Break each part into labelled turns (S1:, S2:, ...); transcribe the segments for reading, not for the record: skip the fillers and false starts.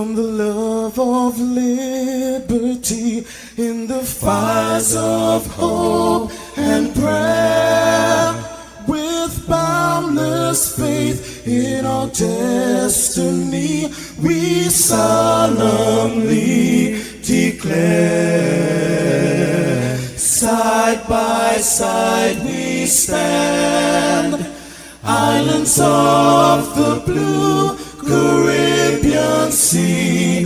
S1: from the love of liberty in the fires of hope and prayer. With boundless faith in our destiny, we solemnly declare. Side by side we stand, islands of the blue Caribbean Sea,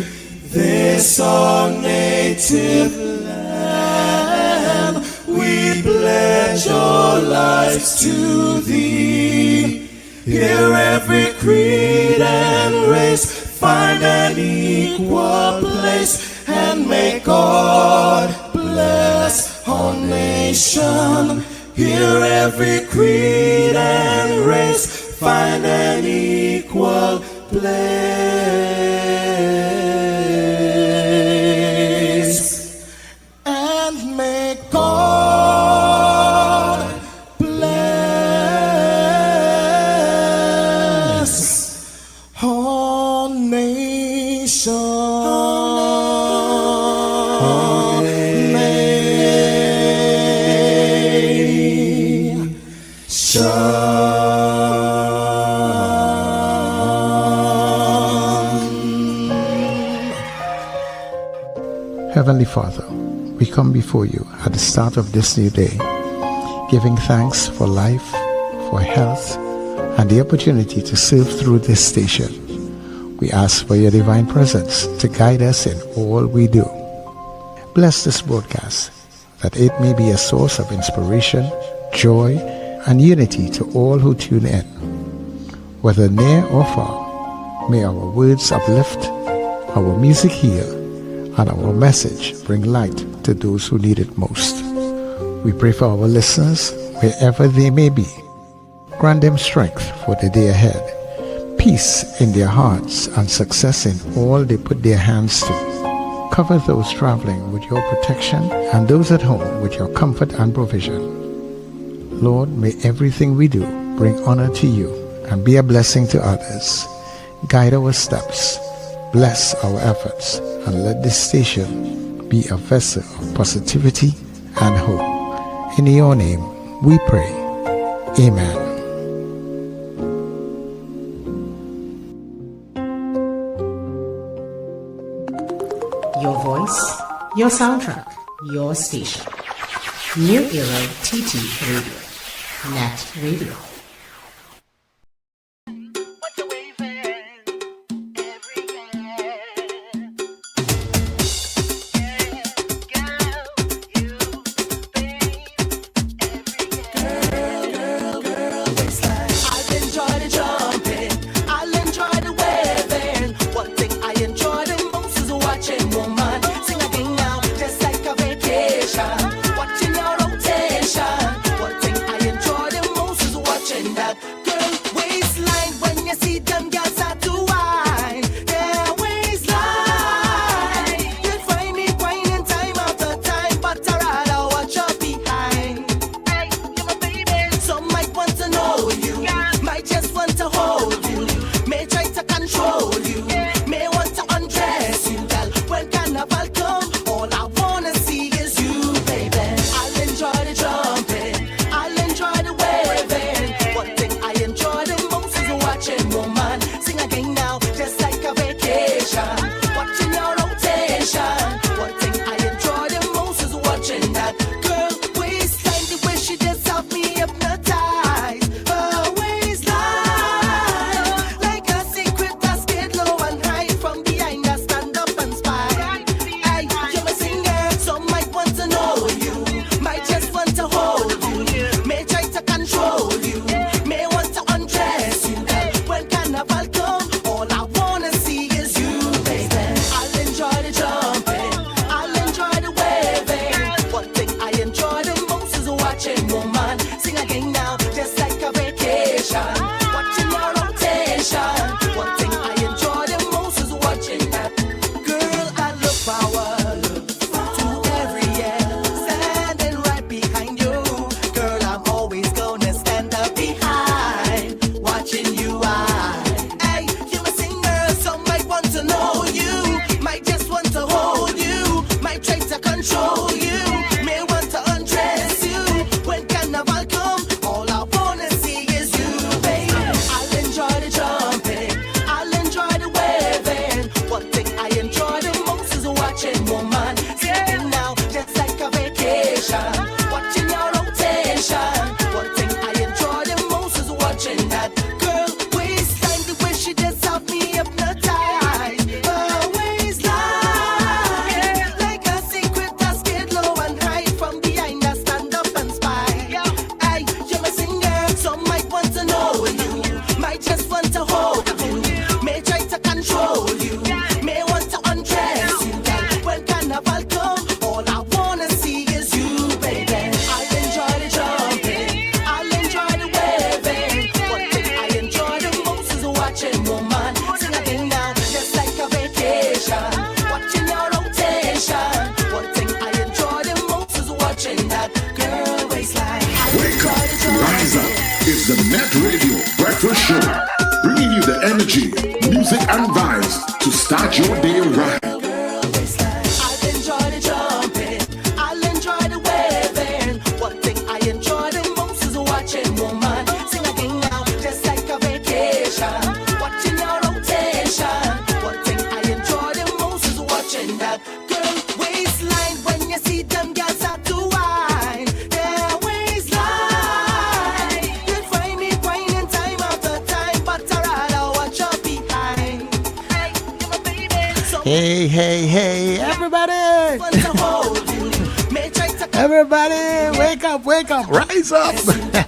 S1: this our native land. We pledge our lives to thee. Here every creed and race find an equal place, and may God bless our nation. Here every creed and race find an equal place, and may God bless our nation.
S2: Heavenly Father, we come before you at the start of this new day, giving thanks for life, for health, and the opportunity to serve through this station. We ask for your divine presence to guide us in all we do. Bless this broadcast, that it may be a source of inspiration, joy, and unity to all who tune in. Whether near or far, may our words uplift, our music heal, and our message bring light to those who need it most. We pray for our listeners wherever they may be. Grant them strength for the day ahead, peace in their hearts, and success in all they put their hands to. Cover those traveling with your protection and those at home with your comfort and provision. Lord, may everything we do bring honor to you and be a blessing to others. Guide our steps, bless our efforts, and let this station be a vessel of positivity and hope. In your name we pray. Amen.
S3: Your voice, your soundtrack, your station. New Era TT Radio. NETT Radio.
S1: Watching your rotation. One thing I enjoy the most is watching that girl waistline.
S4: Wake up, rise up. It's the NETT Radio Breakfast Show. Bringing you the energy, music, and vibes to start your day right.
S1: I'll enjoy the jumping. I'll enjoy the waving. One thing I enjoy the most is watching woman sing again now, just like a vacation. Watching your rotation. One thing I enjoy the most is watching that girl waistline. When you see them girls start to whine, their waistline, you'll find me whining time after time, but I'd rather watch your behind. Hey, you're my baby. So
S2: Hey, everybody!
S1: fun to hold you. May try to
S2: Everybody, wake up, rise up!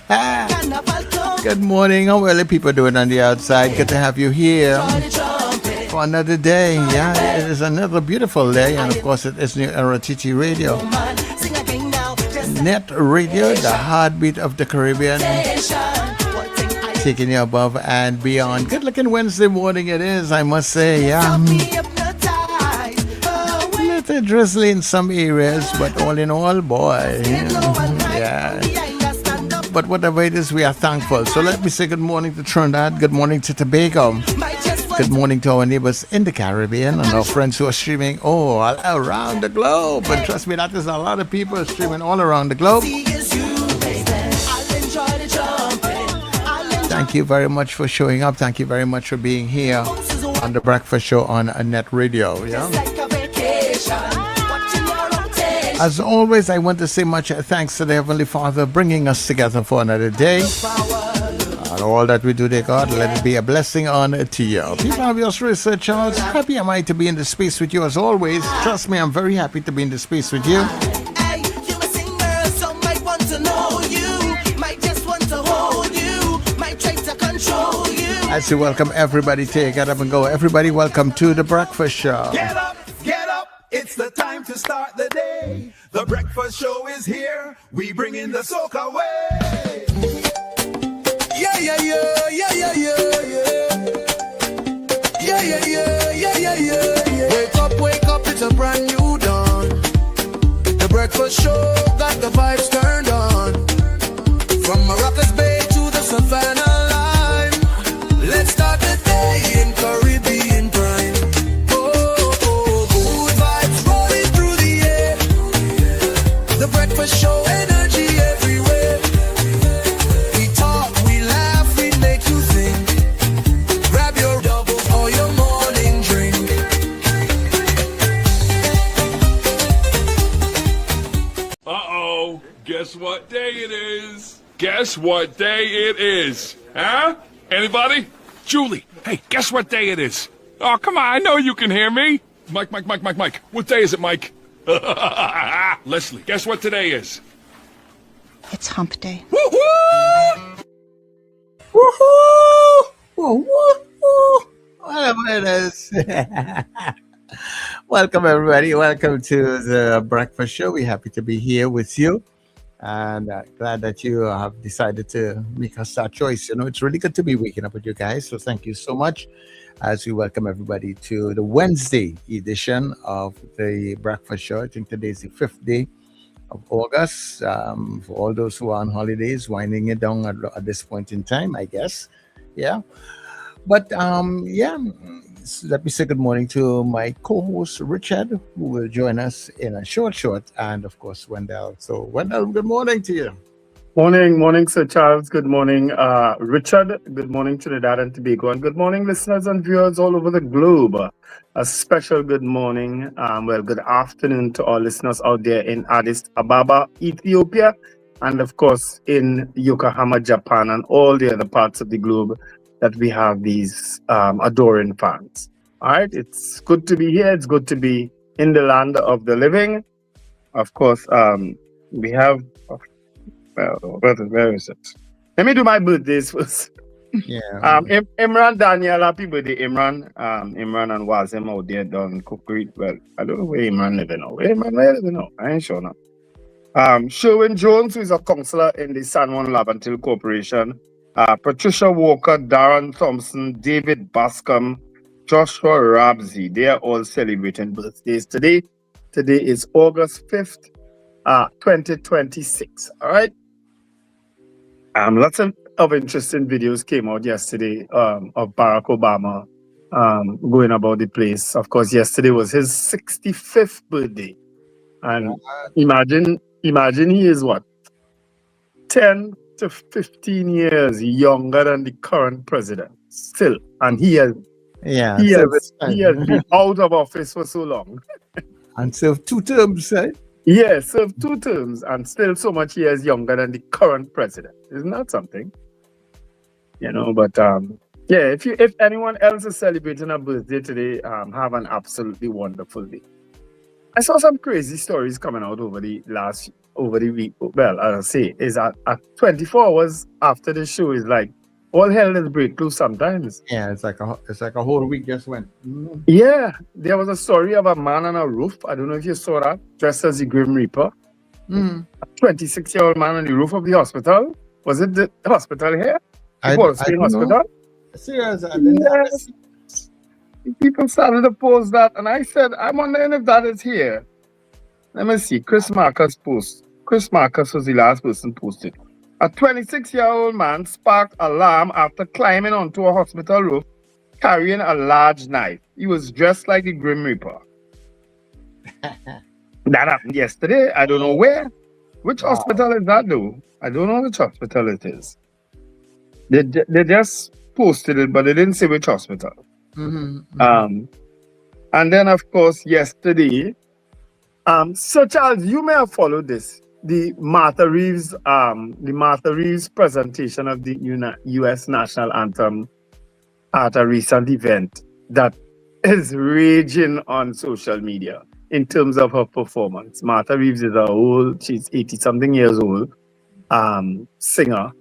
S1: carnival come.
S2: Good morning, how well are people doing on the outside? Good to have you here
S1: Johnny jumping.
S2: for another day. Yeah, it is another beautiful day, and of course it is New Era TT Radio.
S1: Man, sing again now. Just
S2: NETT Radio, the heartbeat of the Caribbean,
S1: station. One thing I
S2: taking you above and beyond. Good looking Wednesday morning it is, I must say, yeah.
S1: be hypnotized. Oh,
S2: A little drizzly in some areas, but all in all, boy. Yeah.
S1: stand up.
S2: But whatever it is, we are thankful. So let me say good morning to Trinidad, good morning to Tobago,
S1: Might just
S2: good morning to our neighbors in the Caribbean and our friends who are streaming all around the globe. And trust me, that is a lot of people streaming all around the globe.
S1: see is you, baby. I'll enjoy the jumping. I'll enjoy
S2: Thank you very much for showing up. Thank you very much for being here on the breakfast show on NETT Radio. Yeah.
S1: like a vacation. Watching your rotation.
S2: As always, I want to say much thanks to the Heavenly Father bringing us together for another day. And all that we do, dear God, let it be a blessing on to you. People have your research, Charles. Happy am I to be in the space with you as always. Trust me, I'm very happy to be in the space with you.
S1: Hey, you a singer, some might want to know you. Might just want to hold you. Might try to control you.
S2: As we welcome everybody to Get Up and Go. Everybody, welcome to the breakfast show.
S5: Get up, it's the time to start the day. The breakfast show is here, we bring in the soca way. Yeah, yeah, yeah, yeah, yeah, yeah, yeah. Yeah, yeah, yeah, yeah, yeah, yeah, yeah. Wake up, it's a brand new dawn. The breakfast show got the vibes turned on. From Maracas Bay to the Savannah line. Let's start the day in Caribbean prime. Good vibes rolling through the air. The breakfast show, energy everywhere. We talk, we laugh, we make you think. Grab your double or your morning drink.
S6: Uh-oh, guess what day it is? Guess what day it is? Huh? Anybody? Julie, hey, guess what day it is? Oh, come on, I know you can hear me. Mike. What day is it, Mike? Leslie, guess what today is?
S7: It's hump day.
S6: Woohoo!
S2: Woohoo! Woo-hoo! Whatever it is. Welcome, everybody. Welcome to the breakfast show. We're happy to be here with you. And glad that you have decided to make us that choice. You know, it's really good to be waking up with you guys. So thank you so much as we welcome everybody to the Wednesday edition of the breakfast show. I think today is the 5th day of August. For all those who are on holidays, winding it down at this point in time, I guess. Yeah. But let me say good morning to my co-host Richard, who will join us in a short, and of course Wendell. So Wendell, good morning to you.
S8: Morning, Sir Charles. Good morning, Richard. Good morning, Trinidad and Tobago, and good morning, listeners and viewers all over the globe. A special good morning, good afternoon to all listeners out there in Addis Ababa, Ethiopia, and of course in Yokohama, Japan, and all the other parts of the globe that we have these adoring fans. All right, it's good to be here. It's good to be in the land of the living. Of course, we have. Where is it? Let me do my birthdays first.
S2: Yeah.
S8: Imran Daniel, happy birthday, Imran. Imran and Wazim out there done cookery. Well, I don't know where Imran living now. Where living now? I ain't sure now. Sherwin Jones, who is a counselor in the San Juan Lavantil Corporation. Patricia Walker, Darren Thompson, David Bascom, Joshua Rabzi. They are all celebrating birthdays today. Today is August 5th, 2026. All right. Lots of interesting videos came out yesterday of Barack Obama going about the place. Of course, yesterday was his 65th birthday. And imagine he is what? 10 to 15 years younger than the current president still. And he has been out of office for so long.
S2: And served 2 terms, right?
S8: Yeah, served 2 terms and still so much years younger than the current president. Isn't that something? But yeah, if anyone else is celebrating a birthday today, have an absolutely wonderful day. I saw some crazy stories coming out over the week. Well, I'll say is at 24 hours after the show is like all hell is break loose sometimes.
S2: Yeah, it's like a whole week just went.
S8: Yeah, there was a story of a man on a roof. I don't know if you saw that, dressed as the Grim Reaper. A 26-year-old man on the roof of the hospital. Was it the hospital here? The Port of Spain hospital?
S2: Serious?
S8: Yes. People started to post that, and I said, I'm wondering if that is here. Let me see. Chris Marcus post. Chris Marcus was the last person posted. A 26-year-old man sparked alarm after climbing onto a hospital roof carrying a large knife. He was dressed like the Grim Reaper. That happened yesterday. I don't know where. Which hospital is that, though? I don't know which hospital it is. They just posted it, but they didn't say which hospital. And then, of course, yesterday, Sir Charles, you may have followed this. The Martha Reeves presentation of the U.S. national anthem at a recent event that is raging on social media in terms of her performance. Martha Reeves is she's 80-something years old, singer,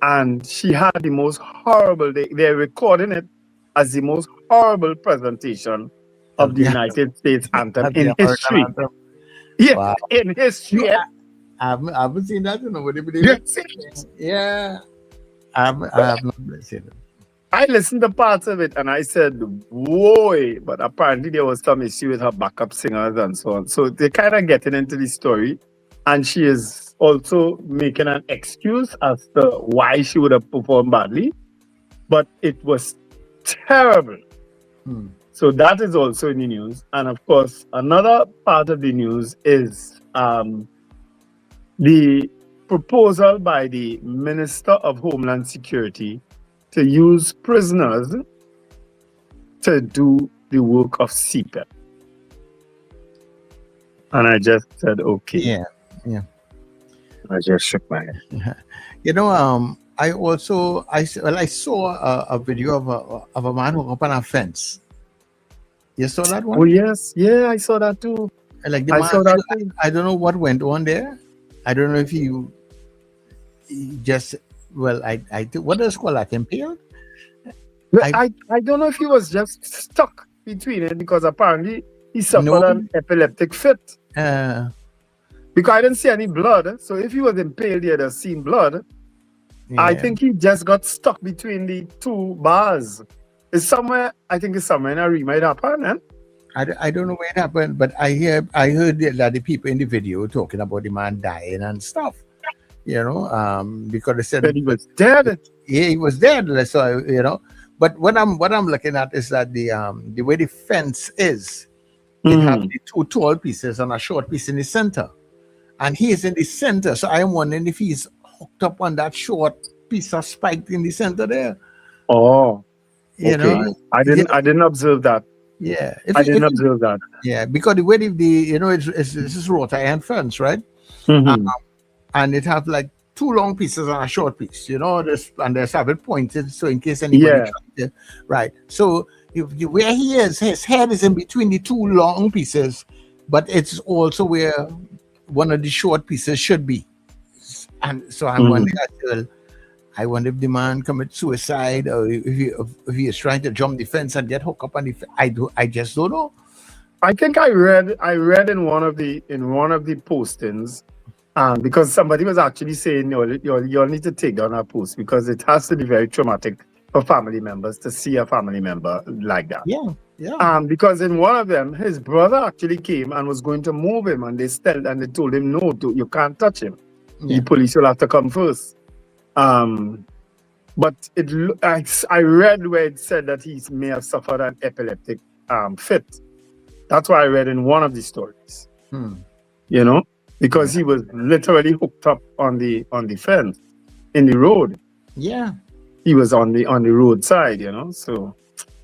S8: and she had the most horrible, they're recording it as the most horrible presentation of the United States anthem in history. Yeah, wow. In history.
S2: I haven't seen that. Yeah. I have not seen it.
S8: I listened to parts of it and I said, whoa, but apparently there was some issue with her backup singers and so on. So they're kind of getting into the story, and she is also making an excuse as to why she would have performed badly, but it was terrible. So that is also in the news. And of course, another part of the news is the proposal by the Minister of Homeland Security to use prisoners to do the work of CPEP. And I just said, okay.
S2: Yeah.
S8: I just shook my head.
S2: I saw a video of a man hung up on a fence. You saw that one?
S8: Oh yes, yeah, I saw that too.
S2: Like the man,
S8: saw that too.
S2: I don't know what went on there. I don't know if he just what does call that, impaled?
S8: I don't know if he was just stuck between it, because apparently he suffered an epileptic fit. Because I didn't see any blood. So if he was impaled, he'd have seen blood. Yeah. I think he just got stuck between the 2 bars. I think it's somewhere in Arima it happened, eh?
S2: I don't know where it happened, but I heard that the people in the video talking about the man dying and stuff. Because they said
S8: he was dead.
S2: Yeah, he was dead. So but what I'm looking at is that the way the fence is, it have the 2 tall pieces and a short piece in the center, and he is in the center. So I'm wondering if he's hooked up on that short piece of spike in the center there.
S8: Oh, okay. I didn't observe that.
S2: Yeah,
S8: I didn't observe that.
S2: Yeah, because the way this is wrought iron fence, right? And it have like 2 long pieces and a short piece, and there's have it pointed, so in case anybody right. So where he is, his head is in between the 2 long pieces, but it's also where one of the short pieces should be. And so I'm wondering, I wonder if the man commit suicide, or if he is trying to jump the fence and get hooked up on the fence. I just don't know.
S8: I think I read in one of the postings, because somebody was actually saying, you'll need to take down our post because it has to be very traumatic for family members to see a family member like that.
S2: Yeah.
S8: Because in one of them, his brother actually came and was going to move him, and they told him, no, you can't touch him.
S2: Yeah.
S8: The police will have to come first. But I read where it said that he may have suffered an epileptic fit. That's what I read in one of the stories. You know, because he was literally hooked up on the fence in the road.
S2: Yeah.
S8: He was on the roadside, you know. So,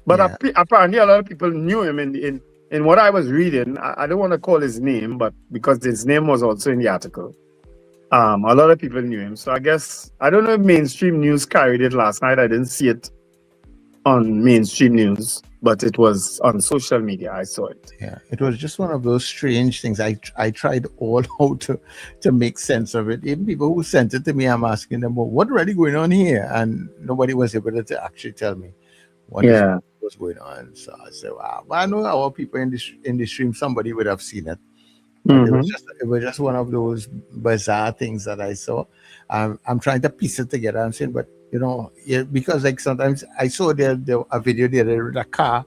S8: but apparently a lot of people knew him in what I was reading. I don't want to call his name, but because his name was also in the article. A lot of people knew him. So I guess, I don't know if mainstream news carried it last night. I didn't see it on mainstream news, but it was on social media. I saw it.
S2: Yeah, it was just one of those strange things. I tried all out to make sense of it. Even people who sent it to me, I'm asking them, well, what really going on here? And nobody was able to actually tell me what was going on. So I said, wow. But I know our people in the stream, somebody would have seen it. It was just one of those bizarre things that I saw. I'm trying to piece it together. I'm saying, but you know, because like sometimes I saw there a video there with a car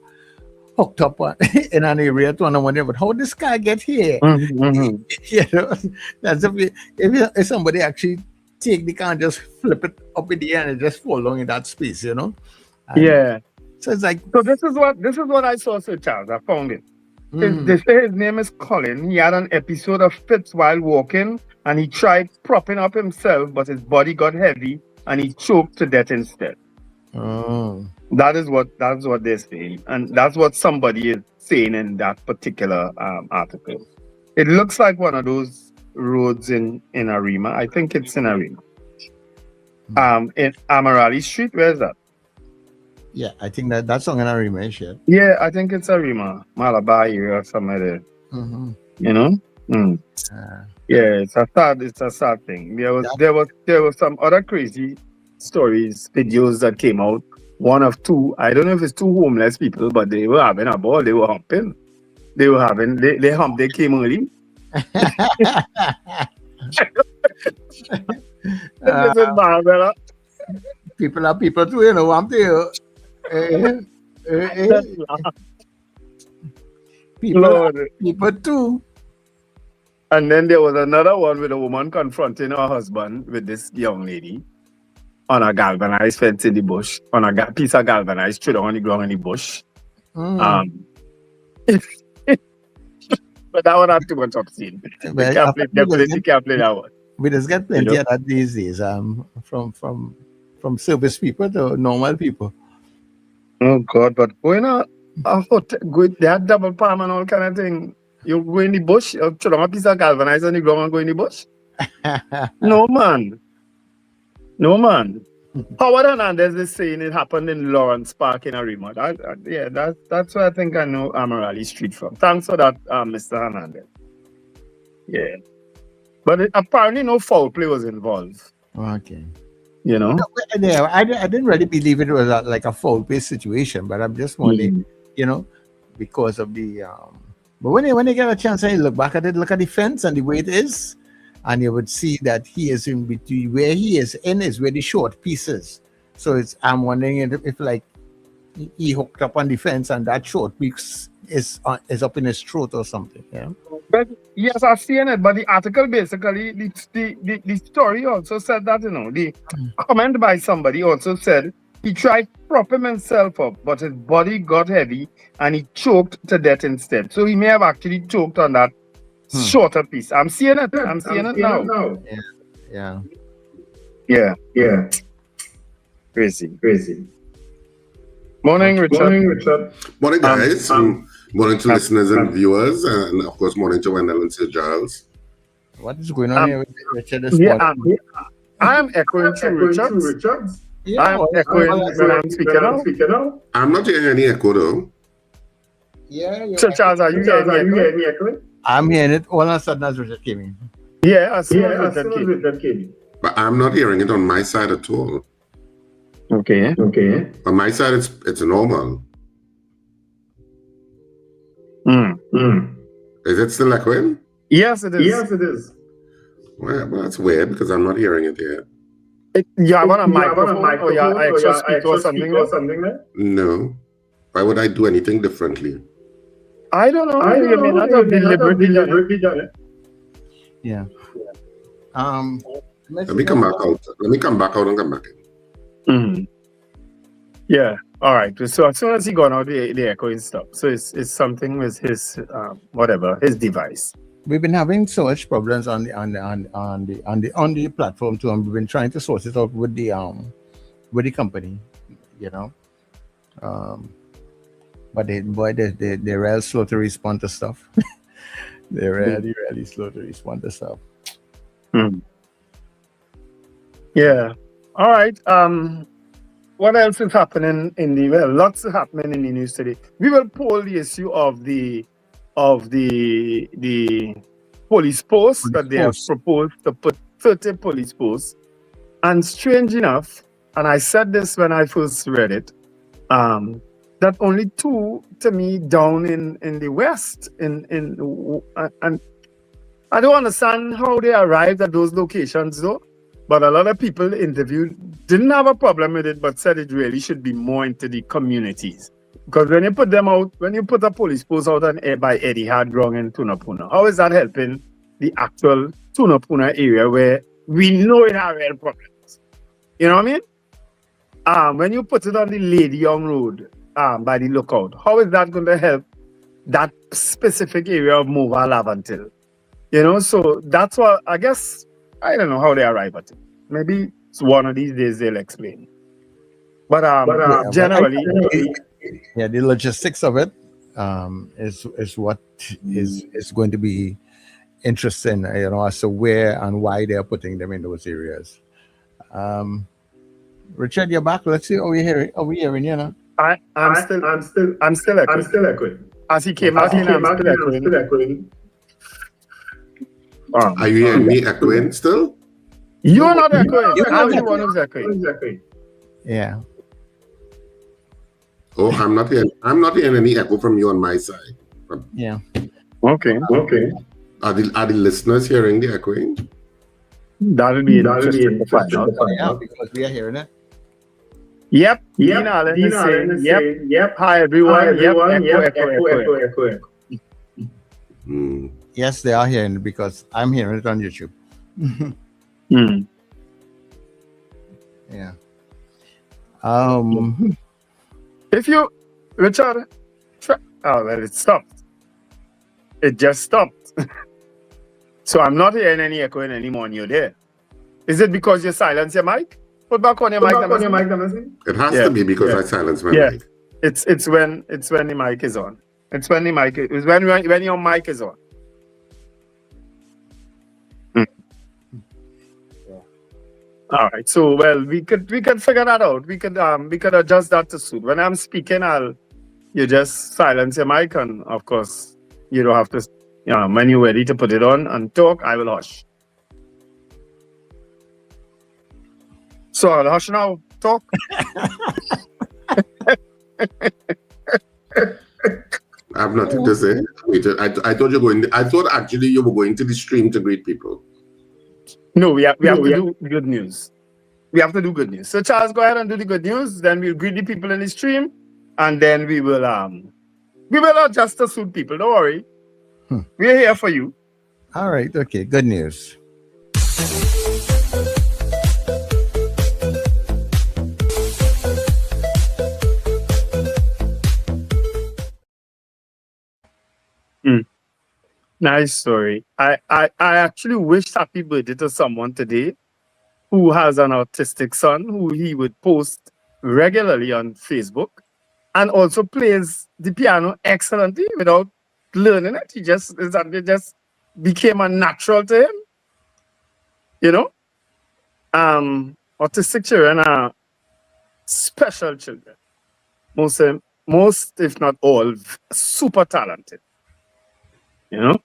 S2: hooked up in an area to another one. But how did this car get here? You know, that's if somebody actually take the car and just flip it up in the air and it just fall along in that space, you know. And so it's like,
S8: so this is what I saw, Sir Charles. I found it. They say his name is Colin. He had an episode of fits while walking, and he tried propping up himself, but his body got heavy, and he choked to death instead. That's what they're saying, and that's what somebody is saying in that particular article. It looks like one of those roads in Arima. I think it's in Arima. In Amarali Street. Where is that?
S2: Yeah, I think that's on Arima, yeah.
S8: Yeah, I think it's Arima, Malabar area or somewhere there. You know? Yeah, it's a sad thing. There was some other crazy stories, videos that came out. One of two, I don't know if it's two homeless people, but they were having a ball, they were humping. They came early.
S2: People are people too, you know, hump there. People too.
S8: And then there was another one with a woman confronting her husband with this young lady on a galvanized fence in the bush, on a piece of galvanized tree on the ground in the bush. But that one had too much obscene. You can't play that one.
S2: We just get plenty of that these days. From service people to normal people.
S8: Oh God! But going out, they had double palm and all kind of thing. You go in the bush, you throw a piece of galvanized on the ground and go in the bush. No man. Howard Hernandez is saying it happened in Lawrence Park in Arima. That's where I think I know Amarali Street from. Thanks for that, Mr. Hernandez. Yeah, but apparently no foul play was involved.
S2: Okay.
S8: You know,
S2: I didn't really believe it was like a foul-based situation, but I'm just wondering, you know, because of the. But when you get a chance and you look back at it, look at the fence and the way it is, and you would see that he is in between. Where he is in is where the short piece is. So I'm wondering if like he hooked up on the fence and that short piece is up in his throat or something. Yeah.
S8: But yes, I've seen it. But the article basically, the story also said that, you know, the comment by somebody also said he tried propping himself up, but his body got heavy and he choked to death instead. So he may have actually choked on that shorter piece. I'm seeing it. I'm seeing it now. Yeah. Crazy. Morning, Richard.
S4: Morning, guys. Morning to listeners and viewers, and of course, morning to Wendell and Sir Giles.
S2: What is going on here with Richard this morning?
S8: I am echoing to Richard.
S2: Yeah,
S8: I'm echoing when I'm speaking now.
S4: I'm not hearing any echo though.
S2: Yeah.
S8: So Charles, are you hearing any echo?
S2: I'm hearing it all of a sudden as Richard came in.
S8: Yeah, as soon as Richard came.
S4: But I'm not hearing it on my side at all.
S8: Okay.
S4: On my side, it's normal. Is it still echoing?
S8: Yes, it is.
S4: Well, that's weird because I'm not hearing it here.
S8: You have on a microphone or you have an extra speaker or something there?
S9: No. Why would I do anything differently?
S8: I don't know. You may not have deliberately done it.
S2: Yeah.
S9: Let me come back out. Let me come back out and come back in.
S8: Mm-hmm. Yeah. All right. So as soon as he gone out, the echoing stopped. So it's something with his his device.
S2: We've been having so much problems on the platform too, and we've been trying to sort it out with the company, you know. But they're real slow to respond to stuff. They're really slow to respond to stuff.
S8: Yeah. All right. What else is happening lots is happening in the news today. We will poll the issue of the police posts that they have proposed to put 30 police posts. And strange enough, and I said this when I first read it, that only 2 to me down in the west and I don't understand how they arrived at those locations though. But a lot of people interviewed didn't have a problem with it, but said it really should be more into the communities. Because when you put them out, when you put a police post out by Eddie Hardgrong in Tunapuna, how is that helping the actual Tunapuna area where we know it has real problems? You know what I mean? When you put it on the Lady Young Road by the lookout, how is that going to help that specific area of Mova Lavantil? You know, so that's what I guess. I don't know how they arrive at it. Maybe it's one of these days they'll explain. But generally,
S2: the logistics of it is what is going to be interesting, you know, as to where and why they're putting them in those areas. Richard, you're back. Let's see. Are we hearing you know?
S8: I'm still echoing. As he came back in, I'm still echoing.
S9: Are you hearing me echoing still?
S8: You're not echoing. I'm the one who's echoing.
S2: Yeah.
S9: Oh, I'm not hearing any echo from you on my side.
S2: Yeah.
S8: Okay.
S9: Are the listeners hearing the echoing?
S8: That'll be interesting to find out.
S2: Yeah, because we are hearing it.
S8: Yep. Dean Allen is saying, yep. Hi everyone. Echo.
S2: Yes, they are hearing it because I'm hearing it on YouTube. Yeah.
S8: If you, Richard, it stopped. It just stopped. So I'm not hearing any echoing anymore and you're there. Is it because you silence your mic? Put back on your mic.
S9: It has to be because I silenced my mic.
S8: It's when the mic is on. It's when your mic is on. All right. So we could figure that out. We could adjust that to suit. When I'm speaking, you just silence your mic, and of course you don't have to. When you're ready to put it on and talk, I will hush. So I'll hush now. Talk.
S9: I have nothing to say. I thought I thought actually you were going to the stream to greet people.
S8: No, we have to do good news. We have to do good news. So Charles, go ahead and do the good news. Then we'll greet the people in the stream, and then we will adjust to suit people. Don't worry. We're here for you.
S2: All right. Okay. Good news.
S8: Nice story. I actually wished happy birthday to someone today who has an autistic son who he would post regularly on Facebook and also plays the piano excellently without learning it. It just became a natural to him. You know? Autistic children are special children. Most, if not all, super talented. You know?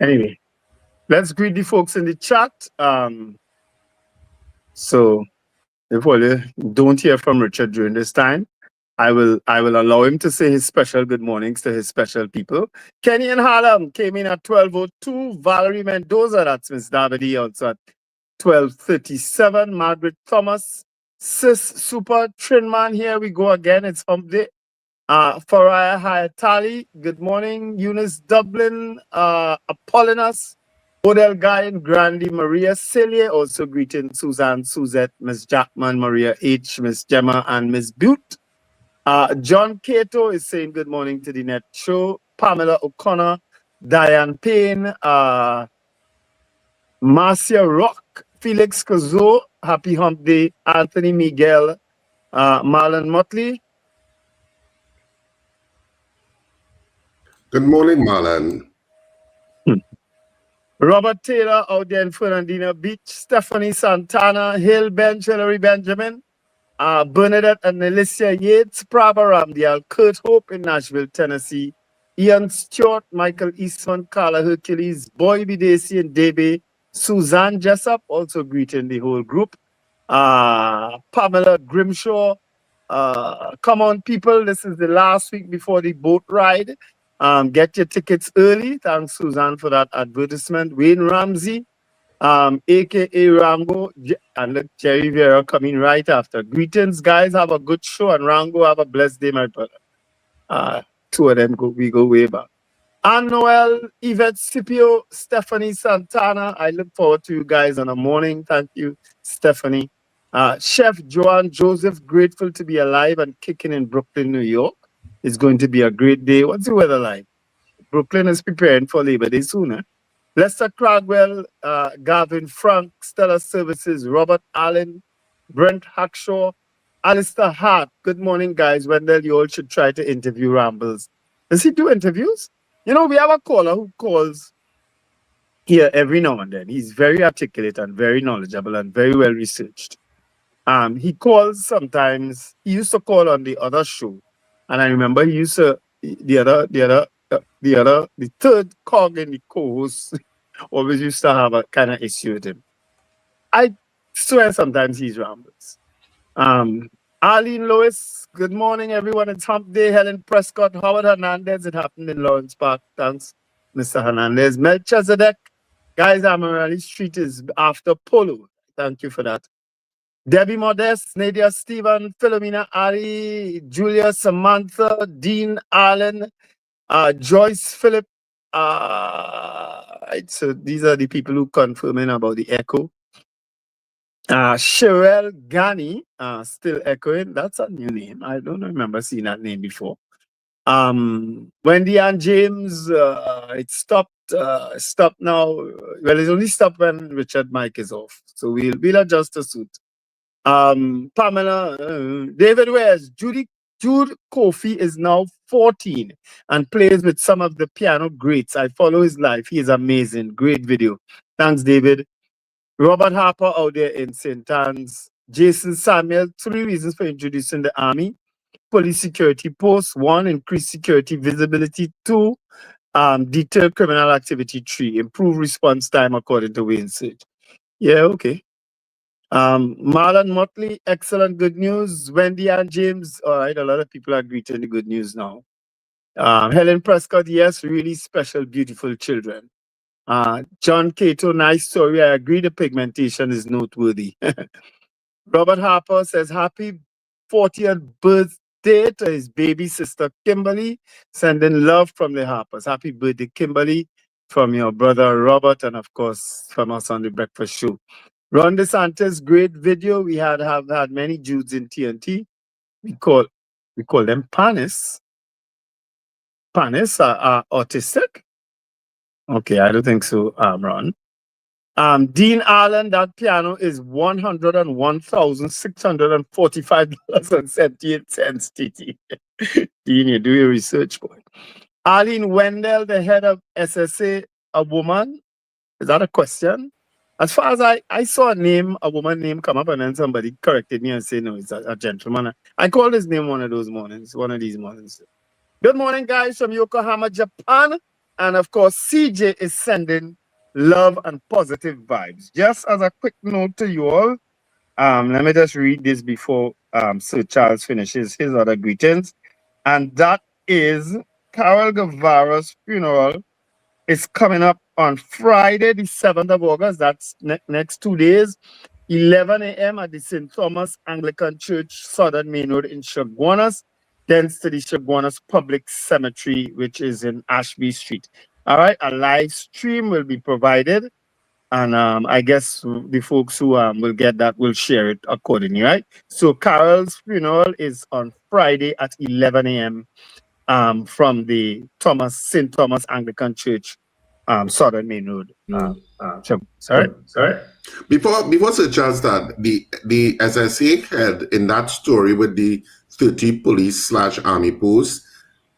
S8: Anyway, let's greet the folks in the chat. So if you don't hear from Richard during this time, I will allow him to say his special good mornings to his special people. Kenny in Harlem came in at 12:02. Valerie Mendoza, that's Miss Davide, also at 12:37. Margaret Thomas, Sis Super Trinman, here we go again. It's hump day. Faraya Hayatali, good morning. Eunice Dublin, Apollonus, Odell Guy and Grandy Maria Celia, also greeting Suzanne, Suzette, Miss Jackman, Maria H, Miss Gemma, and Miss Butte. John Cato is saying good morning to the NETT show. Pamela O'Connor, Diane Payne, Marcia Rock, Felix Kazo, happy hump day. Anthony Miguel, Marlon Motley.
S9: Good morning, Marlon.
S8: Robert Taylor out there in Fernandina Beach. Stephanie Santana, Hill Bench, Hillary Benjamin, Bernadette and Alicia Yates, Prabha Ramdial, Kurt Hope in Nashville, Tennessee, Ian Stewart, Michael Eastman, Carla Hercules, Boy Bidesi and Debe, Suzanne Jessup, also greeting the whole group, Pamela Grimshaw. Come on, people, this is the last week before the boat ride. Get your tickets early. Thanks, Suzanne, for that advertisement. Wayne Ramsey, a.k.a. Rango, and look, Jerry Vera coming right after. Greetings, guys. Have a good show. And Rango, have a blessed day, my brother. Two of them, we go way back. Ann Noel, Yvette Scipio, Stephanie Santana. I look forward to you guys on the morning. Thank you, Stephanie. Chef Joanne Joseph, grateful to be alive and kicking in Brooklyn, New York. It's going to be a great day. What's the weather like? Brooklyn is preparing for Labor Day sooner. Lester Cragwell, Gavin Frank, Stellar Services, Robert Allen, Brent Hackshaw, Alistair Hart. Good morning, guys. Wendell, you all should try to interview Rambles. Does he do interviews? You know, we have a caller who calls here every now and then. He's very articulate and very knowledgeable and very well researched. He calls sometimes. He used to call on the other show. And I remember he used to, the third cog in the co-host always used to have a kind of issue with him. I swear sometimes he's rambles. Arlene Lewis, good morning, everyone. It's hump day. Helen Prescott, Howard Hernandez. It happened in Lawrence Park. Thanks, Mr. Hernandez. Melchizedek, guys, Amarali Street is after Polo. Thank you for that. Debbie Modest, Nadia Stephen, Philomena Ali, Julia Samantha, Dean Allen, Joyce Phillip. So these are the people who confirming about the echo. Sherelle Ghani, still echoing. That's a new name. I don't remember seeing that name before. Wendy Ann James, it stopped now. Well, it's only stopped when Richard Mike is off. So we'll adjust the suit. Pamela, David West, Jude Kofi is now 14 and plays with some of the piano greats. I follow his life. He is amazing. Great video. Thanks, David. Robert Harper out there in St. Anne's. Jason Samuel, 3 reasons for introducing the Army. Police security posts. 1, increase security visibility. 2, deter criminal activity. 3, improve response time according to Wayne Search. Yeah, okay. Marlon Motley, excellent good news. Wendy Ann James, all right, a lot of people are greeting the good news now. Helen Prescott, yes, really special, beautiful children. John Cato, nice story. I agree the pigmentation is noteworthy. Robert Harper says, happy 40th birthday to his baby sister, Kimberly. Sending love from the Harpers. Happy birthday, Kimberly, from your brother, Robert, and of course, from us on the Breakfast Show. Ron DeSantis, great video. We have had many Judes in TNT. We call them Panis. Panis are autistic? Okay, I don't think so, Ron. Dean Allen, that piano is $101,645.78, TT. Dean, you do your research, boy. Arlene Wendell, the head of SSA, a woman. Is that a question? As far as I saw a woman name come up, and then somebody corrected me and said, no, it's a gentleman. I called his name one of these mornings. Good morning, guys, from Yokohama, Japan. And of course, CJ is sending love and positive vibes. Just as a quick note to you all, let me just read this before Sir Charles finishes his other greetings. And that is Carol Guevara's funeral is coming up on Friday, the 7th of August, that's next 2 days, 11 a.m. at the St. Thomas Anglican Church, Southern Main Road in Chaguanas, then to the Chaguanas Public Cemetery, which is in Ashby Street. All right, a live stream will be provided, and I guess the folks who will get that will share it accordingly, right? So Carol's funeral is on Friday at 11 a.m. From the St. Thomas Anglican Church, Southern Main Road. Sorry.
S9: Before Sir Charles started, the SSA head in that story with the 30 police/army posts,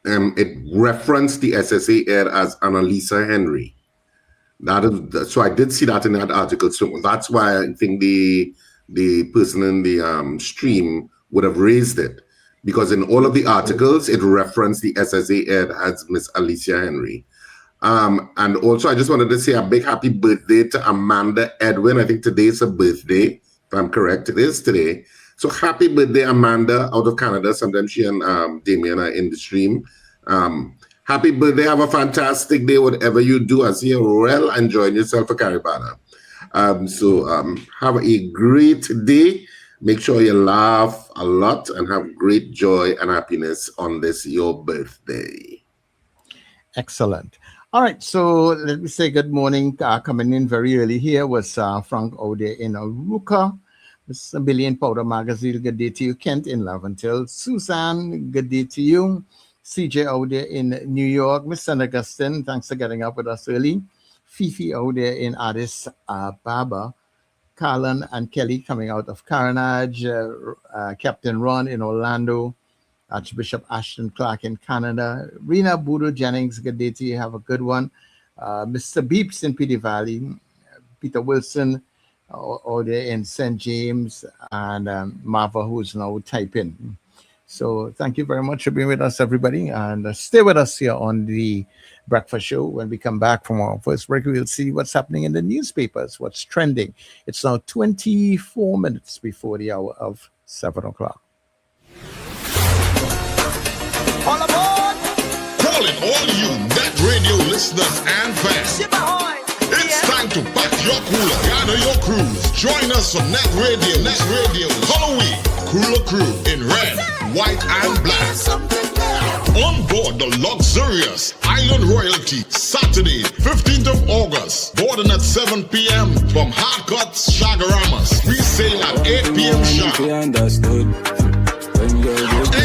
S9: it referenced the SSA head as Annalisa Henry. So I did see that in that article. So that's why I think the person in the stream would have raised it, because in all of the articles it referenced the SSA head as Miss Alicia Henry. And also I just wanted to say a big happy birthday to Amanda Edwin. I think today is her birthday, if I'm correct. It is today. So happy birthday, Amanda, out of Canada. Sometimes she and Damien are in the stream. Happy birthday. Have a fantastic day, whatever you do. I see you well enjoying yourself for Caribana. Have a great day. Make sure you laugh a lot and have great joy and happiness on this, your birthday.
S2: Excellent. All right, so let me say good morning. Coming in very early here was Frank Ode in Aruka. Mr. Billy in Powder Magazine, good day to you. Kent in Laventil. Susan, good day to you. CJ Ode in New York. Miss St. Augustine, thanks for getting up with us early. Fifi Ode in Addis Ababa. Carlin and Kelly coming out of Carenage. Captain Ron in Orlando. Archbishop Ashton Clark in Canada. Rena Boodoo Jennings, good day to you. Have a good one. Mr. Beeps in Pity Valley. Peter Wilson, all there in St. James. And Marva, who's now typing. So thank you very much for being with us, everybody. And stay with us here on the Breakfast Show. When we come back from our first break, we'll see what's happening in the newspapers, what's trending. It's now 24 minutes before the hour of 7 o'clock.
S4: All aboard! Calling all you NETT Radio listeners and fans. It's time to pack your cooler, gather your crews. Join us on NETT Radio. NETT Radio Halloween Cooler Crew in red, white, and black. On board the luxurious Island Royalty, Saturday, 15th of August. Boarding at 7 p.m. from Hardcuts Shagaramas. We sail at 8 p.m. sharp.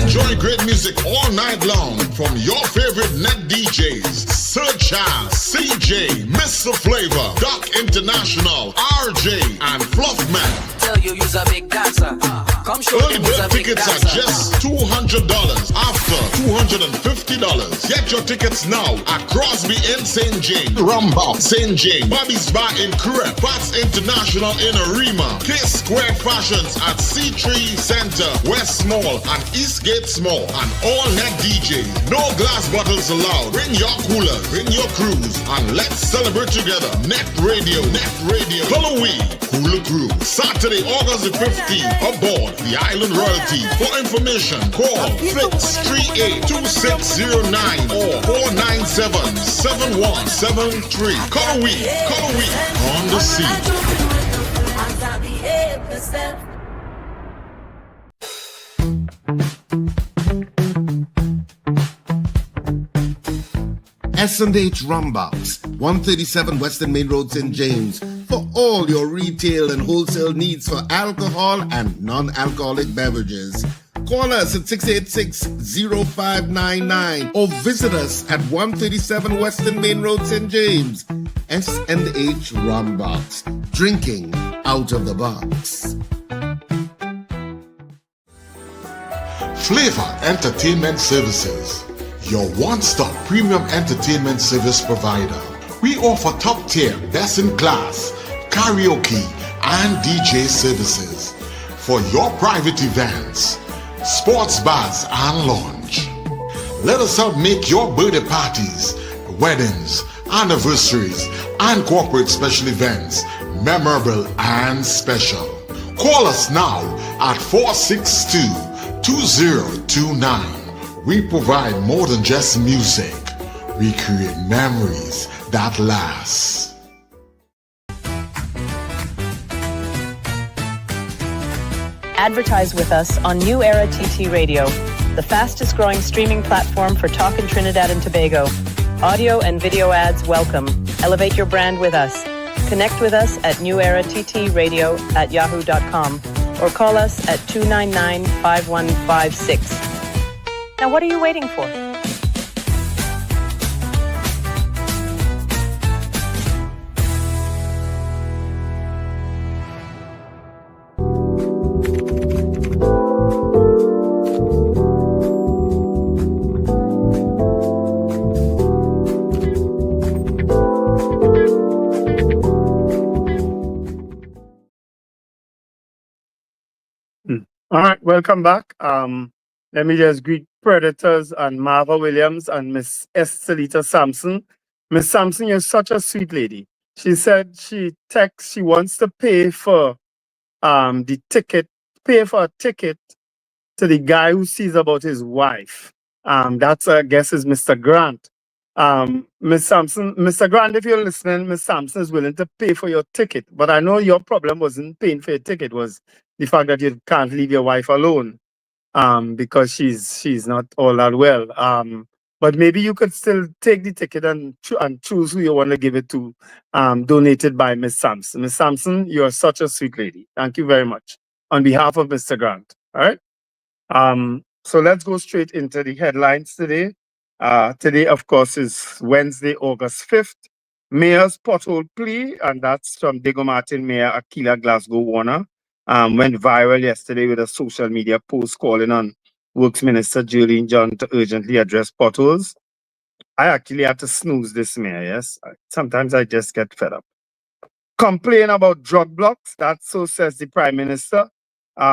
S4: Enjoy great music all night long from your favorite NETT DJs: Sir Charles, CJ, Mr. Flavor, Doc International, RJ, and Fluffman.
S1: Tell you you's a big dancer. Come show
S4: Early bird tickets are just $200 after $250. Get your tickets now at Crosby in St. James, Rumba, St. James, Bobby's Bar in Kure, Bats International in Arima, K Square Fashions at C3 Center, West Mall, and Eastgate Small, and all NETT DJs. No glass bottles allowed. Bring your coolers, bring your crews, and let's celebrate together. NETT Radio, Halloween Cooler Crew, Saturday, August the 15th, aboard the Island Royalty. For information, call 638-2609 or 497-7173. Halloween on the sea.
S9: S&H Rumbox, 137 Western Main Road, St. James, for all your retail and wholesale needs for alcohol and non-alcoholic beverages. Call us at 686-0599 or visit us at 137 Western Main Road, St. James. S&H Rumbox, drinking out of the box.
S4: Flavor Entertainment Services, your one-stop premium entertainment service provider. We offer top-tier, best-in-class karaoke and DJ services for your private events, sports bars, and lounge. Let us help make your birthday parties, weddings, anniversaries, and corporate special events memorable and special. Call us now at 462-2029. We provide more than just music. We create memories that lasts.
S10: Advertise with us on New Era TT Radio, the fastest growing streaming platform for talk in Trinidad and Tobago. Audio and video ads welcome. Elevate your brand with us. Connect with us at newerattradio@yahoo.com or call us at 299-5156. Now what are you waiting for?
S8: All right, welcome back. Let me just greet Predators and Marva Williams and Miss Estelita Sampson. Miss Sampson, you're such a sweet lady. She said she wants to pay for a ticket to the guy who sees about his wife. That's I guess is Mr. Grant. Miss Sampson, Mr. Grant, if you're listening, Miss Sampson is willing to pay for your ticket. But I know your problem wasn't paying for your ticket, was the fact that you can't leave your wife alone because she's not all that well. But maybe you could still take the ticket and choose who you want to give it to, donated by Miss Sampson. Miss Sampson, you're such a sweet lady. Thank you very much on behalf of Mr. Grant. All right. So let's go straight into the headlines today. Today, of course, is Wednesday, August 5th. Mayor's pothole plea, and that's from Diego Martin Mayor Aquila Glasgow Warner, went viral yesterday with a social media post calling on Works Minister Jolene John to urgently address potholes. I actually had to snooze this mayor, yes. Sometimes I just get fed up. Complain about drug blocks, that's so says the Prime Minister.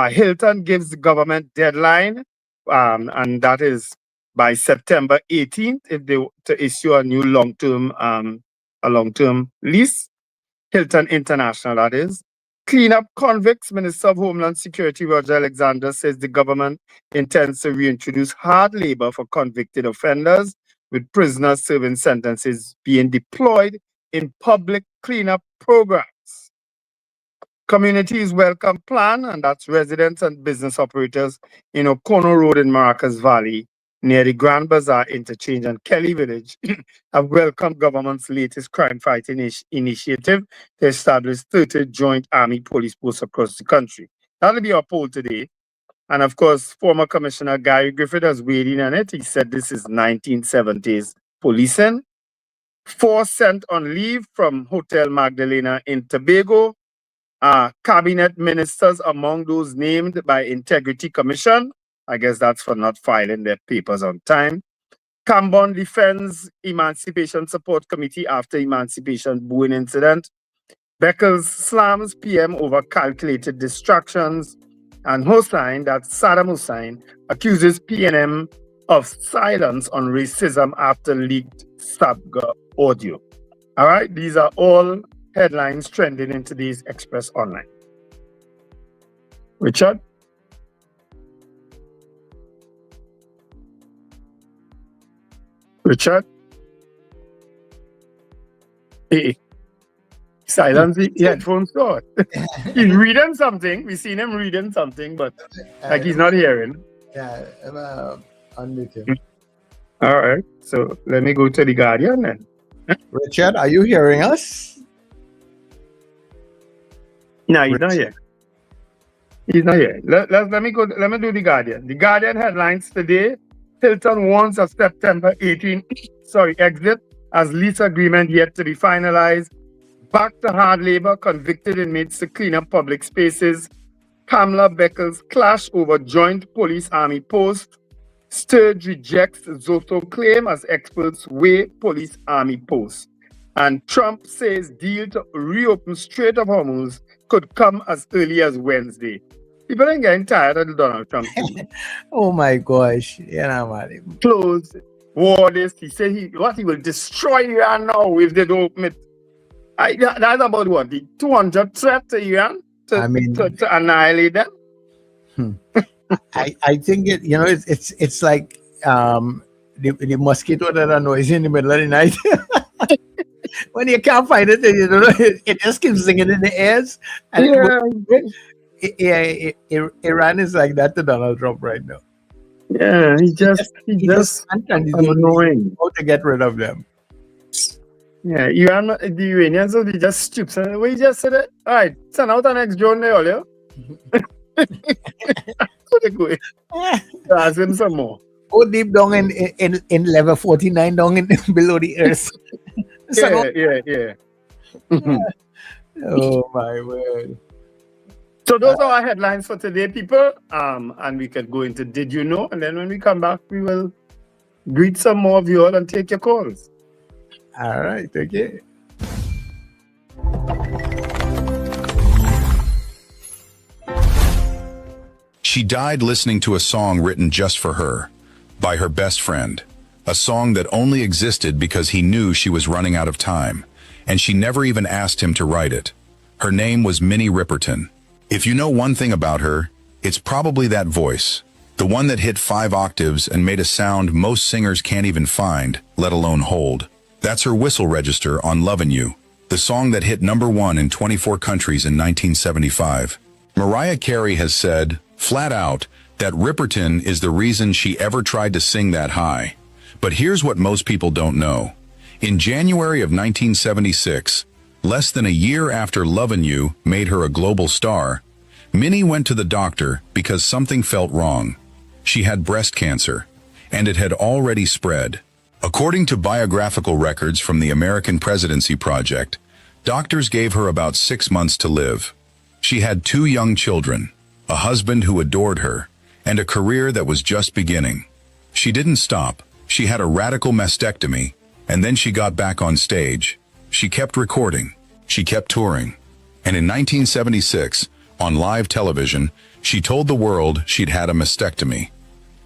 S8: Hilton gives the government deadline, and that is by September 18th, if they to issue a new long-term lease. Hilton International, that is. Clean up convicts. Minister of Homeland Security Roger Alexander says the government intends to reintroduce hard labor for convicted offenders, with prisoners serving sentences being deployed in public cleanup programs. Communities Welcome Plan, and that's residents and business operators in Okono Road in Maracas Valley, near the Grand Bazaar interchange and Kelly Village, have welcomed government's latest crime-fighting initiative to establish 30 joint army police posts across the country. That'll be our poll today. And of course, former Commissioner Gary Griffith has weighed in on it. He said this is 1970s policing. 4 sent on leave from Hotel Magdalena in Tobago. Cabinet ministers among those named by Integrity Commission. I guess that's for not filing their papers on time. Cambon defends Emancipation Support Committee after Emancipation Booing incident. Beckles slams PM over calculated distractions. And Hossain, that's Saddam Hussein, accuses PNM of silence on racism after leaked Sabga audio. All right, these are all headlines trending in today's Express Online. Richard? Richard? Hey. Silence the headphones on. He's reading something. We've seen him reading something, but like he's not hearing.
S2: Yeah, unmute him.
S8: All right. So let me go to the Guardian then.
S2: Richard, are you hearing us?
S8: No, he's not here. He's not here. Let me go. Let me do the Guardian. The Guardian headlines today: Hilton warns of September 18 exit as lease agreement yet to be finalized. Back to hard labor, convicted inmates to clean up public spaces. Pamela Beckles clash over joint police army post. Sturge rejects Zoto claim as experts weigh police army post. And Trump says deal to reopen Strait of Hormuz could come as early as Wednesday. People are getting tired of the Donald Trump.
S2: Oh my gosh. Yeah, man.
S8: Closed war list. He said he will destroy Iran now if they don't open it. That's about what? The 200 threat to Iran to annihilate them?
S2: I think it's like the mosquito that annoys you in the middle of the night. when you can't find it, you know, it just keeps singing in the airs. And Iran is like that to Donald Trump right now.
S8: Yeah, he just annoying.
S2: How to get rid of them.
S8: Yeah, the Iranians, so they just stupid. And we just said it. All right, send out the next drone there, earlier. Ask him some more.
S2: Go deep down in level 49 down in below the earth.
S8: Yeah.
S2: Oh my word.
S8: So those are our headlines for today, people. And we can go into Did You Know? And then when we come back, we will greet some more of you all and take your calls.
S2: All right, okay.
S11: She died listening to a song written just for her, by her best friend. A song that only existed because he knew she was running out of time, and she never even asked him to write it. Her name was Minnie Riperton. If you know one thing about her, it's probably that voice. The one that hit 5 octaves and made a sound most singers can't even find, let alone hold. That's her whistle register on Lovin' You, the song that hit #1 in 24 countries in 1975. Mariah Carey has said, flat out, that Riperton is the reason she ever tried to sing that high. But here's what most people don't know. In January of 1976, less than a year after Lovin' You made her a global star, Minnie went to the doctor because something felt wrong. She had breast cancer, and it had already spread. According to biographical records from the American Presidency Project, doctors gave her about 6 months to live. She had 2 young children, a husband who adored her, and a career that was just beginning. She didn't stop. She had a radical mastectomy, and then she got back on stage. She kept recording. She kept touring. And in 1976, on live television, she told the world she'd had a mastectomy.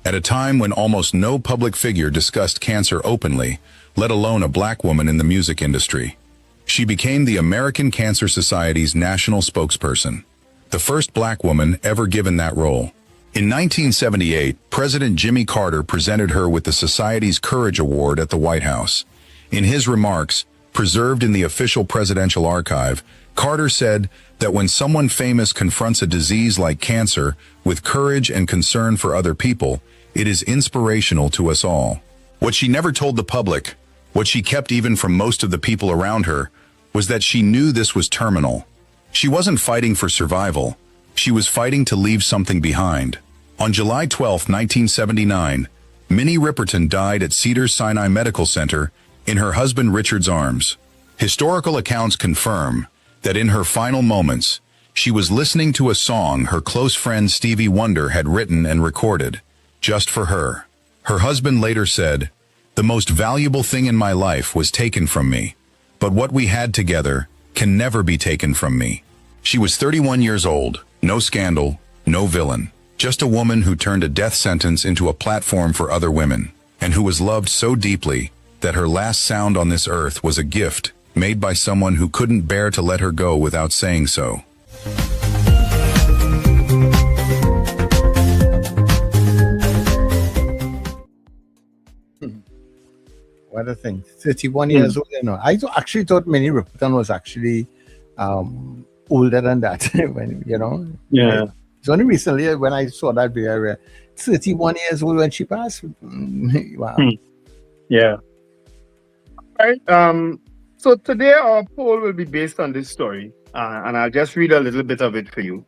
S11: At a time when almost no public figure discussed cancer openly, let alone a black woman in the music industry. She became the American Cancer Society's national spokesperson, the first black woman ever given that role. In 1978, President Jimmy Carter presented her with the Society's Courage Award at the White House. In his remarks, preserved in the official presidential archive, Carter said that when someone famous confronts a disease like cancer with courage and concern for other people, it is inspirational to us all. What she never told the public, what she kept even from most of the people around her, was that she knew this was terminal. She wasn't fighting for survival. She was fighting to leave something behind. On July 12, 1979, Minnie Riperton died at Cedars-Sinai Medical Center in her husband Richard's arms. Historical accounts confirm that in her final moments, she was listening to a song her close friend Stevie Wonder had written and recorded, just for her. Her husband later said, "The most valuable thing in my life was taken from me, but what we had together can never be taken from me." She was 31 years old, no scandal, no villain, just a woman who turned a death sentence into a platform for other women, and who was loved so deeply that her last sound on this earth was a gift made by someone who couldn't bear to let her go without saying so.
S2: What a thing. 31 years old, you know. I actually thought Minnie Riperton was actually older than that. when, you know.
S8: Yeah.
S2: It's only recently when I saw that video, 31 years old when she passed. Wow.
S8: Yeah. All right. So today our poll will be based on this story, and I'll just read a little bit of it for you.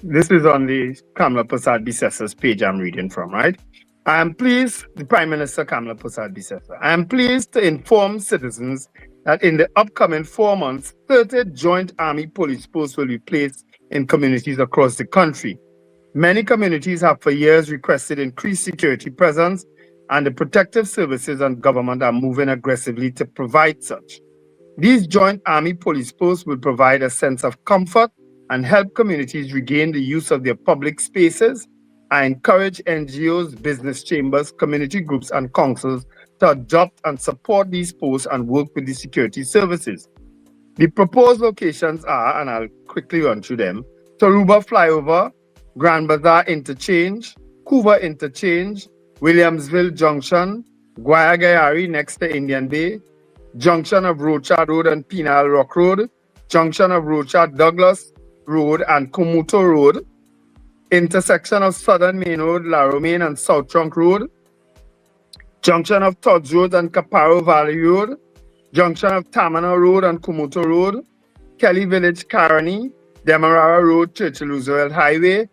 S8: This is on the Kamla Prasad Bisessa's page I'm reading from, right? I am pleased, the Prime Minister Kamla Prasad Bisessa, I am pleased to inform citizens that in the upcoming 4 months, 30 joint army police posts will be placed in communities across the country. Many communities have for years requested increased security presence, and the protective services and government are moving aggressively to provide such. These joint army police posts will provide a sense of comfort and help communities regain the use of their public spaces. I encourage NGOs, business chambers, community groups, and councils to adopt and support these posts and work with the security services. The proposed locations are, and I'll quickly run through them, Taruba Flyover, Grand Bazaar Interchange, Couva Interchange, Williamsville Junction, Guayagayari next to Indian Bay, junction of Rochard Road and Penal Rock Road, junction of Rochard Douglas Road and Kumuto Road, intersection of Southern Main Road, La Romaine and South Trunk Road, junction of Todd's Road and Caparo Valley Road, junction of Tamana Road and Kumuto Road, Kelly Village, Caroni, Demerara Road, Churchill Roosevelt Highway,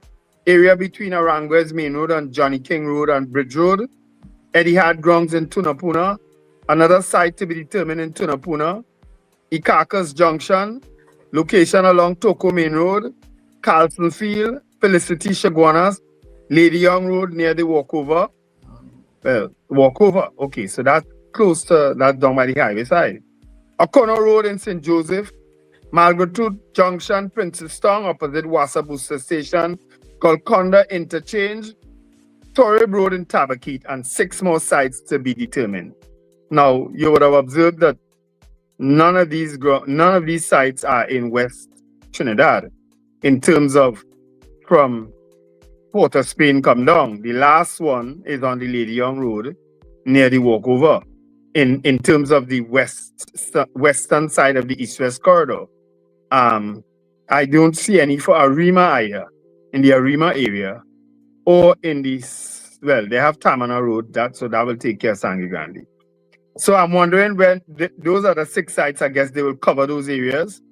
S8: area between Aranguez Main Road and Johnny King Road and Bridge Road, Etihad Grounds in Tunapuna, another site to be determined in Tunapuna, Ikakas Junction, location along Toko Main Road, Carlson Field, Felicity Shaguanas, Lady Young Road near the walkover. Well, walkover, okay, so that's close to that down by the highway side. O'Connor Road in St. Joseph, Malgratude Junction, Princestown, opposite Wassa Booster Station, Golconda Interchange, Torrib Road in Tabaquite, and 6 more sites to be determined. Now, you would have observed that none of these sites are in West Trinidad in terms of from Port of Spain come down. The last one is on the Lady Young Road near the walkover in terms of the western side of the east-west corridor. I don't see any for Arima either, in the Arima area, or in the, well, they have Tamana Road, so that will take care of Sangre Grande. So I'm wondering when those are the 6 sites, I guess they will cover those areas.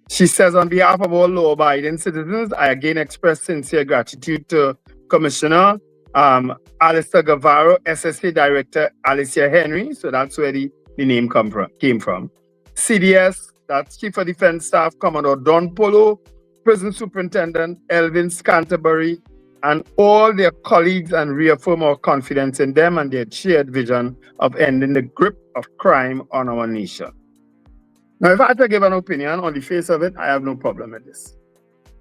S8: She says, on behalf of all law-abiding citizens, I again express sincere gratitude to Commissioner Alistair Guevara, SSA Director Alicia Henry, so that's where the name came from. CDS, that's Chief of Defense Staff Commodore Don Polo, Prison Superintendent Elvin Scanterbury, and all their colleagues, and reaffirm our confidence in them and their shared vision of ending the grip of crime on our nation. Now, if I had to give an opinion on the face of it, I have no problem with this.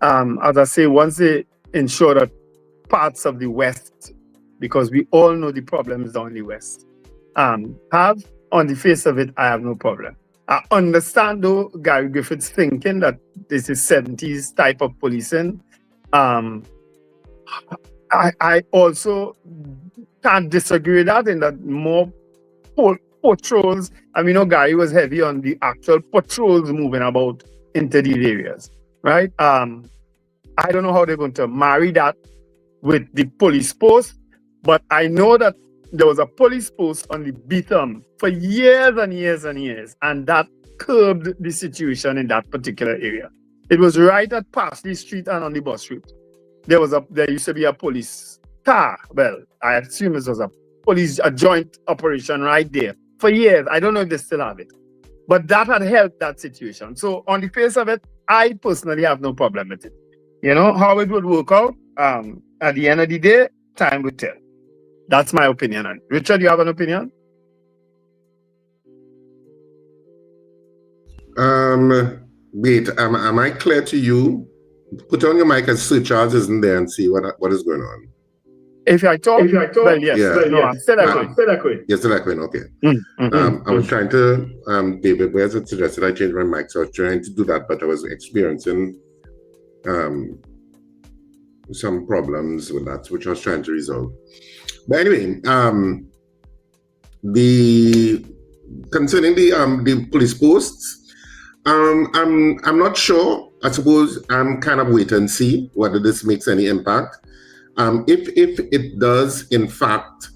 S8: As I say, once they ensure that parts of the West, because we all know the problem is down in the West, have on the face of it, I have no problem. I understand, though, Gary Griffith's thinking that this is 70s type of policing. I also can't disagree with that, in that more patrols. I mean, Gary was heavy on the actual patrols moving about into these areas, right? I don't know how they're going to marry that with the police post, but I know that there was a police post on the Beetham for years and years and years, and that curbed the situation in that particular area. It was right at Parsley Street and on the bus route. There used to be a police car. Well, I assume it was a joint operation right there for years. I don't know if they still have it, but that had helped that situation. So on the face of it, I personally have no problem with it. You know, how it would work out, at the end of the day, time will tell. That's my opinion on it. Richard, you have an opinion?
S9: Wait, am I clear to you? Put on your mic as Sir Charles isn't there and see what is going on.
S8: If I talk, well, yes.
S9: Yeah.
S8: Well, no, I'm still echoing.
S9: You're still echoing, okay. I was trying to, David Where's had suggested I change my mic, so I was trying to do that, but I was experiencing some problems with that, which I was trying to resolve. But anyway, concerning the police posts, I'm not sure. I suppose I'm kind of wait and see whether this makes any impact. If it does, in fact,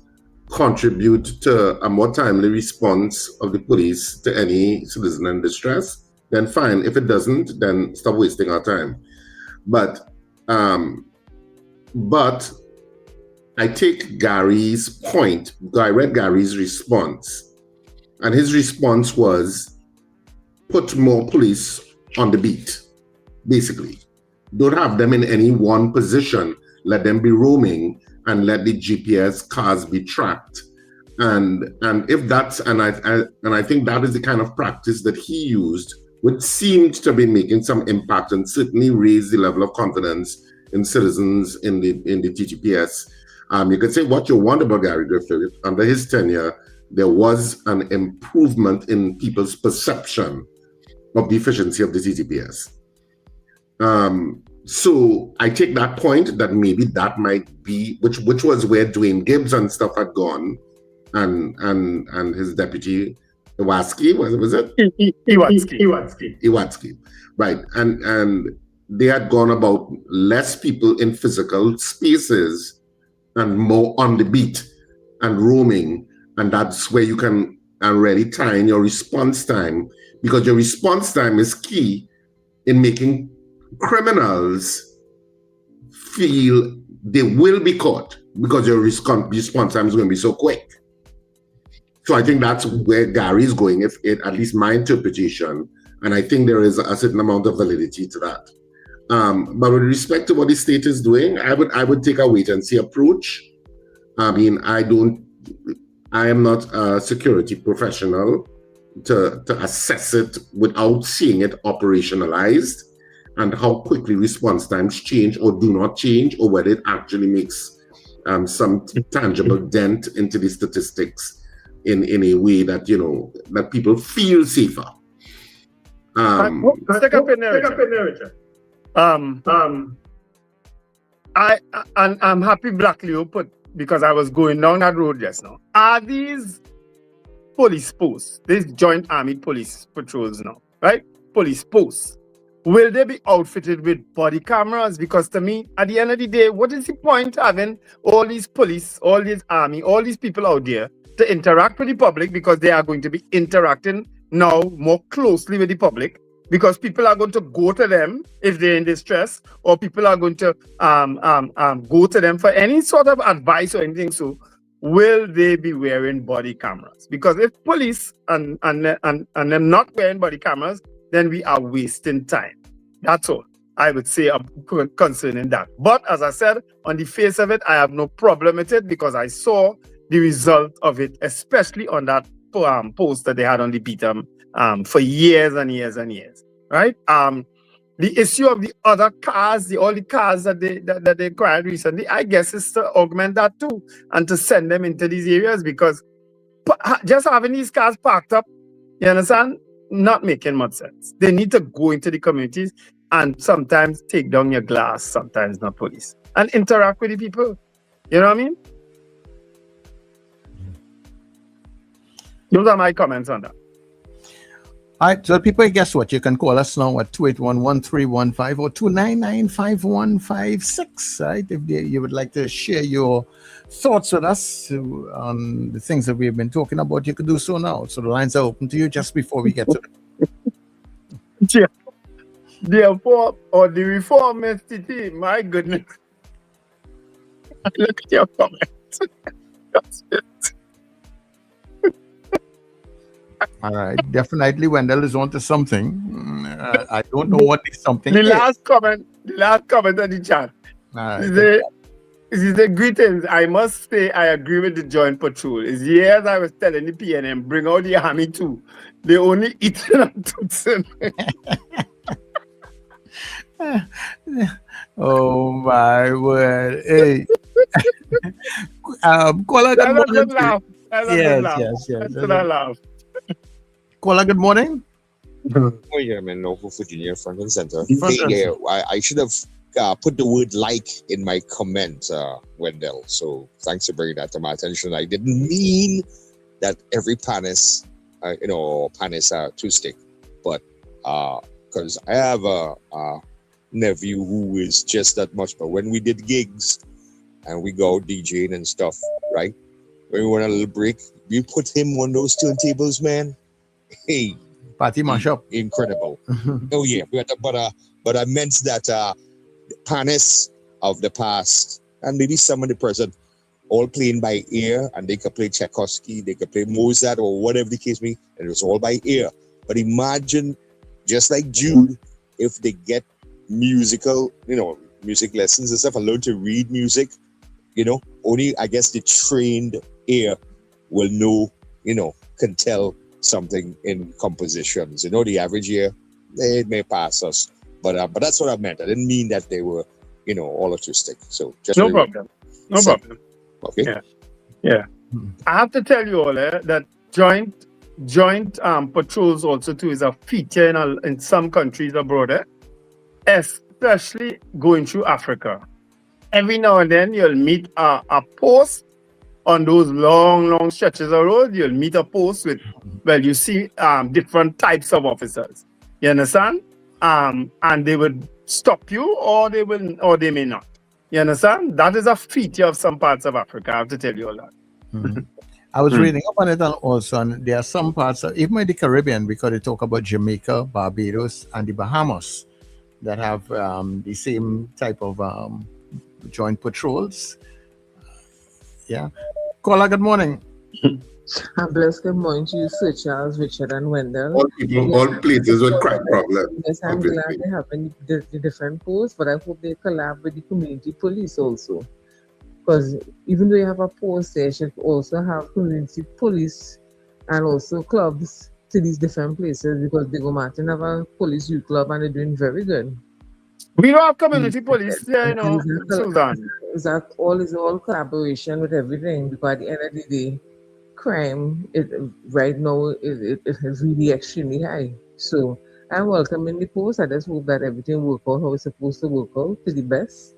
S9: contribute to a more timely response of the police to any citizen in distress, then fine. If it doesn't, then stop wasting our time. But I take Gary's point. I read Gary's response, and his response was, put more police on the beat, basically. Don't have them in any one position. Let them be roaming and let the GPS cars be tracked. And if that's, and I think that is the kind of practice that he used, which seemed to be making some impact and certainly raised the level of confidence in citizens in the TTPS. You could say what you want about Gary Griffith. Under his tenure, there was an improvement in people's perception of the efficiency of the TTPS. So I take that point that maybe that might be, which was where Dwayne Gibbs and stuff had gone, and his deputy Iwatsky, was it? Iwatsky, right? And they had gone about less people in physical spaces and more on the beat and roaming, and that's where you can really tie in your response time, because your response time is key in making criminals feel they will be caught, because your response time is going to be so quick. So I think that's where Gary is going, if it, at least my interpretation, and I think there is a certain amount of validity to that. But with respect to what the state is doing, I would take a wait and see approach. I mean, I am not a security professional to assess it without seeing it operationalized, and how quickly response times change or do not change, or whether it actually makes some tangible dent into the statistics in a way that, you know, that people feel safer.
S8: I'm happy Black Leo put, because I was going down that road just now. Are these police posts, these joint army police patrols now, right? Police posts, will they be outfitted with body cameras? Because to me, at the end of the day, what is the point having all these police, all these army, all these people out there to interact with the public, because they are going to be interacting now more closely with the public, because people are going to go to them if they're in distress, or people are going to go to them for any sort of advice or anything. So will they be wearing body cameras? Because if police and them not wearing body cameras, then we are wasting time. That's all I would say concerning that. But as I said, on the face of it, I have no problem with it, because I saw the result of it, especially on that post that they had on the beat for years and years and years, right? The issue of the other cars, all the cars that they acquired recently, I guess is to augment that too, and to send them into these areas, because just having these cars parked up, you understand, not making much sense. They need to go into the communities and sometimes take down your glass, sometimes not police, and interact with the people. You know what I mean? Those are my comments on that.
S2: All right, so people, guess what? You can call us now at 281-1315 or 299-5156, right? If you would like to share your thoughts with us on the things that we've been talking about, you can do so now. So the lines are open to you just before we get to
S8: it. Therefore, or the reformist TT, my goodness. Look at your comments. That's it.
S2: All right, definitely Wendell is on to something. I don't know what is something.
S8: The last comment on the chat. Is the greetings. I must say I agree with the joint patrol. It's years I was telling the PNM, bring out the army too. They only eat on Tutsin.
S2: Oh my word. Hey. Caller, good morning.
S8: Yes.
S2: Caller, good morning.
S12: Oh yeah, man, Norfolk, Virginia, front and center. Yeah, I should have put the word like in my comment, Wendell. So thanks for bringing that to my attention. I didn't mean that every panis, panis are two-stick, but because I have a nephew who is just that much. But when we did gigs and we go DJing and stuff, right? When we went a little break, we put him on those turntables, man. Hey,
S2: party mashup,
S12: incredible. Oh yeah, but I meant that panis of the past and maybe some of the present, all playing by ear, and they could play Tchaikovsky, they could play Mozart, or whatever the case may be, and it was all by ear. But imagine, just like Jude, if they get music lessons and stuff, and learn to read music, only I guess the trained ear will know, can tell something in compositions. The average ear, it may pass us, but that's what I meant. I didn't mean that they were, all acoustic. So just
S8: no problem.
S12: Okay.
S8: Yeah. I have to tell you all that joint patrols also too is a feature in some countries abroad, especially going through Africa. Every now and then you'll meet a post on those long stretches of road, you'll meet a post with, well, you see different types of officers. You understand? And they would stop you, or they may not. You understand? That is a feature of some parts of Africa. I have to tell you all that.
S2: Mm-hmm. I was reading up on it, and also there are some parts, even in the Caribbean, because they talk about Jamaica, Barbados, and the Bahamas that have the same type of joint patrols. Yeah. Caller, good morning.
S13: And bless good morning to you, Sir Charles, Richard, and Wendell.
S9: All people, all places with crack problems.
S13: Yes, I'm glad they have the different posts, but I hope they collab with the community police also. Because even though you have a post, they should also have community police and also clubs to these different places, because Diego Martin have a police youth club and they're doing very good.
S8: We don't have community police there, you know.
S13: Is that all collaboration with everything, because at the end of the day, crime right now it is really extremely high. So I'm welcoming the post. I just hope that everything work out how it's supposed to work out to the best.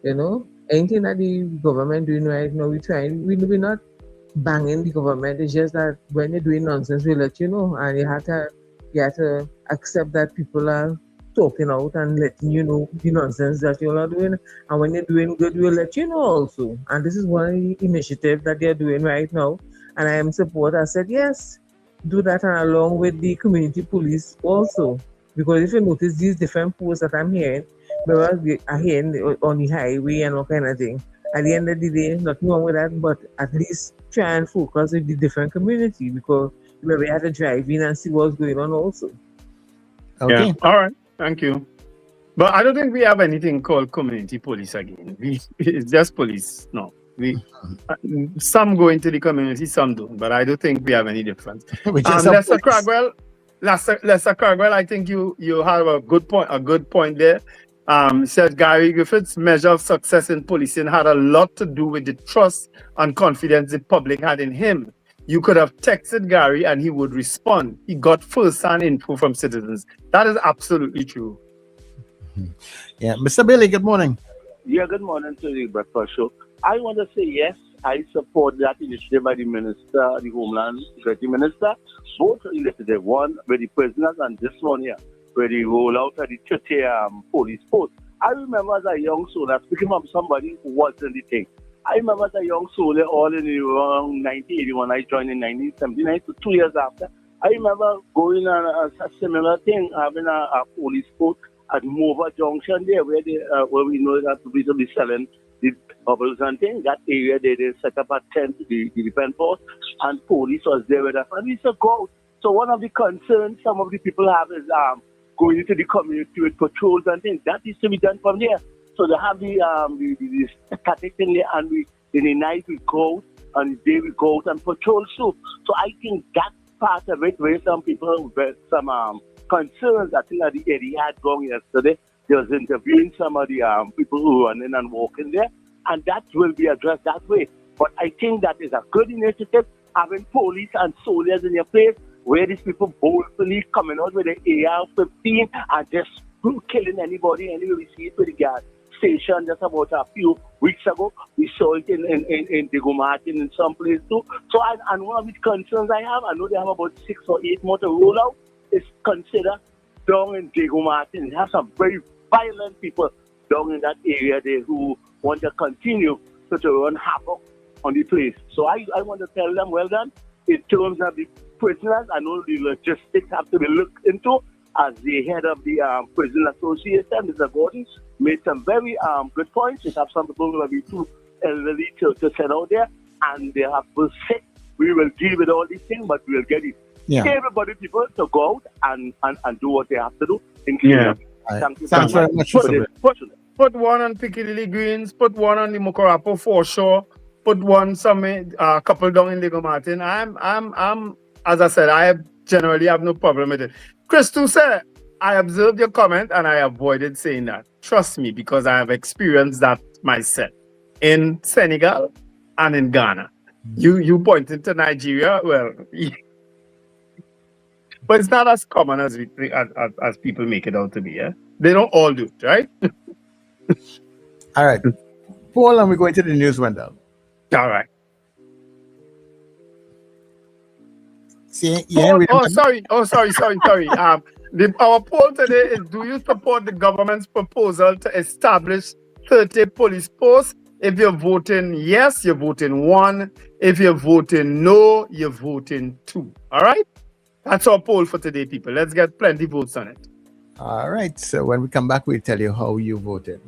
S13: You know, anything that the government doing right now, we're not banging the government. It's just that when you're doing nonsense, we let you know, and you have to accept that people are talking out and letting you know the nonsense that you're not doing. And when you're doing good, we'll let you know also. And this is one of the initiatives that they're doing right now. And I am support. I said, yes, do that, and along with the community police also. Because if you notice these different posts that I'm hearing, we are hearing on the highway and all kind of thing. At the end of the day, nothing wrong with that, but at least try and focus with the different community, because we have to drive in and see what's going on also.
S8: Okay. Yeah. All right. Thank you. But I don't think we have anything called community police again. It's just police. No. Some go into the community, some don't, but I don't think we have any difference. Lester Cragwell, I think you have a good point there. Said Gary Griffith's measure of success in policing had a lot to do with the trust and confidence the public had in him. You could have texted Gary and he would respond. He got first-hand info from citizens. That is absolutely true.
S2: Yeah, Mr. Bailey, good morning.
S14: Yeah, good morning to the breakfast show. I want to say yes, I support that initiative by the minister, the Homeland Security Minister, both initiatives, one with the prisoners and this one here, where they roll out at the 30 police post. I remember as a young soldier, speaking from somebody who wasn't the thing. I remember as a young soldier, all in around 1981, I joined in 1979, so 2 years after. I remember going on a similar thing, having a police post at Mova Junction there, where we know that we will be selling the bubbles and things. That area they set up a tent, the defense force, and police was there with us. And we said, go. So one of the concerns some of the people have is going into the community with patrols and things. That is to be done from there. So they have the static thing there, and in the night we go out, and the day we go out and patrol too. So I think that part of it, where some people with some concerns, I think that the Eddie had gone yesterday, they was interviewing some of the people who run in and walk in there, and that will be addressed that way. But I think that is a good initiative, having police and soldiers in your place, where these people boldly coming out with the AR-15 and just killing anybody. Anyway, we see it with the gas station just about a few weeks ago. We saw it in Diego Martin in some place too. So, and one of the concerns I know they have about 6 or 8 more to roll out, is consider down in Diego Martin. They have some very violent people down in that area there who want to continue to run havoc on the place. So I want to tell them, well done. In terms of the prisoners, I know the logistics have to be looked into. As the head of the Prison Association, Mr. Gordon, made some very good points. We have some people who will be too elderly to sit out there, and they have to sit. We will deal with all these things, but we will get it.
S2: Yeah.
S14: Everybody, people, to go out and do what they have to do. Thank you.
S2: Thanks very much.
S8: Put one on Piccadilly Greens, put one on the Mokorapo foreshore, put one a couple down in Diego Martin. I'm as I said, I generally have no problem with it. Chris too said, I observed your comment and I avoided saying that. Trust me, because I have experienced that myself in Senegal and in Ghana. You pointed to Nigeria, well, but it's not as common as as people make it out to be. Yeah, they don't all do it, right?
S2: All right, Paul, and we're going to the news window.
S8: All right.
S2: See,
S8: sorry. Our poll today is: do you support the government's proposal to establish 30 police posts? If you're voting yes, you're voting 1. If you're voting no, you're voting 2. All right? That's our poll for today, people. Let's get plenty votes on it.
S2: All right. So when we come back, we'll tell you how you voted.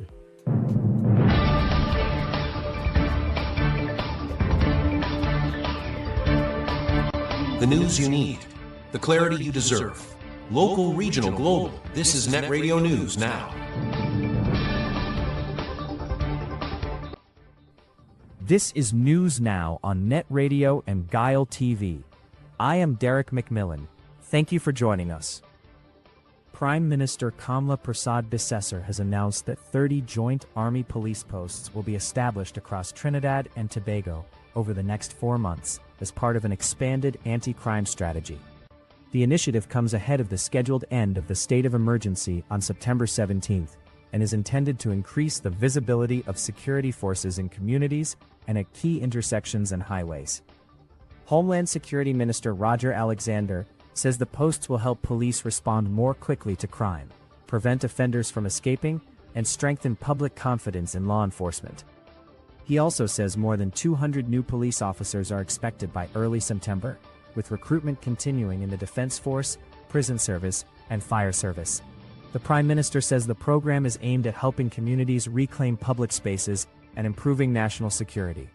S15: The news you need, the clarity you deserve. Local, regional, global. This is NETT Radio News Now.
S16: This is News Now on NETT Radio and Guile TV. I am Derek McMillan. Thank you for joining us. Prime Minister Kamla Prasad Bisesar has announced that 30 joint Army police posts will be established across Trinidad and Tobago over the next 4 months as part of an expanded anti-crime strategy. The initiative comes ahead of the scheduled end of the state of emergency on September 17th and is intended to increase the visibility of security forces in communities and at key intersections and highways. Homeland Security Minister Roger Alexander says the posts will help police respond more quickly to crime, prevent offenders from escaping, and strengthen public confidence in law enforcement. He also says more than 200 new police officers are expected by early September, with recruitment continuing in the Defense Force, Prison Service, and Fire Service. The Prime Minister says the program is aimed at helping communities reclaim public spaces and improving national security.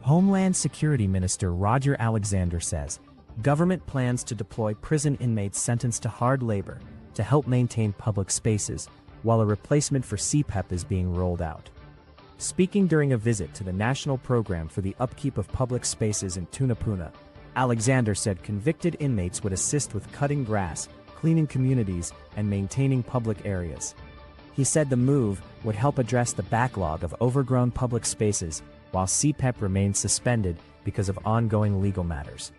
S16: Homeland Security Minister Roger Alexander says government plans to deploy prison inmates sentenced to hard labor to help maintain public spaces, while a replacement for CPEP is being rolled out. Speaking during a visit to the National Program for the Upkeep of Public Spaces in Tunapuna, Alexander said convicted inmates would assist with cutting grass, cleaning communities, and maintaining public areas. He said the move would help address the backlog of overgrown public spaces while CPEP remains suspended because of ongoing legal matters.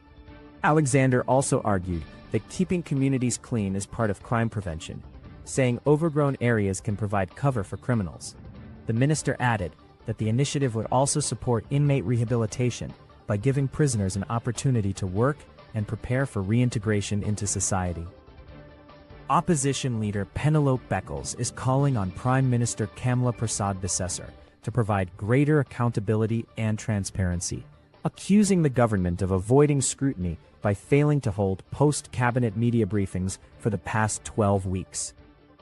S16: Alexander also argued that keeping communities clean is part of crime prevention, saying overgrown areas can provide cover for criminals. The minister added that the initiative would also support inmate rehabilitation by giving prisoners an opportunity to work and prepare for reintegration into society. Opposition leader Penelope Beckles is calling on Prime Minister Kamla Prasad Bisesar to provide greater accountability and transparency, accusing the government of avoiding scrutiny by failing to hold post-cabinet media briefings for the past 12 weeks.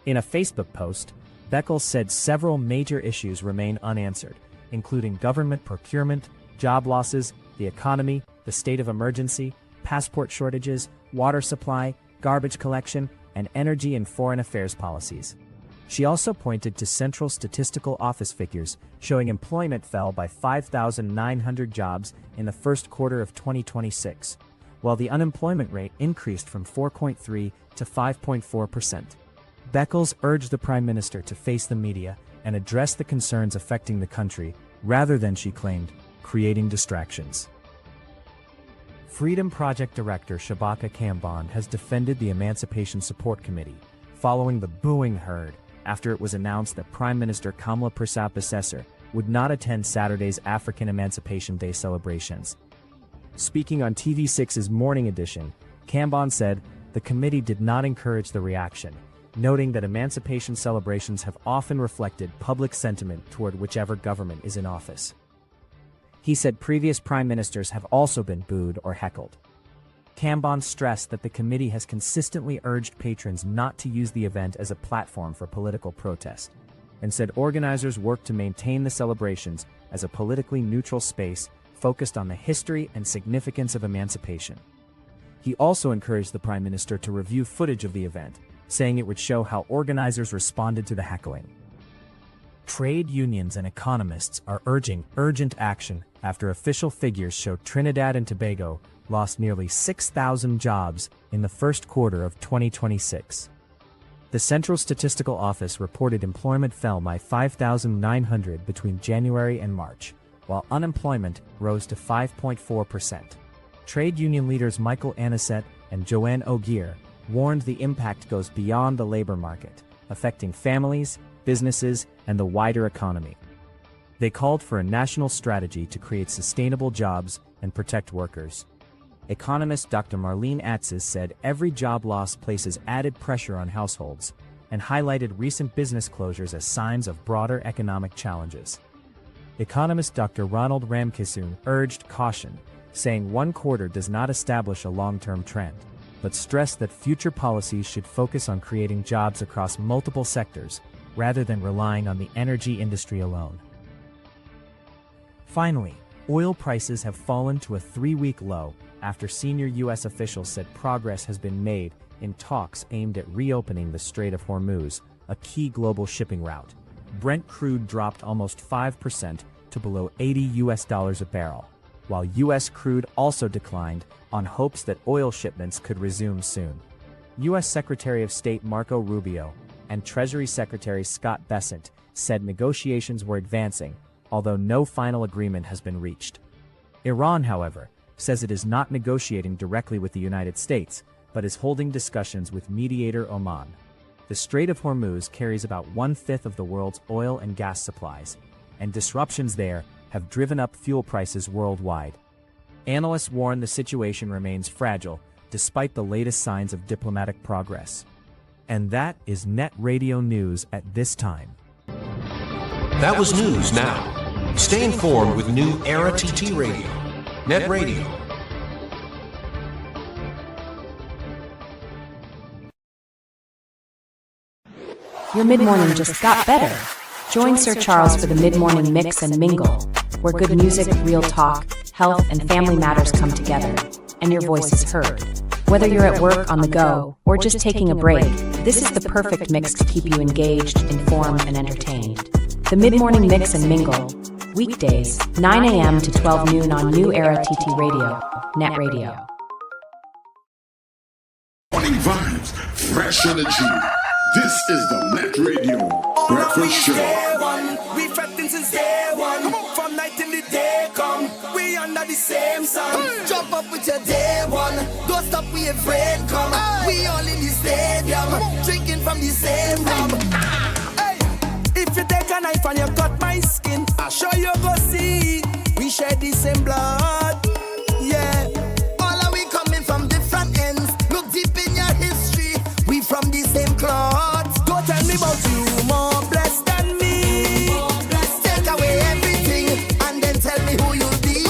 S16: In a Facebook post, Beckles said several major issues remain unanswered, including government procurement, job losses, the economy, the state of emergency, passport shortages, water supply, garbage collection, and energy and foreign affairs policies. She also pointed to Central Statistical Office figures showing employment fell by 5,900 jobs in the first quarter of 2026, while the unemployment rate increased from 4.3% to 5.4%. Beckles urged the Prime Minister to face the media and address the concerns affecting the country, rather than, she claimed, creating distractions. Freedom Project Director Shabaka Kambon has defended the Emancipation Support Committee, following the booing heard after it was announced that Prime Minister Kamla Prasad Bisesar would not attend Saturday's African Emancipation Day celebrations. Speaking on TV6's Morning Edition, Kambon said the committee did not encourage the reaction, noting that emancipation celebrations have often reflected public sentiment toward whichever government is in office. He said previous prime ministers have also been booed or heckled. Kambon stressed that the committee has consistently urged patrons not to use the event as a platform for political protest, and said organizers work to maintain the celebrations as a politically neutral space focused on the history and significance of emancipation. He also encouraged the Prime Minister to review footage of the event, saying it would show how organizers responded to the heckling. Trade unions and economists are urging urgent action after official figures show Trinidad and Tobago lost nearly 6,000 jobs in the first quarter of 2026. The Central Statistical Office reported employment fell by 5,900 between January and March, while unemployment rose to 5.4%. Trade union leaders Michael Anisette and Joanne O'Gear warned the impact goes beyond the labor market, affecting families, businesses, and the wider economy. They called for a national strategy to create sustainable jobs and protect workers. Economist Dr. Marlene Atzes said every job loss places added pressure on households and highlighted recent business closures as signs of broader economic challenges. Economist Dr. Ronald Ramkissoon urged caution, saying one quarter does not establish a long-term trend, but stressed that future policies should focus on creating jobs across multiple sectors rather than relying on the energy industry alone. Finally, oil prices have fallen to a 3-week low after senior U.S. officials said progress has been made in talks aimed at reopening the Strait of Hormuz, a key global shipping route. Brent crude dropped almost 5% to below $80 a barrel, while U.S. crude also declined on hopes that oil shipments could resume soon. U.S. Secretary of State Marco Rubio and Treasury Secretary Scott Bessent said negotiations were advancing, although no final agreement has been reached. Iran, however, says it is not negotiating directly with the United States, but is holding discussions with mediator Oman. The Strait of Hormuz carries about 1/5 of the world's oil and gas supplies, and disruptions there have driven up fuel prices worldwide. Analysts warn the situation remains fragile, despite the latest signs of diplomatic progress. And that is NETT Radio News at this time.
S15: That was news now. Stay informed with New Era TT Radio. NETT Radio.
S17: Your mid-morning just got better. Join Sir Charles for the mid-morning mix and mingle, where good music, real talk, health, and family matters come together, and your voice is heard. Whether you're at work, on the go, or just taking a break, this is the perfect mix to keep you engaged, informed, and entertained. The mid-morning mix and mingle, weekdays, 9 a.m. to 12 noon on New Era TT Radio, NETT Radio.
S4: Morning vibes, fresh energy. This is the NETT Radio Breakfast Show.
S5: We fretting since day one. From night till the day come. We under the same sun. Jump up with your day one. Don't stop, we afraid come. We all in the stadium. Drinking from the same rum. If you take a knife and you cut my skin, I'll show you go see. We share the same blood. Yeah. All are we coming from different ends. Look deep in your history. We from the same cloth. Don't tell me about you, more blessed than me. Take away everything and then tell me who you'll be.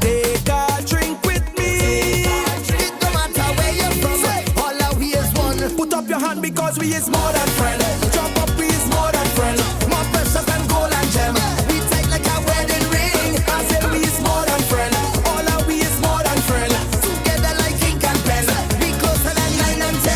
S5: Take a drink with me. It don't matter where you're from. All are we is one. Put up your hand because we is more than friends. Jump up, we is more than friends. More precious than gold and gem. We tight like a wedding ring. I said we is more than friends. All are we is more than friends. Together like ink and pen. We closer than 9 and 10.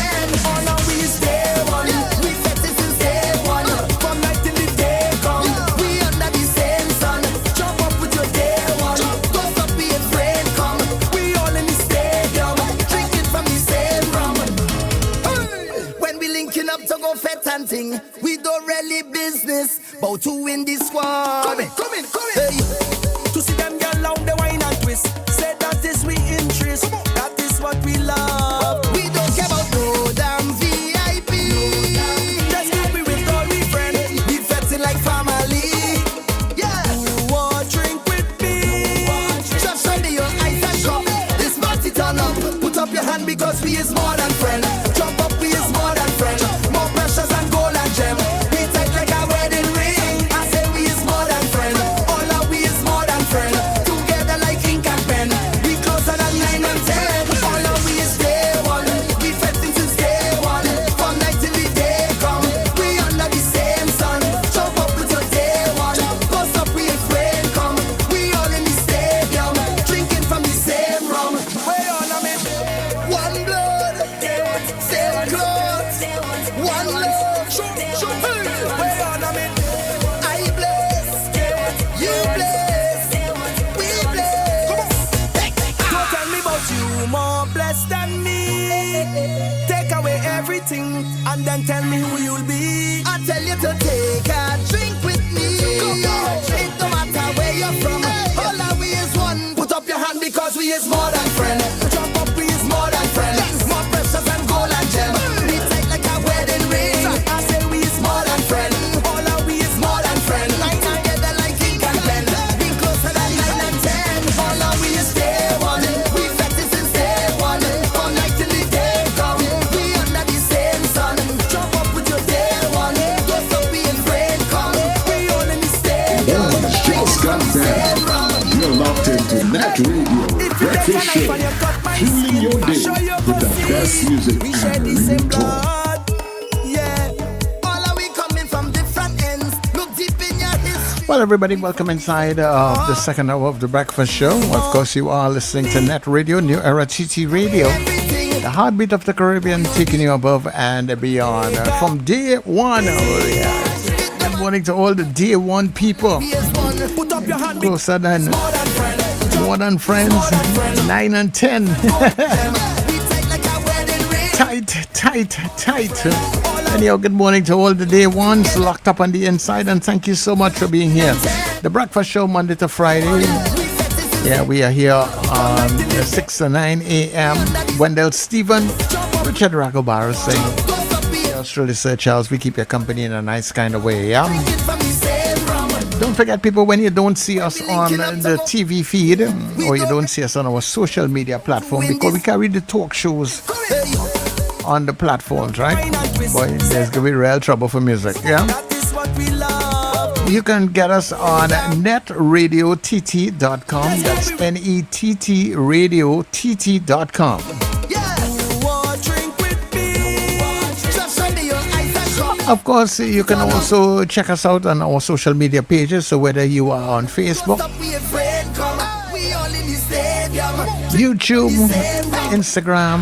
S5: All are we is day one. We set this since day one. From night till the day come. We under the same sun. Jump up with your day one. Don't stop, be afraid come. We all in the stadium. Drinking from the same rum. When we linking up to go fet and ting, we don't really business, but to win this squad. Come in. Hey. To see them get loud, the wine and twist. Say that is we interest, that is what we love. We don't care about no damn VIP. Just keep me with all we friends. We fetting like family. Yeah. You want drink with me? Just show me your eyes and cup. This party turn up. Put up your hand because we is more than friends. Jump up, we is more than friends. More precious than gold and gem. We tight like a wedding ring. I say we is more than friends. All are we is more than friends. Together like ink and pen. We closer than 9 and 10. All are we is day one. We fetting since day one. From night till the day come. We under the same sun. Jump up with your day one. Bust up, we afraid come. We all in the stadium. Drinking from the same rum. Wait on a minute. One blood. Same clothes. One love. Wait on a minute. I bless. You bless. We bless. Don't tell me about you, more blessed than me. Take away everything and then tell me who you'll be. I tell you to take a drink with me. It don't matter where you're from. All our we is one. Put up your hand because we is more than friends. Jump up, we is more than friends. More precious than gold and gem. We tight like a wedding ring. I say we is more than friends. All our we is more than friends. Together like ink and pen. We closer than 9 and 10. All our we is day one. We fetting
S4: Breakfast Show, fueling your day with the best music and real talk.
S2: Well, everybody, welcome inside the second hour of the Breakfast Show. Of course, you are listening to NETT Radio, New Era TT Radio, the heartbeat of the Caribbean, taking you above and beyond. From day one, good morning to all the day one people. Closer than, more than friends, 9 and 10. Tight. Anyhow, good morning to all the day ones locked up on the inside, and thank you so much for being here. The Breakfast Show, Monday to Friday. Yeah, we are here on 6 to 9 a.m. Wendell Stephen, Richard Ragobara saying, Australia Sir Charles, we keep your company in a nice kind of way, yeah? Don't forget, people, when you don't see us on the TV feed or you don't see us on our social media platform, because we carry the talk shows on the platforms, right? Boy, there's gonna be real trouble for music, yeah? You can get us on nettradiott.com. That's NETT radiott.com. Of course, you can also check us out on our social media pages. So whether you are on Facebook, YouTube, Instagram,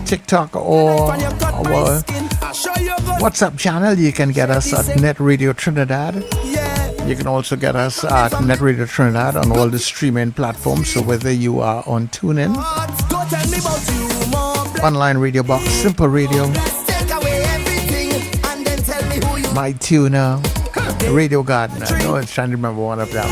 S2: TikTok, or our WhatsApp channel, you can get us at NETT Radio Trinidad. You can also get us at NETT Radio Trinidad on all the streaming platforms. So whether you are on TuneIn, Online Radio Box, Simple Radio, My Tuner, Radio Garden. I know it's trying to remember one of them.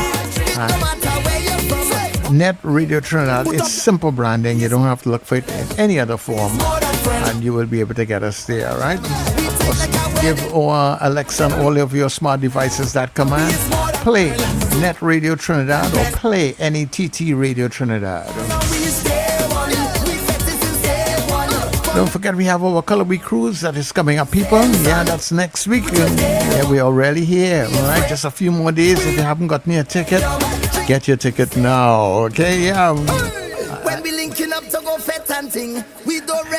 S2: NETT Radio Trinidad. It's simple branding. You don't have to look for it in any other form, and you will be able to get us there, right? Give our Alexa and all of your smart devices that command: play NETT Radio Trinidad or play NETT Radio Trinidad. Don't forget, we have our Color Week cruise that is coming up, people. Yeah, that's next week. Yeah, we're already here. All right, just a few more days. If you haven't gotten your ticket, get your ticket now. Okay, yeah.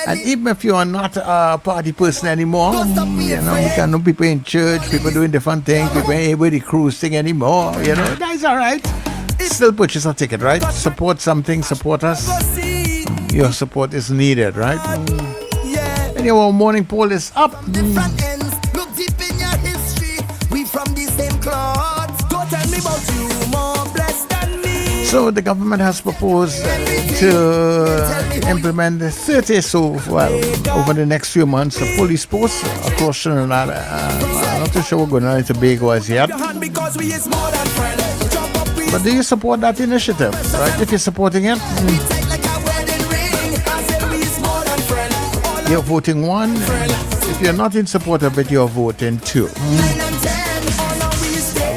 S2: And even if you are not a party person anymore, you know, we got no people in church, people doing different things, people ain't able to cruise thing anymore. You know, that's all right. Still purchase a ticket, right? Support something, support us. Your support is needed, right? Anyway, our morning poll is up. So the government has proposed to implement 30 over the next few months, the police posts across Trinidad. I'm not too sure we're going on to Tobago as yet. But do you support that initiative, right? If you're supporting it, you're voting one. If you're not in support of it, you're voting two.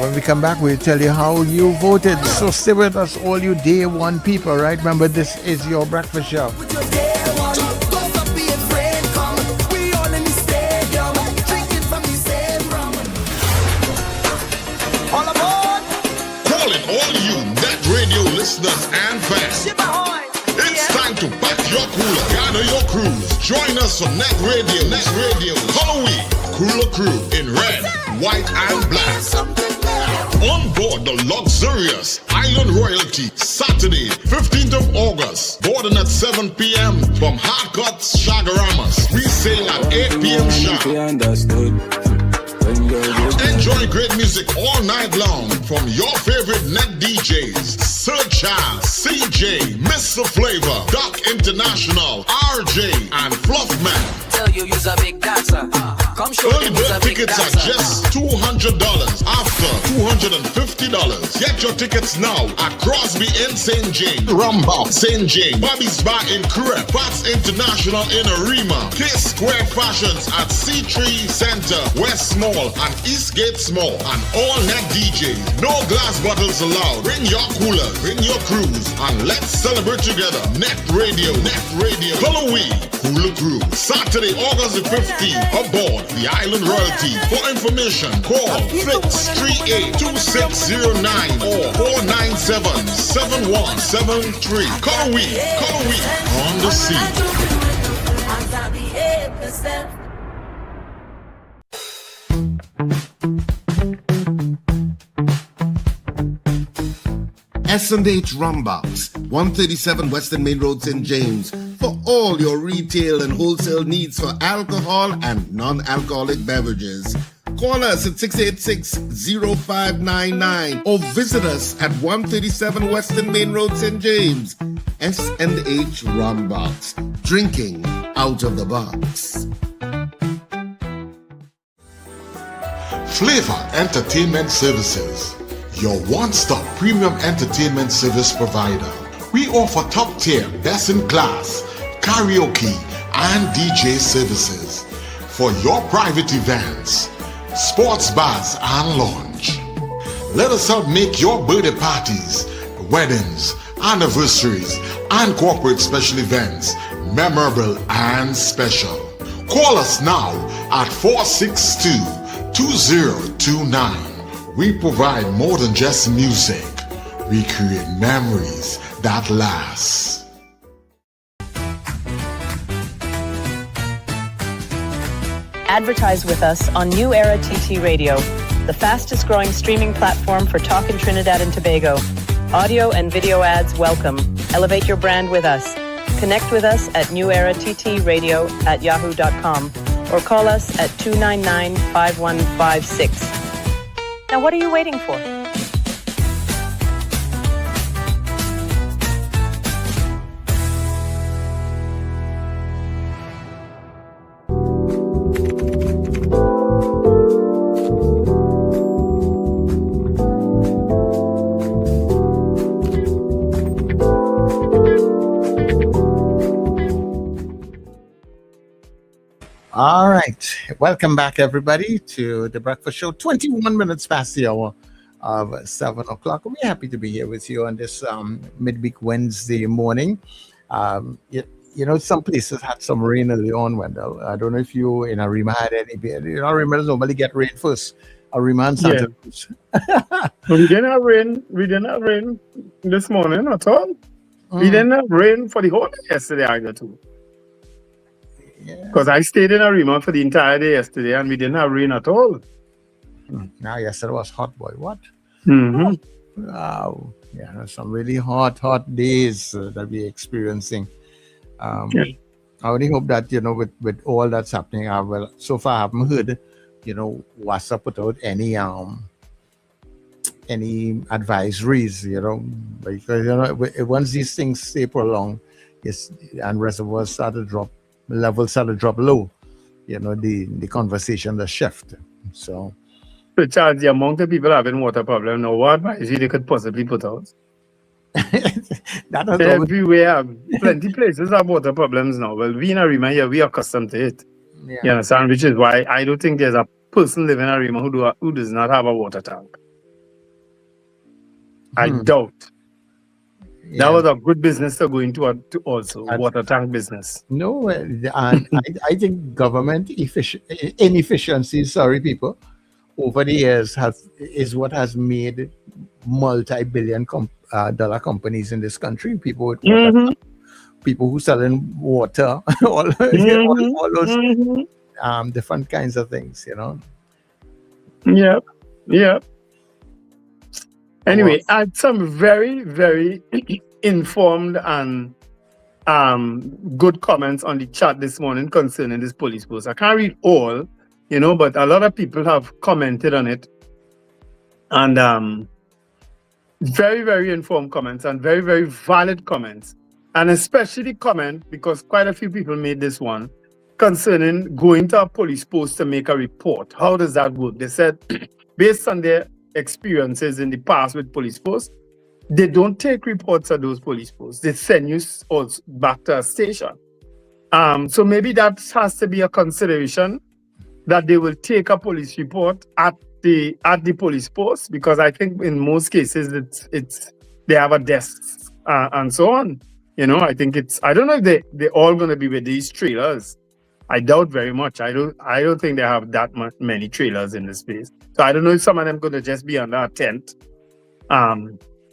S2: When we come back, we'll tell you how you voted. So stay with us, all you day one people, right? Remember, this is your breakfast show.
S4: Calling all you NETT Radio listeners and fans. It's time to pack your cooler, gather your crews. Join us on NETT Radio. NETT Radio. Color Week. Cooler Crew in red, white, and black. On board the luxurious Island Royalty, Saturday, 15th of August, boarding at 7 p.m. from Hardcuts Shagaramas. We sail at 8 p.m. sharp. Enjoy great music all night long from your favorite NETT DJs: Sir Charles, CJ, Mr. Flavor, Doc International, RJ, and Fluffman.
S1: Tell you you's a big dancer. Come show
S4: Early bird tickets are just $200. After $250. Get your tickets now at Crosby in St. James, Rumba, St. James, Bobby's Bar in Crep, Pat's Fashions International in Arima, K-Square Fashions at C3 Center, West Mall and Eastgate Mall, and all net DJs. No glass bottles allowed. Bring your coolers, bring your crews, and let's celebrate together. Net Radio, Halloween, Hula Cruise. Saturday, August the 15th, aboard the Island Royalty. For information, call 638-2609 or 497-7173. Halloween on the sea.
S18: S&H Rumbox, 137 Western Main Road, St. James, for all your retail and wholesale needs for alcohol and non-alcoholic beverages. Call us at 686-0599 or visit us at 137 Western Main Road, St. James. S&H Rumbox, drinking out of the box.
S4: Flavor Entertainment Services, your one-stop premium entertainment service provider. We offer top-tier, best-in-class karaoke and DJ services for your private events, sports bars and lounge. Let us help make your birthday parties, weddings, anniversaries, and corporate special events memorable and special. Call us now at 462-2029. We provide more than just music. We create memories that last.
S10: Advertise with us on New Era TT Radio, the fastest growing streaming platform for talk in Trinidad and Tobago. Audio and video ads welcome. Elevate your brand with us. Connect with us at newerattradio@yahoo.com or call us at 299-5156. Now what are you waiting for?
S2: All right. Welcome back, everybody, to the Breakfast Show. 21 minutes past the hour of 7 o'clock. We're happy to be here with you on this midweek Wednesday morning. You know, some places had some rain early on, Wendell. I don't know if you in Arima had any. You know, Arima normally get rain first. Arima and Santa Cruz.
S8: We didn't have rain. We didn't have rain this morning at all. We didn't have rain for the whole day yesterday either, too. Because I stayed in Arima for the entire day yesterday and we didn't have rain at all.
S2: Now, yesterday was hot, boy. What?
S8: Mm-hmm.
S2: Wow. Yeah, some really hot days that we're experiencing. I only hope that, you know, with all that's happening, well, so far I haven't heard, you know, WASA put out any advisories, you know, because, you know, once these things stay prolonged, and reservoirs start to drop, levels start to drop low, you know, the conversation, the shift. So
S8: Charles, the amount of people having water problem now, what advisory they could possibly put out? Everywhere, plenty places have water problems now. Well, we in Arima here, we are accustomed to it.
S2: Yeah.
S8: You understand? Which is why I don't think there's a person living in Arima who does not have a water tank. I doubt.
S2: Yeah.
S8: That was a good business to go into also, water tank business.
S2: No, and I think government inefficiencies, people, over the years is what has made multi-billion dollar companies in this country. People with water, people who selling water, all those different kinds of things, you know.
S8: Yeah. Anyway, I had some very, very informed and good comments on the chat this morning concerning this police post. I can't read all, you know, but a lot of people have commented on it. And very, very informed comments and very, very valid comments. And especially comment, because quite a few people made this one, concerning going to a police post to make a report. How does that work? They said, based on their experiences in the past with police posts, they don't take reports at those police posts. They send you back to a station. So maybe that has to be a consideration, that they will take a police report at the police post, because I think in most cases it's they have a desk and so on. I think I don't know if they're all going to be with these trailers. I doubt very much. I don't think they have that many trailers in this space. So I don't know if some of them going to just be under a tent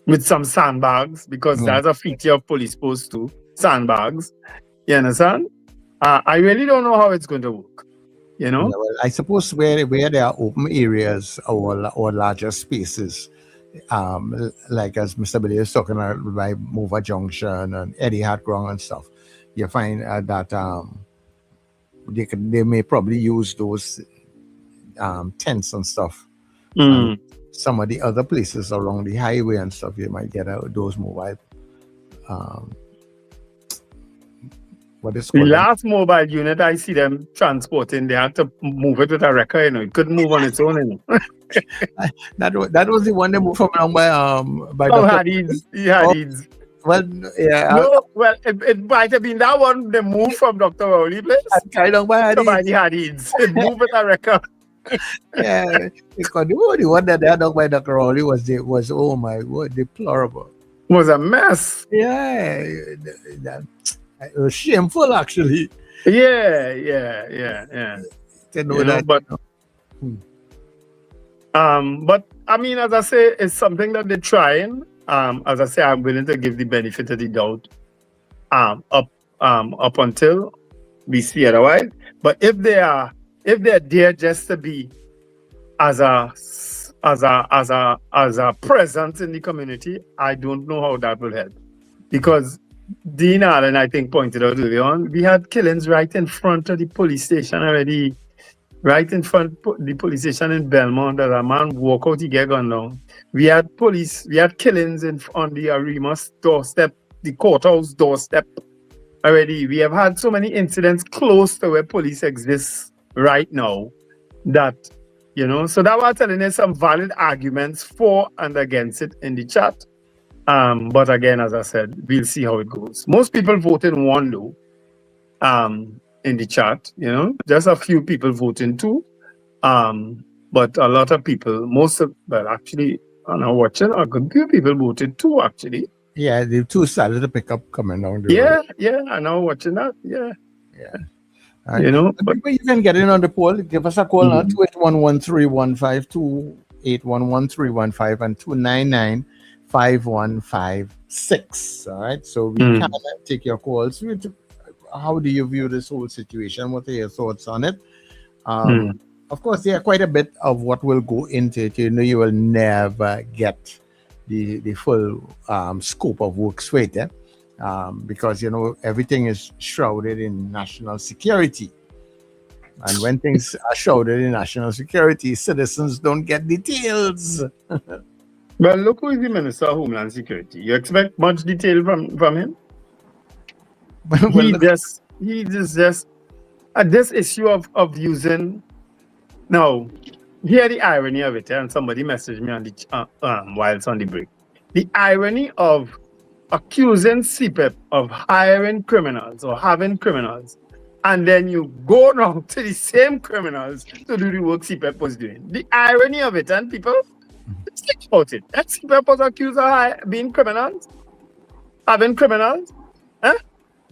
S8: with some sandbags, because that's a feature of police posts too, sandbags. You understand? I really don't know how it's going to work.
S2: Yeah, well, I suppose where there are open areas or larger spaces, like as Mr. Billy is talking about by Mover Junction and Eddie Hart Ground and stuff, you find that they may probably use those tents and stuff. And some of the other places along the highway and stuff, you might get those mobile.
S8: The last mobile unit I see them transporting, they had to move it with a wrecker. It couldn't move on its own.
S2: That was the one they moved from down by
S8: Hadid's.
S2: Well, yeah.
S8: No, well, it might have been that one they moved from Dr. Rowley place.
S2: By the
S8: Hadid's. It moved with a wrecker.
S2: Yeah, because the one that they had done by Dr. Rowley was oh my word, deplorable.
S8: It was a mess.
S2: Yeah, it was shameful actually.
S8: Yeah.
S2: To know that,
S8: but I mean, as I say, it's something that they're trying. As I say, I'm willing to give the benefit of the doubt up until we see otherwise. But if they're there just to be as a presence in the community, I don't know how that will help. Because Dean Allen, I think, pointed out early on, we had killings right in front of the police station already. Right in front of the police station in Belmont, that a man walk out, he get gunned down. We had killings on the Arimas doorstep, the courthouse doorstep already. We have had so many incidents close to where police exists right now that, so that was telling us some valid arguments for and against it in the chat. But again, as I said, we'll see how it goes. Most people voted one though. In the chat, just a few people voting two, but a lot of people, actually, I'm not watching, a good few people voted two actually.
S2: Yeah, the two started to pick up coming down the
S8: road. Yeah, I'm now watching that. Yeah.
S2: But you can get in on the poll. Give us a call now, 2811315, 2811315, and 2995156. All right, so we can take your calls. How do you view this whole situation? What are your thoughts on it? Of course, there are quite a bit of what will go into it. You will never get the full scope of work straight, because everything is shrouded in national security. And when things are shrouded in national security, citizens don't get details.
S8: Well, look who is the Minister of Homeland Security. You expect much detail from him? He just this issue of using. Now, hear the irony of it, and somebody messaged me on the while it's on the break. The irony of accusing CPEP of hiring criminals or having criminals, and then you go now to the same criminals to do the work CPEP was doing. The irony of it, and people think about it. That CPEP was accused of being criminals, having criminals,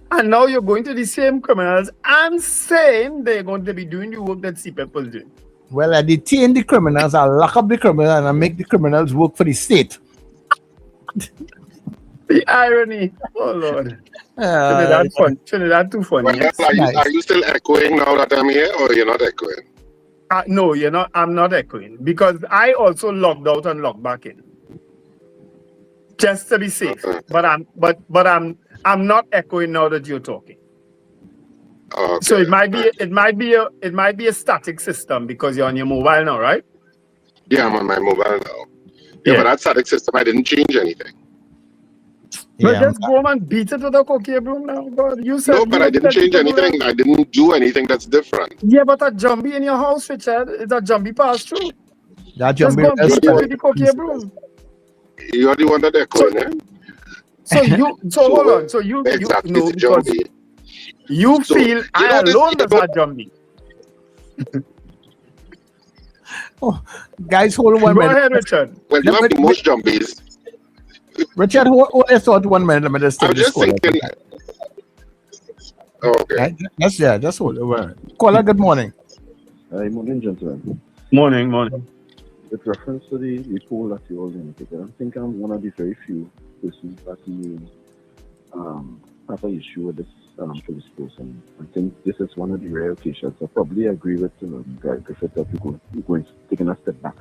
S8: and now you're going to the same criminals and saying they're going to be doing the work that CPEP was doing.
S2: Well, I detain the criminals, I lock up the criminals, and I make the criminals work for the state.
S8: The irony. Oh, Lord. Trinidad too funny.
S9: Well, are you still echoing now that I'm here, or you're not echoing?
S8: No, you're not. I'm not echoing, because I also logged out and logged back in. Just to be safe. Okay. But I'm not echoing now that you're talking.
S9: Okay.
S8: So it might be a static system because you're on your mobile now, right?
S9: Yeah, I'm on my mobile now. Yeah, but that static system, I didn't change anything.
S8: But just go and beat it with a cocaine broom now. God, you said
S9: no, but I didn't change anything. I didn't do anything that's different.
S8: Yeah, but a jumbie in your house, Richard, is a jumbie pass through.
S2: That
S8: just go and beat it with the cocaine broom.
S9: You're the one that they're calling,
S8: So hold on. So you
S9: exactly
S8: know, You feel I alone does not jumpy.
S2: Oh, guys, hold on 1
S8: Go
S2: minute.
S8: ahead, Richard.
S9: Well, you have the most jumpies.
S2: Richard, hold your thought 1 minute. Let me just take
S9: I'm
S2: this
S9: just
S2: caller.
S9: thinking. Okay.
S2: Just hold it. Caller, good morning.
S19: Hi, morning, gentlemen.
S8: Morning.
S19: With reference to the poll that you all indicated, I think I'm one of the very few persons that may have an issue with this police person. I think this is one of the rare occasions. I probably agree with Guy Griffith that we're going taking a step back.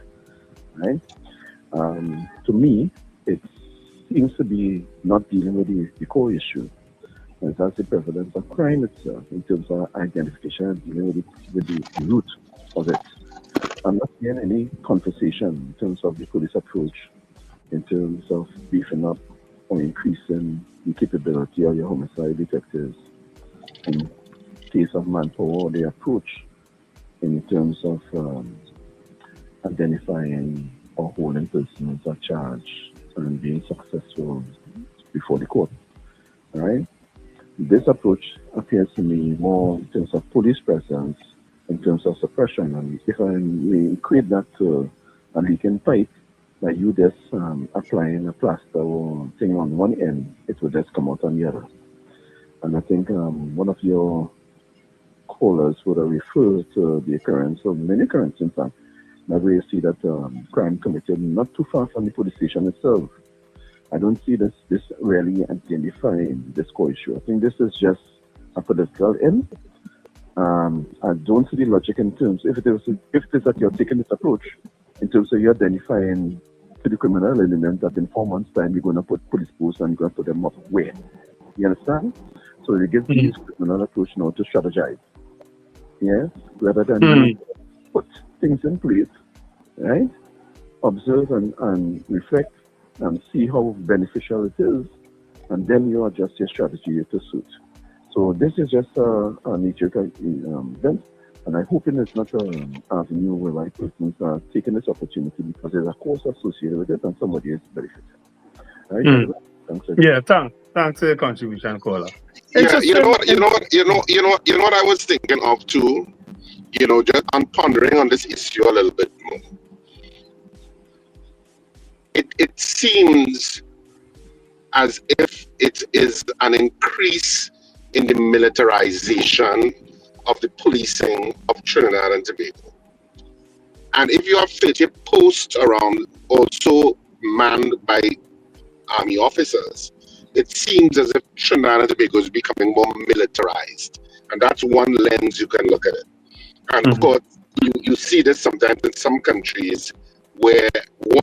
S19: Right? To me, it seems to be not dealing with the core issue. And that's the prevalence of crime itself in terms of identification and dealing with the root of it. I'm not hearing any conversation in terms of the police approach, in terms of beefing up or increasing the capability of your homicide detectives in case of manpower, or the approach in terms of identifying or holding persons at charge and being successful before the court. All right? This approach appears to me more in terms of police presence, in terms of suppression. And if I may equate that to a leaking pipe, that you just applying a plaster or thing on one end, it will just come out on the other. And I think one of your callers would have referred to the occurrence of many occurrences, in fact, where you see that crime committed not too far from the police station itself. I don't see this really identifying this core issue. I think this is just a political end. I don't see the logic in terms, if it is that you're taking this approach, in terms of you identifying to the criminal element that in 4 months' time you're going to put police posts and you're going to put them up where? You understand? So you give this criminal approach now to strategize. Yes? Rather than put things in place, right? Observe and reflect and see how beneficial it is, and then you adjust your strategy to suit. So this is just a nature event, and I hope it's not an avenue where persons are taking this opportunity because there's a cost associated with it and somebody is benefiting. Right? Thanks.
S8: Yeah, thanks for your contribution, caller.
S9: Yeah, you know what I was thinking of too. Just on pondering on this issue a little bit more. It seems as if it is an increase in the militarization of the policing of Trinidad and Tobago. And if you have 30 posts around also manned by army officers, it seems as if Trinidad and Tobago is becoming more militarized. And that's one lens you can look at it. And of course, you see this sometimes in some countries where,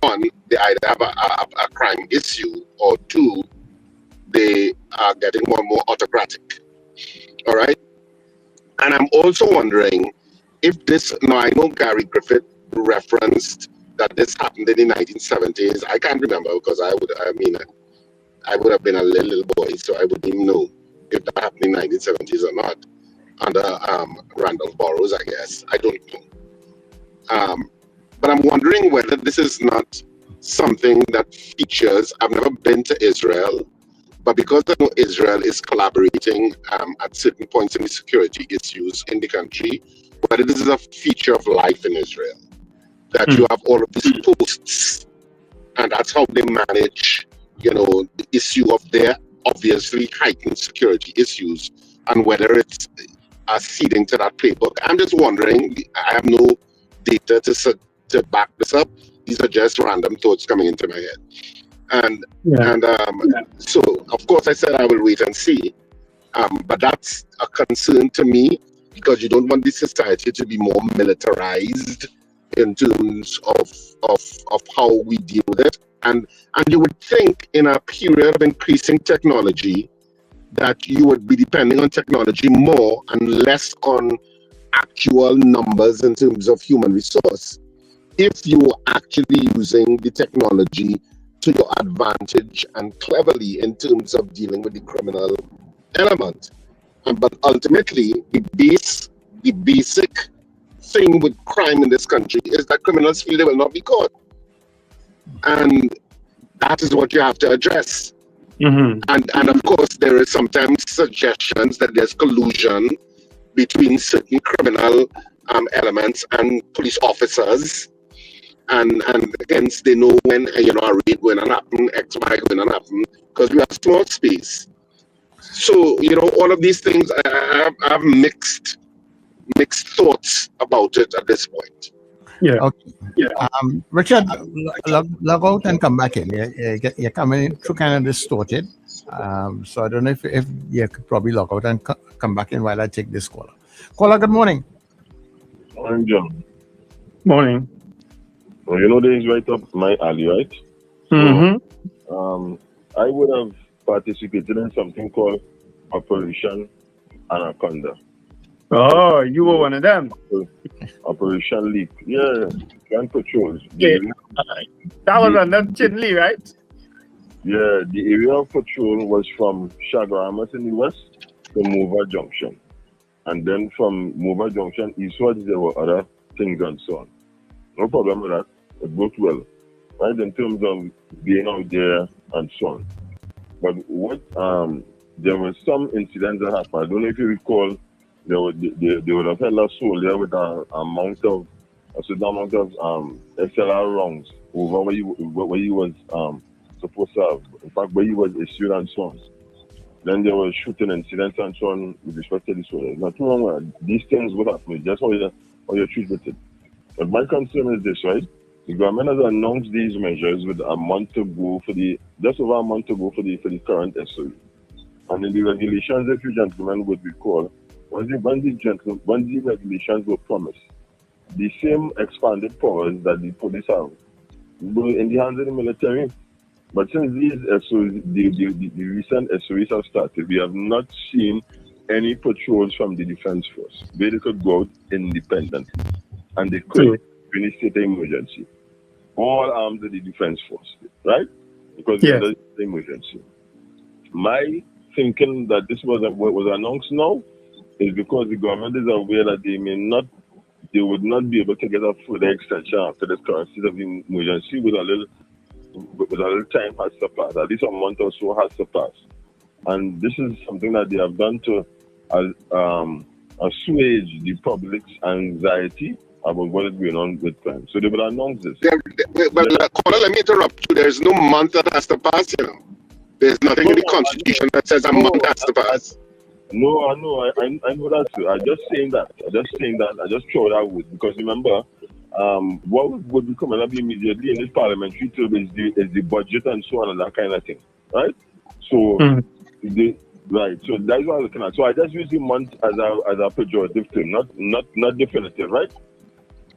S9: one, they either have a crime issue, or two, they are getting more and more autocratic. All right? And I'm also wondering if this, now I know Gary Griffith referenced that this happened in the 1970s. I can't remember because I would have been a little boy, so I wouldn't even know if that happened in the 1970s or not. Under Randolph Burroughs, I guess. I don't know. But I'm wondering whether this is not something that features. I've never been to Israel, but because I know Israel is collaborating at certain points in the security issues in the country, whether this is a feature of life in Israel, that you have all of these posts, and that's how they manage, the issue of their obviously heightened security issues, and whether it's ceding to that playbook. I'm just wondering, I have no data to back this up. These are just random thoughts coming into my head. So, of course, I said I will wait and see. But that's a concern to me, because you don't want this society to be more militarized in terms of how we deal with it. And you would think in a period of increasing technology that you would be depending on technology more and less on actual numbers in terms of human resource, if you are actually using the technology to your advantage and cleverly in terms of dealing with the criminal element. But ultimately, the basic thing with crime in this country is that criminals feel they will not be caught. And that is what you have to address. And of course, there is sometimes suggestions that there's collusion between certain criminal elements and police officers. And hence they know when a raid going to happen, X, Y going to happen, because we have small space. So all of these things, I have mixed thoughts about it at this point.
S8: Yeah.
S2: Okay. Yeah. Richard, log out and come back in. You're coming through kind of distorted. So I don't know if you could probably log out and come back in while I take this caller. Caller, good morning.
S20: Morning, John.
S8: Morning.
S20: Well, this is right up my alley, right? So, I would have participated in something called Operation Anaconda.
S8: Oh, you were one of them.
S20: Operation Leap. Yeah, gun patrols.
S8: Yeah. That was under Chinley, right?
S20: Yeah, the area of patrol was from Chaguaramas in the west to Mova Junction. And then from Mova Junction eastwards, there were other things and so on. No problem with that. It worked well, right, in terms of being out there and so on. But what there were some incidents that happened. I don't know if you recall, they would have held a soldier with a certain amount of SLR rounds over where he was supposed to have. In fact, where he was issued and so on. Then there were shooting incidents and so on with respect to the soldiers. Nothing wrong with that. These things would happen. Just how you treat with it. But my concern is this, right? The government has announced these measures with a month to go just over a month to go for the current SOE. And in the regulations, if you gentlemen would recall, when the regulations were promised, the same expanded powers that the police have were in the hands of the military. But since these SOEs, the recent SOEs have started, we have not seen any patrols from the Defense Force where they could go out independently. And they could in a state of emergency. All armed with the Defense Force, right? Because there's an emergency. My thinking that this was announced now is because the government is aware that they would not be able to get a further extension after this current state of emergency with a little time has to pass. At least a month or so has to pass. And this is something that they have done to assuage the public's anxiety about what is going on with crime. So they will announce this.
S9: Caller, let me interrupt you. There's no month that has to pass, There's nothing in the Constitution that says a month has to pass.
S20: No, I know that too. I'm just saying that. I just throw that out because remember, what would be coming up immediately in this parliamentary term is the budget and so on and that kind of thing, right? So, so that's what I'm looking at. So I just use the month as a pejorative term, not definitive, right?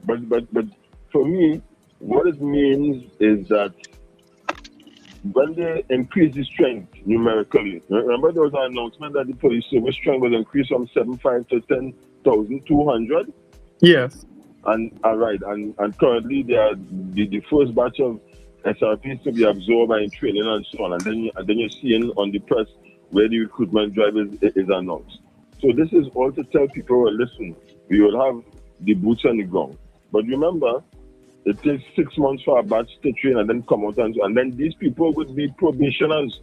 S20: But for me, what it means is that when they increase the strength numerically, remember there was an announcement that the police service strength was increased from 7,500 to 10,200?
S8: Yes.
S20: And currently the first batch of SRPs to be absorbed by training and so on. And then you're seeing on the press where the recruitment drive is announced. So this is all to tell people, well, listen, we will have the boots on the ground. But remember, it takes 6 months for a batch to train and then come out and then these people would be probationers.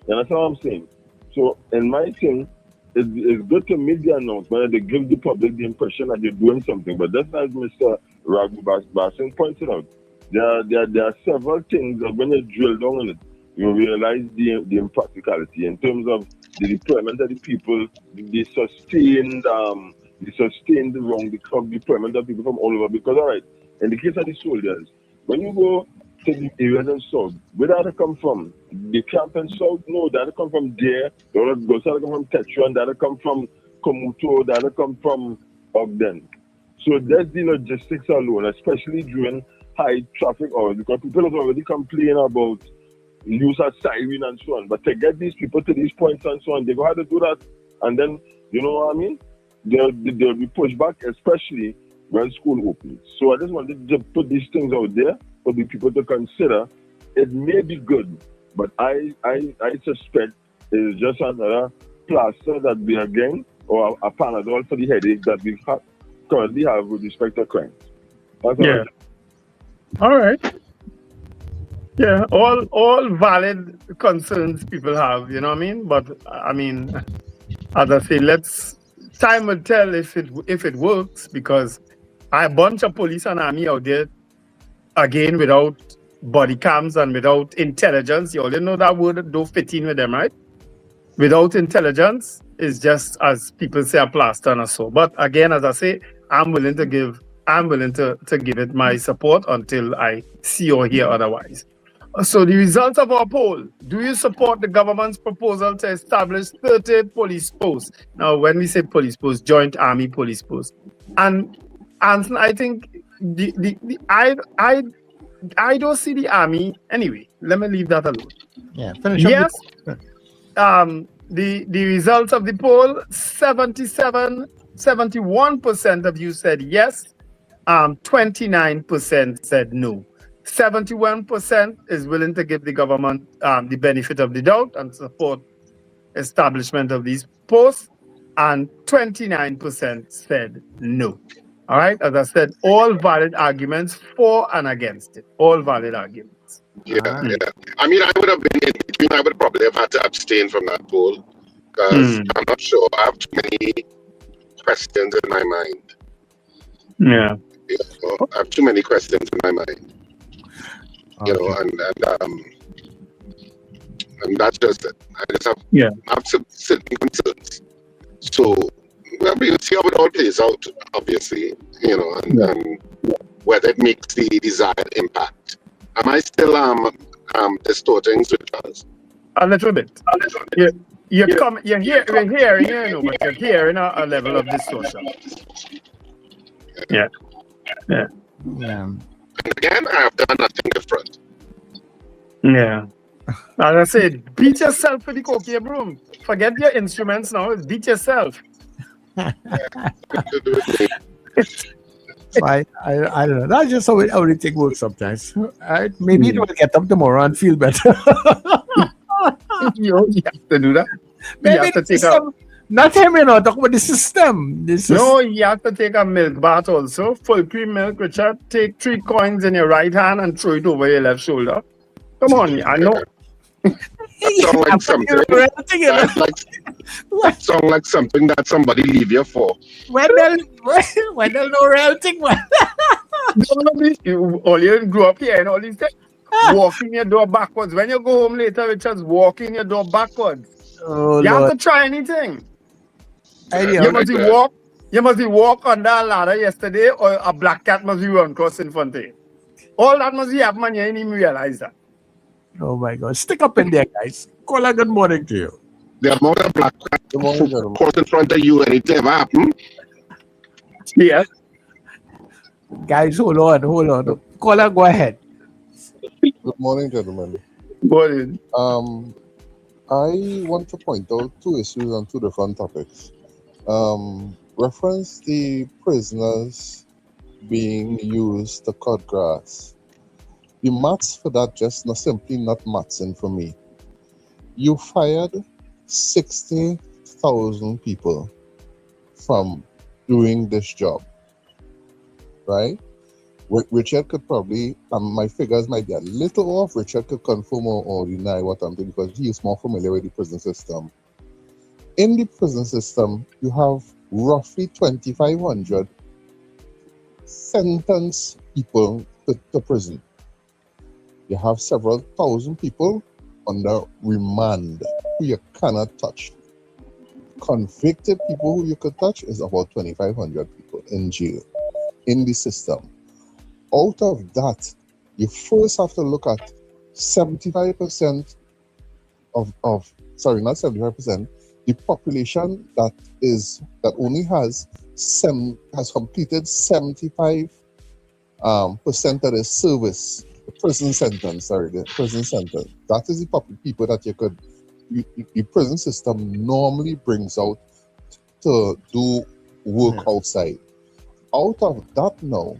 S20: You understand what I'm saying? So in my thing, it's good to make the announcement. They give the public the impression that they're doing something. But that's as Mr. Raghu Basin pointed out. There are several things that when you drill down on it, you realize the impracticality in terms of the deployment of the people, the sustained wrong deployment of people from all over. Because all right, in the case of the soldiers, when you go to the areas in South, where did they come from? The camp in South? No, they come from there. They come from Tetron, they come from Komuto, they come from Ogden. So that's the logistics alone, especially during high traffic hours, because people have already complained about use of siren and so on. But to get these people to these points and so on, they go have to do that. And then, you know what I mean? They'll be pushed back, especially when school opens. So I just wanted to put these things out there for the people to consider. It may be good, but I suspect it's just another plaster that we are getting, or a Panadol for the headache that we currently have with respect to crime. All right.
S8: Yeah, all valid concerns people have, you know what I mean? But I mean, as I say, time will tell if it works, because a bunch of police and army out there again without body cams and without intelligence. You already know that word don't fit in with them, right? Without intelligence is just, as people say, a plaster and a sore. But again, as I say, I'm willing to give it my support until I see or hear otherwise. So the results of our poll: do you support the government's proposal to establish 30 police posts? Now, when we say police posts, joint army police posts. And Anson, I think I don't see the army anyway. Let me leave that alone.
S2: Yeah, finish
S8: yes. The results of the poll: 71% of you said yes. 29% said no. 71% is willing to give the government the benefit of the doubt and support establishment of these posts, and 29% said no. All right, as I said, all valid arguments for and against it. All valid arguments.
S9: Yeah. I mean, I would have been in between. I would probably have had to abstain from that poll because I'm not sure. I have too many questions in my mind.
S8: Yeah.
S9: I have too many questions in my mind.
S2: Okay.
S9: You know, and that's just it. I just have some certain concerns. So we'll see how it all plays out, obviously, you know, and whether it makes the desired impact. Am I still distorting switches?
S8: A little bit. We're hearing, you know, but you're hearing a level of distortion. Yeah.
S9: And again, I have done nothing different.
S8: Yeah. As I said, beat yourself with the cocaine broom. Forget your instruments now. Beat yourself.
S2: I don't know. That's just how everything works sometimes. Maybe it will get up tomorrow and feel better.
S8: You have to do that.
S2: Maybe you have to take not him, you know, talk about the system.
S8: You have to take a milk bath also. Full cream milk, Richard. Take 3 coins in your right hand and throw it over your left shoulder. Come on, I know.
S9: That sounds like something. That sounds like something that somebody leave you for.
S2: When they'll know real thing.
S8: All you grew up here and all these things. Walking your door backwards. When you go home later, Richard's walking your door backwards.
S2: Oh,
S8: you
S2: Lord.
S8: have to try anything. You must be walk under a ladder yesterday, or a black cat must be run across in front of you. All that must be happening, and you didn't even realize that.
S2: Oh my God. Stick up in there, guys. Call a good morning to you.
S9: The amount of black cat cross in front of you and it never happened.
S8: Yes.
S2: Guys, hold on. Caller, go ahead.
S21: Good morning, gentlemen.
S8: Morning.
S21: I want to point out 2 issues on 2 different topics. Reference the prisoners being used to cut grass. The maths for that just simply not mathsing for me. You fired 60,000 people from doing this job, right? Richard could probably, my figures might be a little off. Richard could confirm or deny what I'm doing because he is more familiar with the prison system. In the prison system, you have roughly 2,500 sentenced people to prison. You have several thousand people under remand who you cannot touch. Convicted people who you could touch is about 2,500 people in jail, in the system. Out of that, you first have to look at 75% not 75%, the population that only has completed 75% of the service, the prison sentence. That is the people that the prison system normally brings out to do work outside. Out of that now,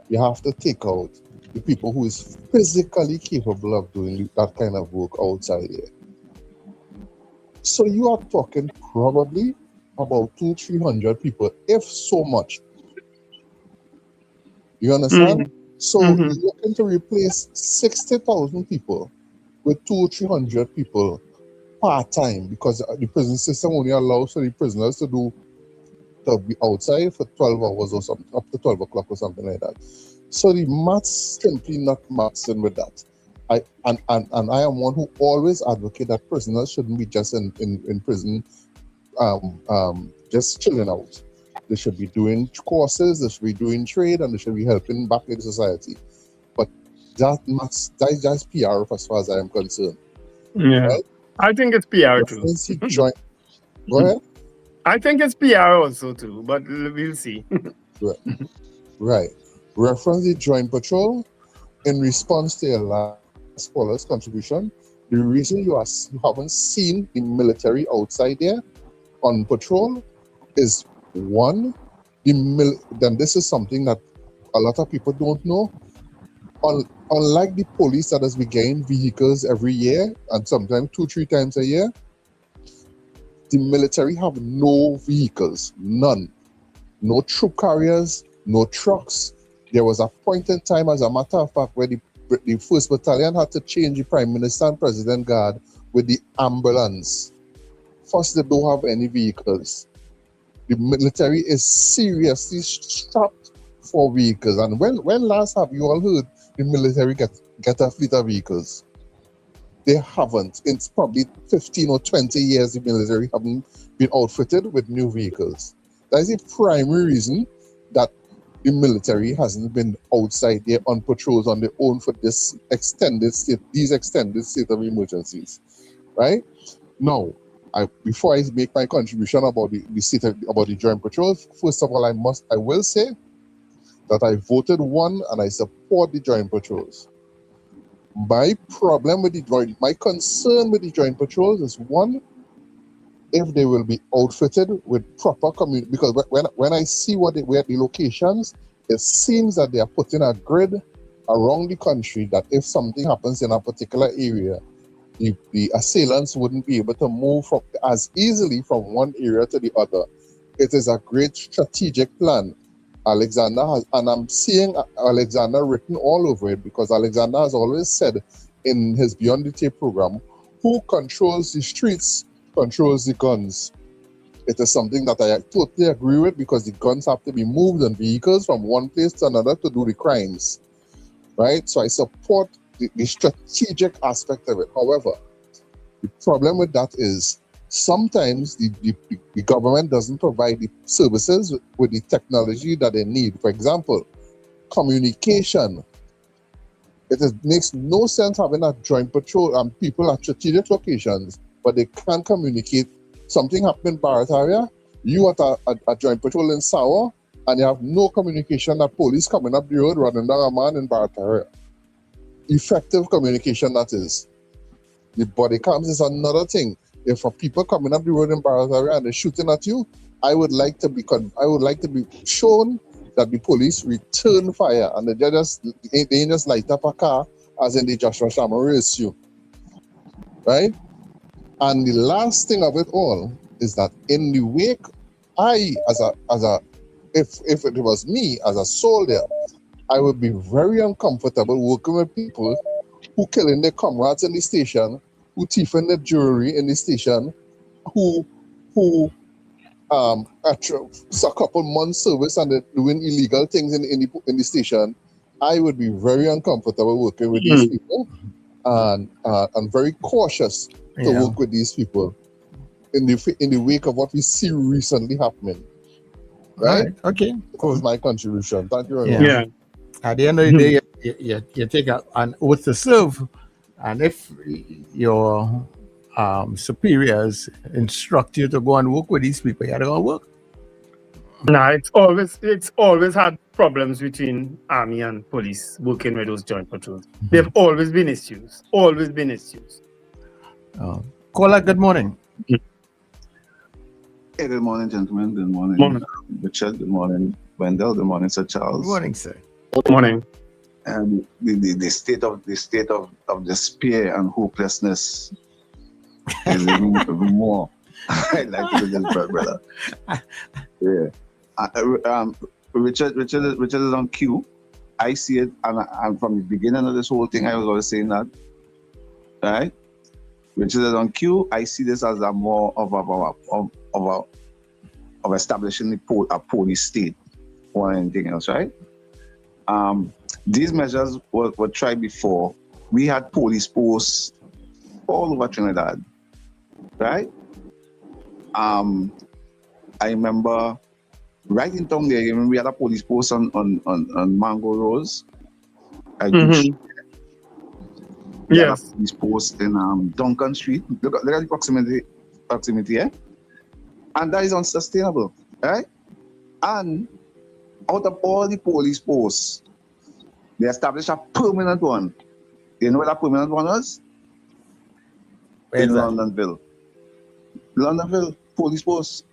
S21: you have to take out the people who is physically capable of doing that kind of work outside here. So you are talking probably about 200-300 people, if so much. You understand? So you're looking to replace 60,000 people with 200-300 people part-time, because the prison system only allows for the prisoners to be outside for 12 hours or something, up to 12 o'clock or something like that. So the maths simply not matching with that. I am one who always advocate that prisoners shouldn't be just in prison just chilling out. They should be doing courses, they should be doing trade, and they should be helping back in society. But that is just PR as far as I am concerned.
S8: Yeah.
S21: Right?
S8: I think it's PR too.
S21: Go ahead.
S8: I think it's PR also too, but we'll see.
S21: Right. Reference the Joint Patrol in response to your last caller's contribution. The reason you haven't seen the military outside there on patrol is one, then this is something that a lot of people don't know. Unlike the police that has been getting vehicles every year and sometimes 2-3 times a year, the military have no vehicles, none. No troop carriers, no trucks. There was a point in time, as a matter of fact, where the 1st Battalion had to change the Prime Minister and President Guard with the ambulance. First, they don't have any vehicles. The military is seriously strapped for vehicles. And when last have you all heard the military get a fleet of vehicles? They haven't. It's probably 15 or 20 years the military haven't been outfitted with new vehicles. That is the primary reason that the military hasn't been outside there on patrols on their own for these extended state of emergencies. Right? Now, before I make my contribution about the Joint Patrols, first of all, I will say that I voted one and I support the Joint Patrols. My concern with the Joint Patrols is one, if they will be outfitted with proper community, because when I see where the locations, it seems that they are putting a grid around the country that if something happens in a particular area, the assailants wouldn't be able to move as easily from one area to the other. It is a great strategic plan. Alexander has, and I'm seeing Alexander written all over it, because Alexander has always said in his Beyond the Tape program, who controls the streets controls the guns. It is something that I totally agree with, because the guns have to be moved on vehicles from one place to another to do the crimes. Right? So I support the strategic aspect of it. However, the problem with that is sometimes the government doesn't provide the services with the technology that they need. For example, communication. It makes no sense having a joint patrol and people at strategic locations, but they can't communicate. Something happened in Barataria, you at a joint patrol in Sawa, and you have no communication that police coming up the road running down a man in Barataria. Effective communication, that is. The body cams is another thing. If for people coming up the road in Barataria and they're shooting at you, I would like to be shown that the police return fire and they just light up a car as in the Joshua Shamma race you. Right? And the last thing of it all is that in the wake, if it was me as a soldier, I would be very uncomfortable working with people who killing their comrades in the station, who thieving their jewelry in the station, who after a couple months service and they're doing illegal things in the station. I would be very uncomfortable working with these people, and I'm very cautious to work with these people in the wake of what we see recently happening. Right? Okay. Cool. That's my contribution. Thank you very much.
S2: Yeah. At the end of the day, you take an oath to serve, and if your superiors instruct you to go and work with these people, you gotta go and work.
S8: Nah, it's always had problems between army and police working with those joint patrols. They've always been issues. Always been issues.
S2: Caller, good morning.
S3: Hey, good morning, gentlemen. Good morning, Richard. Good morning, Wendell. Good morning, Sir Charles.
S2: Good morning, sir.
S8: Good morning.
S3: And the state of despair and hopelessness is even more. I like to do this, brother. Yeah. Richard is on cue. I see it, and from the beginning of this whole thing, I was always saying that, right? Which is on cue. I see this as a more of establishing a police state or anything else, right? These measures were tried before. We had police posts all over Trinidad, right? I remember right in town there, we had a police post on Mango Rose. Yes. Police post in Duncan Street. Look at the proximity, yeah? And that is unsustainable, right? And out of all the police posts, they established a permanent one. You know what that permanent one was? In Londonville. Londonville police post.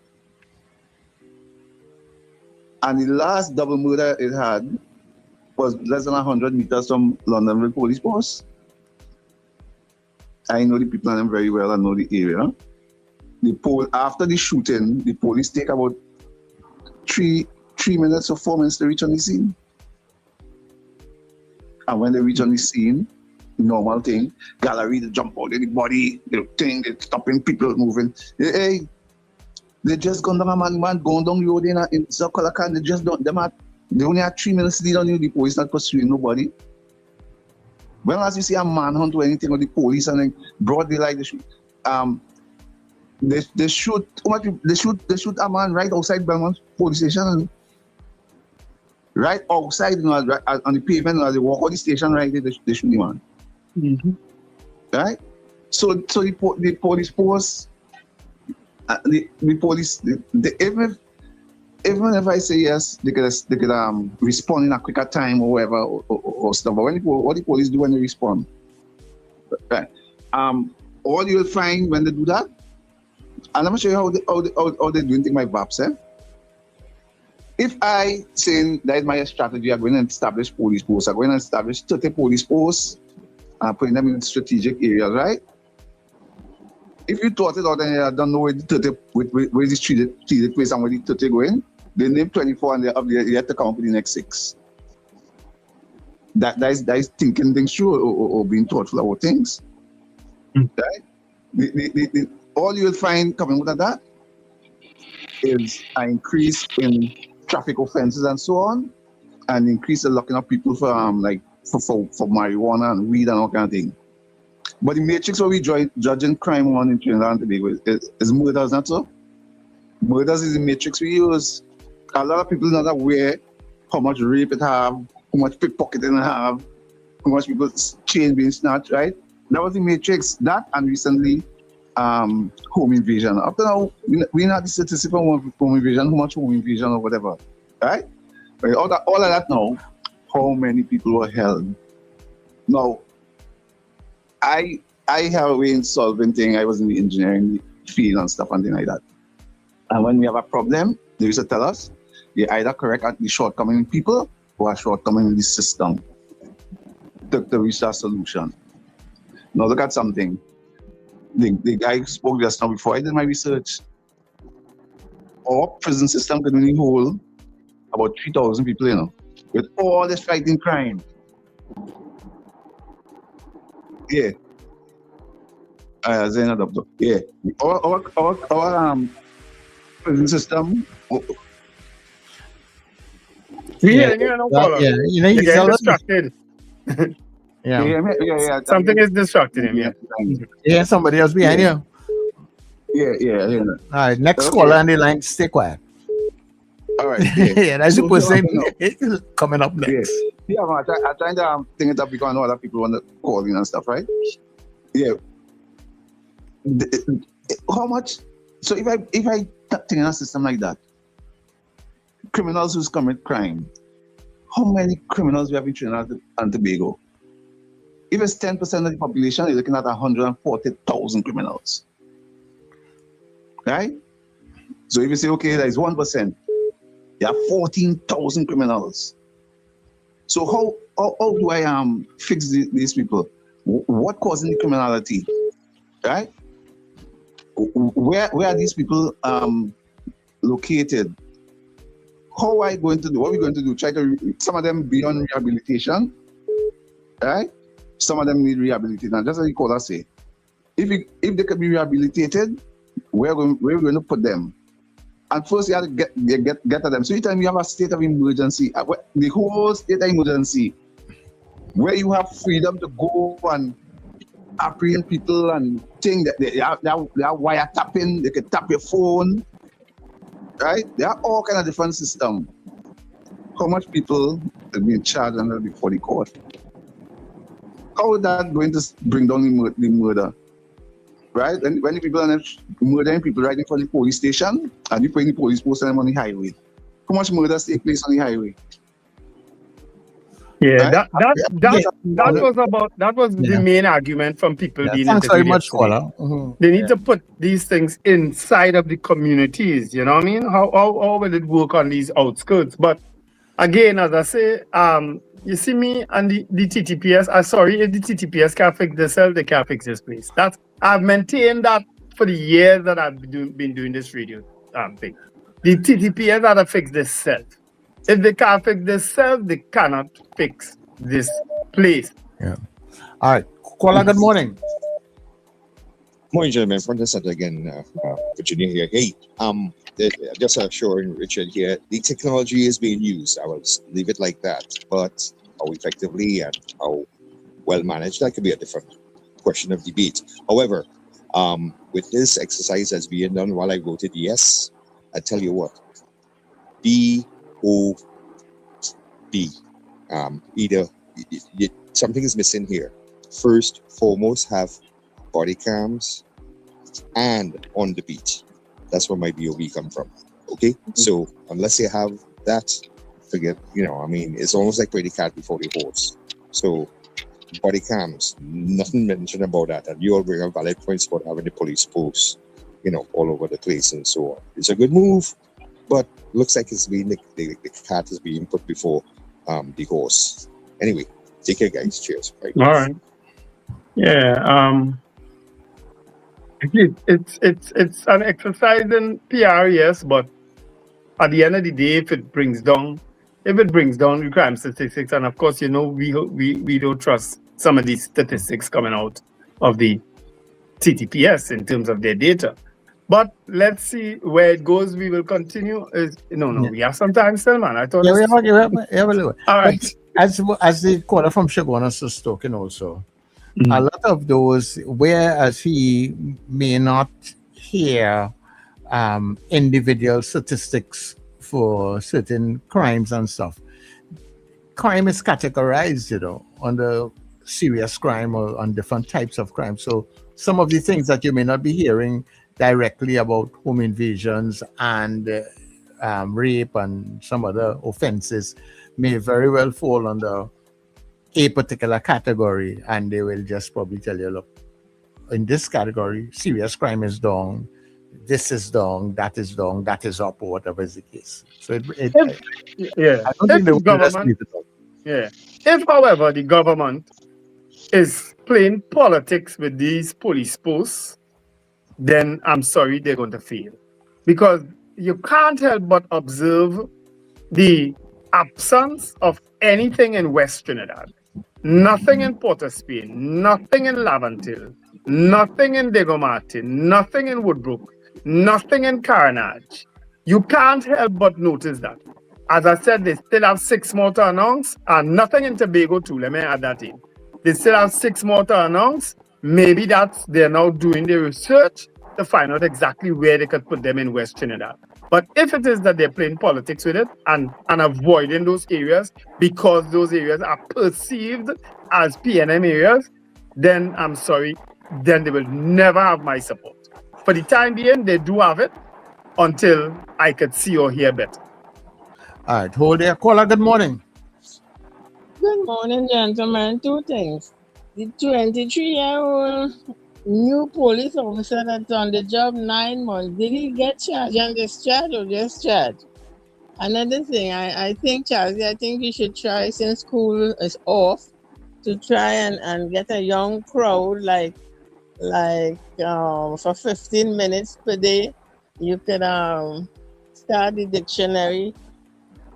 S3: And the last double murder it had was less than 100 meters from Londonville police post. I know the people in them very well. I know the area. After the shooting, the police take about 3 minutes or 4 minutes to reach on the scene. And when they reach on the scene, normal thing, gallery, they jump out of the body, they're stopping people moving. They just gone down a man going down the road in Zakalakan. They only had 3 minutes to lead on you. The police not pursuing nobody. When last you see a manhunt or anything with the police and then broad daylight, they shoot. They shoot a man right outside Belmont police station. Right outside, right on the pavement, as they walk on the station, right there, they shoot the man. Mm-hmm. Right? So the police force, the police, even if I say yes, they could respond in a quicker time or whatever or stuff. But what the police do when they respond, right? All you'll find when they do that, and let me show you how they doing things by VAPs. If I say that is my strategy, I'm going to establish police posts. I'm going to establish 30 police posts and putting them in strategic areas, right? If you thought it out and you don't know where the 30, where the treated place and where the 30 going, they name 24 and they're yet to come up with the next 6. That is thinking things through or being thoughtful about things. Right? All you'll find coming out of that is an increase in traffic offenses and so on, and increase the locking up people for marijuana and weed and all kind of thing. But the matrix where we judging crime on in Trinidad and Tobago is murders, not so? Murders is the matrix we use. A lot of people are not aware how much rape it have, how much pickpocketing it have, how much people's chain being snatched, right? That was the matrix. That and recently home invasion. Up to now, we not the statistic for home invasion, how much home invasion or whatever, right? But all of that now, how many people were held? Now, I have a way in solving things. I was in the engineering field and stuff and things like that. And when we have a problem, they used to tell us, you either correct the shortcoming in people or a shortcoming in the system to reach that solution. Now look at something. The guy spoke just now before I did my research. Our prison system can only hold about 3,000 people, you know, with all this fighting crime. Yeah. Yeah. Our prison system.
S8: Yeah, no problem.
S2: Yeah, you know,
S8: You're getting distracted.
S3: Yeah.
S8: Something is distracting him. Yeah.
S2: Yeah, somebody else behind you.
S3: Yeah.
S2: All right, next caller on the line, stay quiet.
S3: All right.
S2: Yeah, that's the person coming up next.
S3: Yeah, man, I'm trying to think it up because I know other people want to call in and stuff, right? Yeah. How much? So if I think in a system like that, criminals who commit crime, how many criminals we have in Trinidad and Tobago? If it's 10% of the population, you're looking at 140,000 criminals. Right? So if you say, okay, that is 1%, you have 14,000 criminals. So how do I fix these people? What causing the criminality? Right? Where are these people located? How are we going to do? What are we going to do? Try to some of them beyond rehabilitation, right? Some of them need rehabilitation. Just like Kola say, if they could be rehabilitated, where are we going to put them? And first, you have to get at them. So, anytime you have a state of emergency, the whole state of emergency, where you have freedom to go and apprehend people and think that they are wiretapping, they can tap your phone, right? There are all kinds of different systems. How much people are being charged under before the court? How is that going to bring down the murder? Right? When the people are murdering people right in front of the police station and you putting the police post on the highway. How much murders take place on the highway?
S8: Yeah,
S3: right?
S8: that was the main argument from people being
S2: Thanks very
S8: interviewed
S2: much,
S8: yesterday.
S2: Kola. Mm-hmm.
S8: They need to put these things inside of the communities, you know what I mean? How will it work on these outskirts? But again, as I say, you see me and the TTPS, sorry, if the TTPS can't fix themselves, they can't fix this place. I've maintained that for the years that I've been doing this radio thing. The TTPS have to fix themselves. If they can't fix themselves, they cannot fix this place.
S2: Yeah. All right. Kola, good morning.
S12: Morning, gentlemen. From the center again, Virginia here. Hey, just assuring Richard here, the technology is being used. I will leave it like that. But how effectively and how well managed, that could be a different question of debate. However, with this exercise that's being done while I voted yes, I tell you what, BOB, either something is missing here. First, foremost, have body cams and on the beat. That's where my BOB come from. Okay, so unless you have that, forget. It's almost like pretty cat before the horse. So body cams, nothing mentioned about that, and you all bring up valid points about having the police posts, all over the place and so on. It's a good move, but looks like it's being the cat is being put before the horse. Anyway, take care, guys. Cheers. Bye.
S8: All right. Yeah. It's an exercise in PR, yes, but at the end of the day, if it brings down the crime statistics, and of course, we don't trust some of these statistics coming out of the TTPS in terms of their data. But let's see where it goes. We will continue. We have some time still, man. I thought.
S2: Yeah, we have a little.
S8: All right.
S2: But as the caller from Chaguanas was talking also, a lot of those, whereas he may not hear individual statistics for certain crimes and stuff, crime is categorized, under serious crime or on different types of crime. So some of the things that you may not be hearing directly about home invasions and rape and some other offenses may very well fall under a particular category, and they will just probably tell you, look, in this category, serious crime is down, this is down, that is up, or whatever is the case. So I don't think they will underestimate it all.
S8: Yeah. If, however, the government is playing politics with these police posts, then I'm sorry, they're going to fail. Because you can't help but observe the absence of anything in West Trinidad. Nothing in Port of Spain, nothing in Laventille, nothing in Diego Martin, nothing in Woodbrook, nothing in Carnage. You can't help but notice that. As I said, they still have 6 more to announce, and nothing in Tobago too. Let me add that in. They still have 6 more to announce. Maybe they're now doing the research to find out exactly where they could put them in West Trinidad. But if it is that they're playing politics with it and avoiding those areas because those areas are perceived as PNM areas, then I'm sorry, then they will never have my support. For the time being, they do have it until I could see or hear better.
S2: All right, hold there. Caller, good morning.
S7: Good morning, gentlemen. 2 things. The 23-year-old new police officer that's on the job 9 months, did he get charged and discharged or just charged? Another thing, I think, Charlie, I think you should try, since school is off, to try and get a young crowd, like for 15 minutes per day. You could start the dictionary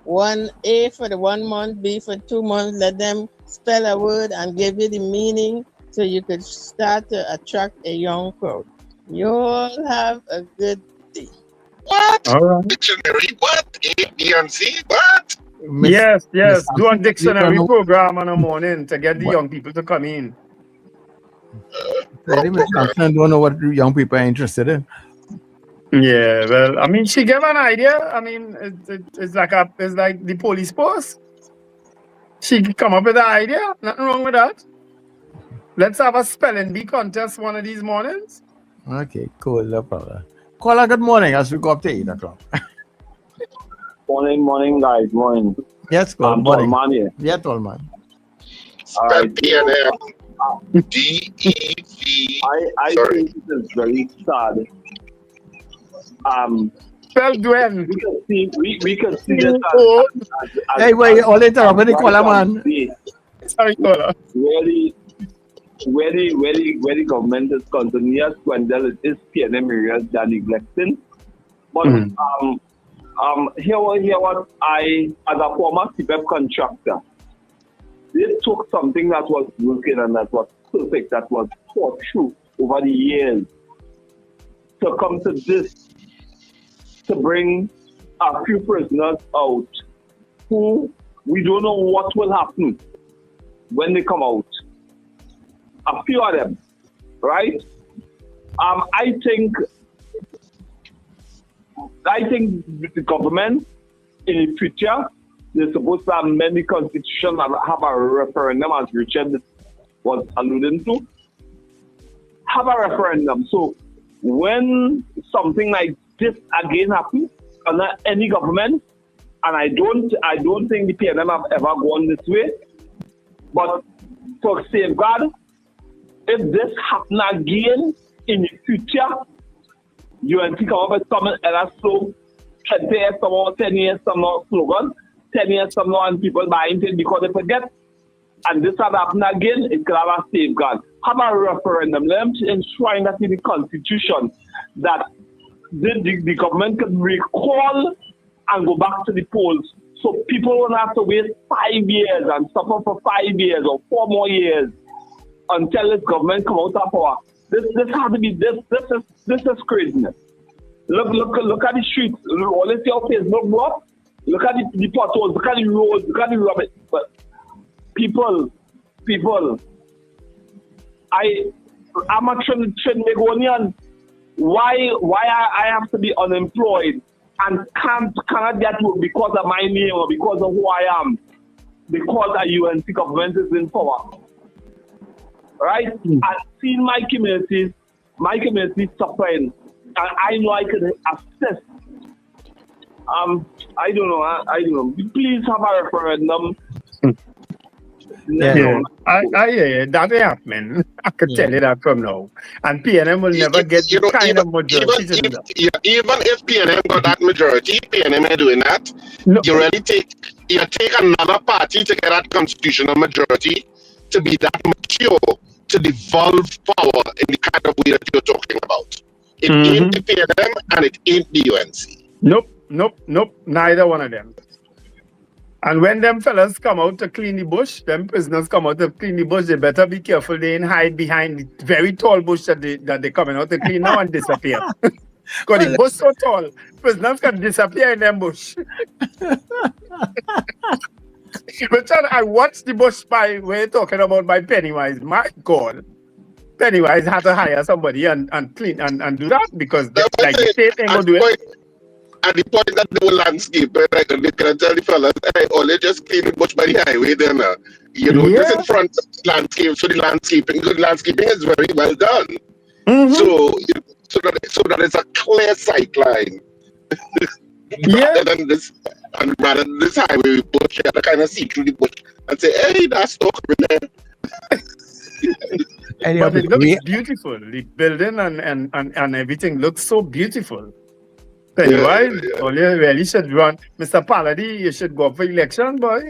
S7: One A for the 1 month, B for 2 months. Let them spell a word and give you the meaning so you could start to attract a young crowd. You all have a good day.
S9: What?
S8: All right.
S9: Dictionary? What? A, B, and C? What?
S8: Yes.
S2: Miss
S8: Do a
S2: Sampson,
S8: dictionary
S2: you don't know
S8: program in the morning to get the
S2: what-
S8: young people to come in.
S2: Miss Sampson don't know what young people are interested in.
S8: Yeah, well, I mean, she gave an idea. I mean, it's like the police post. She come up with an idea. Nothing wrong with that. Let's have a spelling bee contest one of these mornings.
S2: Okay, cool, no problem. Caller, good morning as we go up to 8 o'clock.
S14: Morning, guys. Morning.
S2: Yes, good
S14: I'm
S2: morning.
S14: Tolman here.
S2: Yeah, Tolman.
S9: Spell PNM. D-E-V.
S14: I think it is very sad.
S8: Spell Dwayne.
S14: We can see this
S2: Hey, wait, all the time, when they call a man.
S8: Sorry, caller.
S14: Where the government is continuous when there is PNM areas that are neglecting. But here what I, as a former CPEP contractor, they took something that was working and that was perfect, that was thought through over the years, to come to this, to bring a few prisoners out who we don't know what will happen when they come out. A few of them, right? I think the government in the future, they're supposed to amend the constitution and have a referendum, as Richard was alluding to. Have a referendum. So when something like this again happens under any government, and I don't think the PNM have ever gone this way, but for safeguard, if this happens again in the future, UNC come up with some other slow 20 years from now, 10 years from now slogan, 10 years from now, and people buying it because they forget. And this had happened again, it could have a safeguard. Have a referendum. Let them enshrine that in the constitution that the government can recall and go back to the polls. So people won't have to wait 5 years and suffer for 5 years or 4 more years until this government come out of power. This has to be this is craziness. Look at the streets. All this your Facebook block. Look at the potholes. Look at the roads. Look at the rubbish. But people. I'm a Trinidadian. Why I have to be unemployed and cannot get work because of my name or because of who I am? Because the UNC government is in power. Right? I've seen my community suffering, and I know I can assist. I don't know. Please have a referendum.
S8: Yeah, I hear that happening. I can tell you that from now. And PNM will never get the kind of majority to do that.
S9: Even if PNM got that majority, PNM are doing that. No. You take another party to get that constitutional majority to be that mature, to devolve power in the kind of way that you're talking about. It ain't the PNM and it ain't the UNC.
S8: Nope. Neither one of them. And when them fellas come out to clean the bush, them prisoners come out to clean the bush, they better be careful. They ain't hide behind the very tall bush that they coming out to clean now and disappear. Because the bush so tall, prisoners can disappear in them bush. Richard, I watched the bush by we're talking about by Pennywise. My God. Pennywise had to hire somebody and clean and do that because the state ain't gonna do it.
S9: At the point that they were landscaping, they can tell the fellas, hey, only just clean the bush by the highway then. This in front of the landscape, so the good landscaping is very well done. So that it's a clear sight line. rather than this highway bush, you have to kind of see through the bush and say, hey, that's not coming there.
S8: But it looks beautiful. The building and everything looks so beautiful. Pennywise, only really should run. Mr. Paladin, you should go for election, boy.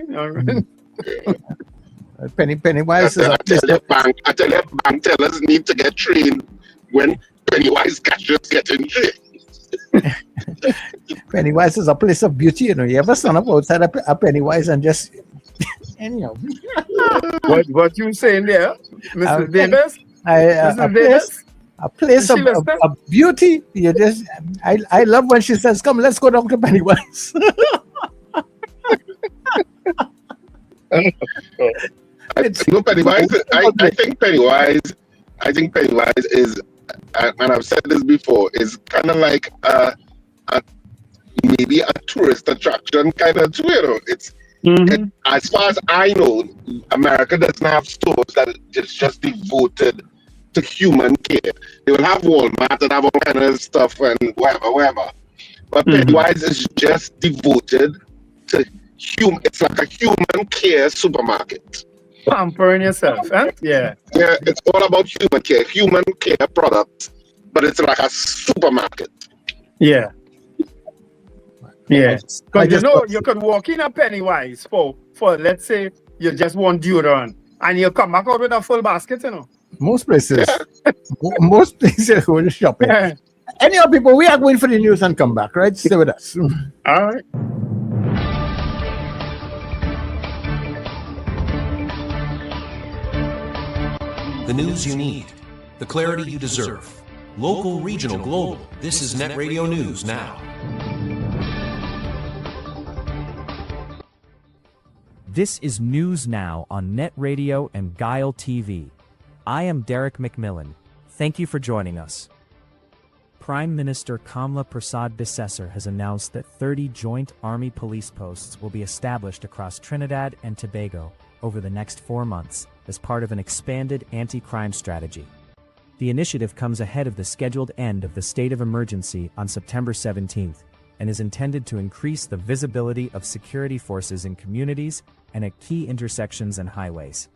S2: Pennywise
S9: I tell you, bank tellers need to get trained when Pennywise catches getting trained.
S2: Pennywise is a place of beauty, you know. You ever stand up outside a Pennywise and just, anyhow.
S8: What you saying there, Mr. Davis?
S2: A place of beauty. You just, I love when she says, "Come, let's go down to Pennywise."
S9: I think Pennywise is, and I've said this before, is kind of like maybe a tourist attraction kind of too, you know. It, as far as I know, America doesn't have stores that is just devoted to human care. They will have Walmart and have all kind of stuff and whatever. But Pennywise is just devoted to human. It's like a human care supermarket.
S8: Pampering yourself, huh? Yeah.
S9: Yeah, it's all about human care products, but it's like a supermarket.
S8: Yeah. Yeah. Because you know, you could walk in a Pennywise for let's say you just want deodorant and you come back out with a full basket, you know.
S2: Most places. Most places go to shopping. Yeah. Anyhow, people, we are going for the news and come back, right? Stay with us.
S8: All right.
S15: The news you need, the clarity you deserve. Local, regional, global. This is Net Radio News Now.
S16: This is News Now on Net Radio and Guile TV. I am Derek McMillan. Thank you for joining us. Prime Minister Kamla Prasad Bisesar has announced that 30 joint Army police posts will be established across Trinidad and Tobago over the next 4 months as part of an expanded anti-crime strategy. The initiative comes ahead of the scheduled end of the state of emergency on September 17th and is intended to increase the visibility of security forces in communities and at key intersections and highways.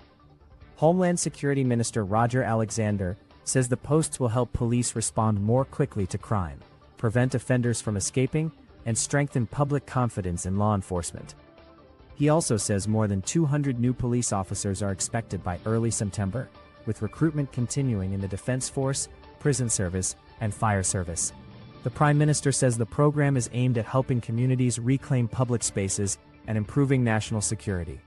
S16: Homeland Security Minister Roger Alexander says the posts will help police respond more quickly to crime, prevent offenders from escaping, and strengthen public confidence in law enforcement. He also says more than 200 new police officers are expected by early September, with recruitment continuing in the Defense Force, Prison Service, and Fire Service. The Prime Minister says the program is aimed at helping communities reclaim public spaces and improving national security.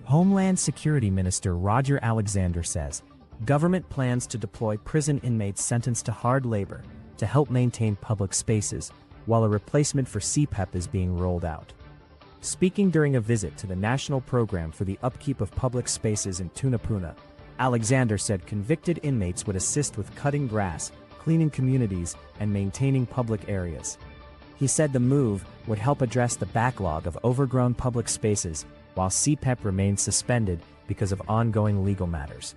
S16: Homeland Security Minister Roger Alexander says government plans to deploy prison inmates sentenced to hard labor to help maintain public spaces, while a replacement for CPEP is being rolled out. Speaking during a visit to the National Program for the Upkeep of Public Spaces in Tunapuna, Alexander said convicted inmates would assist with cutting grass, cleaning communities, and maintaining public areas. He said the move would help address the backlog of overgrown public spaces while CPEP remains suspended because of ongoing legal matters.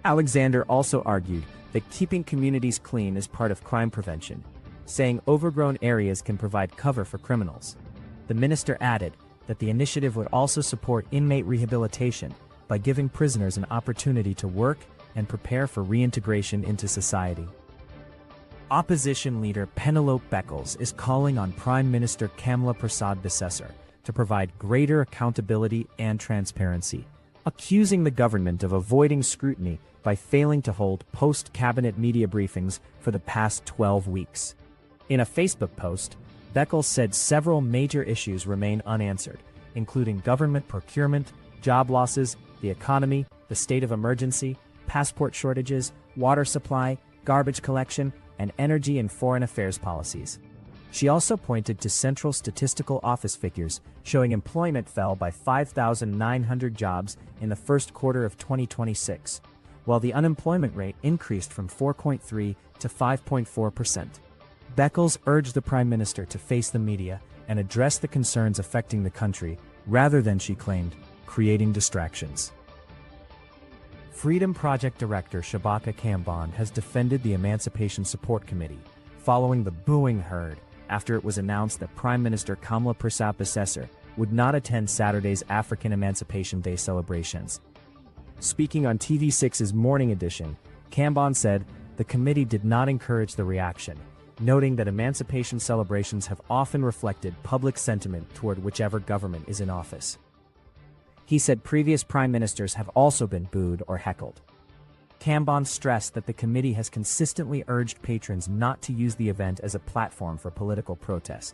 S16: Alexander also argued that keeping communities clean is part of crime prevention, saying overgrown areas can provide cover for criminals. The minister added that the initiative would also support inmate rehabilitation by giving prisoners an opportunity to work and prepare for reintegration into society. Opposition leader Penelope Beckles is calling on Prime Minister Kamla Prasad Bisesar to provide greater accountability and transparency, accusing the government of avoiding scrutiny by failing to hold post-cabinet media briefings for the past 12 weeks. In a Facebook post, Beckles said several major issues remain unanswered, including government procurement, job losses, the economy, the state of emergency, passport shortages, water supply, garbage collection, and energy and foreign affairs policies. She also pointed to Central Statistical Office figures showing employment fell by 5,900 jobs in the first quarter of 2026, while the unemployment rate increased from 4.3% to 5.4%. Beckles urged the Prime Minister to face the media and address the concerns affecting the country, rather than, she claimed, creating distractions. Freedom Project Director Shabaka Kambon has defended the Emancipation Support Committee, following the booing heard after it was announced that Prime Minister Kamla Prasad Bisesar would not attend Saturday's African Emancipation Day celebrations. Speaking on TV6's Morning Edition, Kambon said the committee did not encourage the reaction, noting that emancipation celebrations have often reflected public sentiment toward whichever government is in office. He said previous prime ministers have also been booed or heckled. Cambon stressed that the committee has consistently urged patrons not to use the event as a platform for political protest,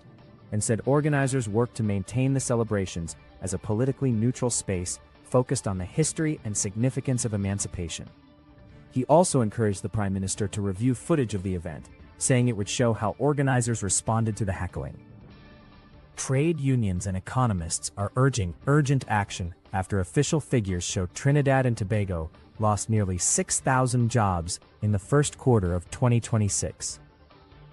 S16: and said organizers work to maintain the celebrations as a politically neutral space focused on the history and significance of emancipation. He also encouraged the Prime Minister to review footage of the event, saying it would show how organizers responded to the heckling. Trade unions and economists are urging urgent action after official figures show Trinidad and Tobago lost nearly 6,000 jobs in the first quarter of 2026.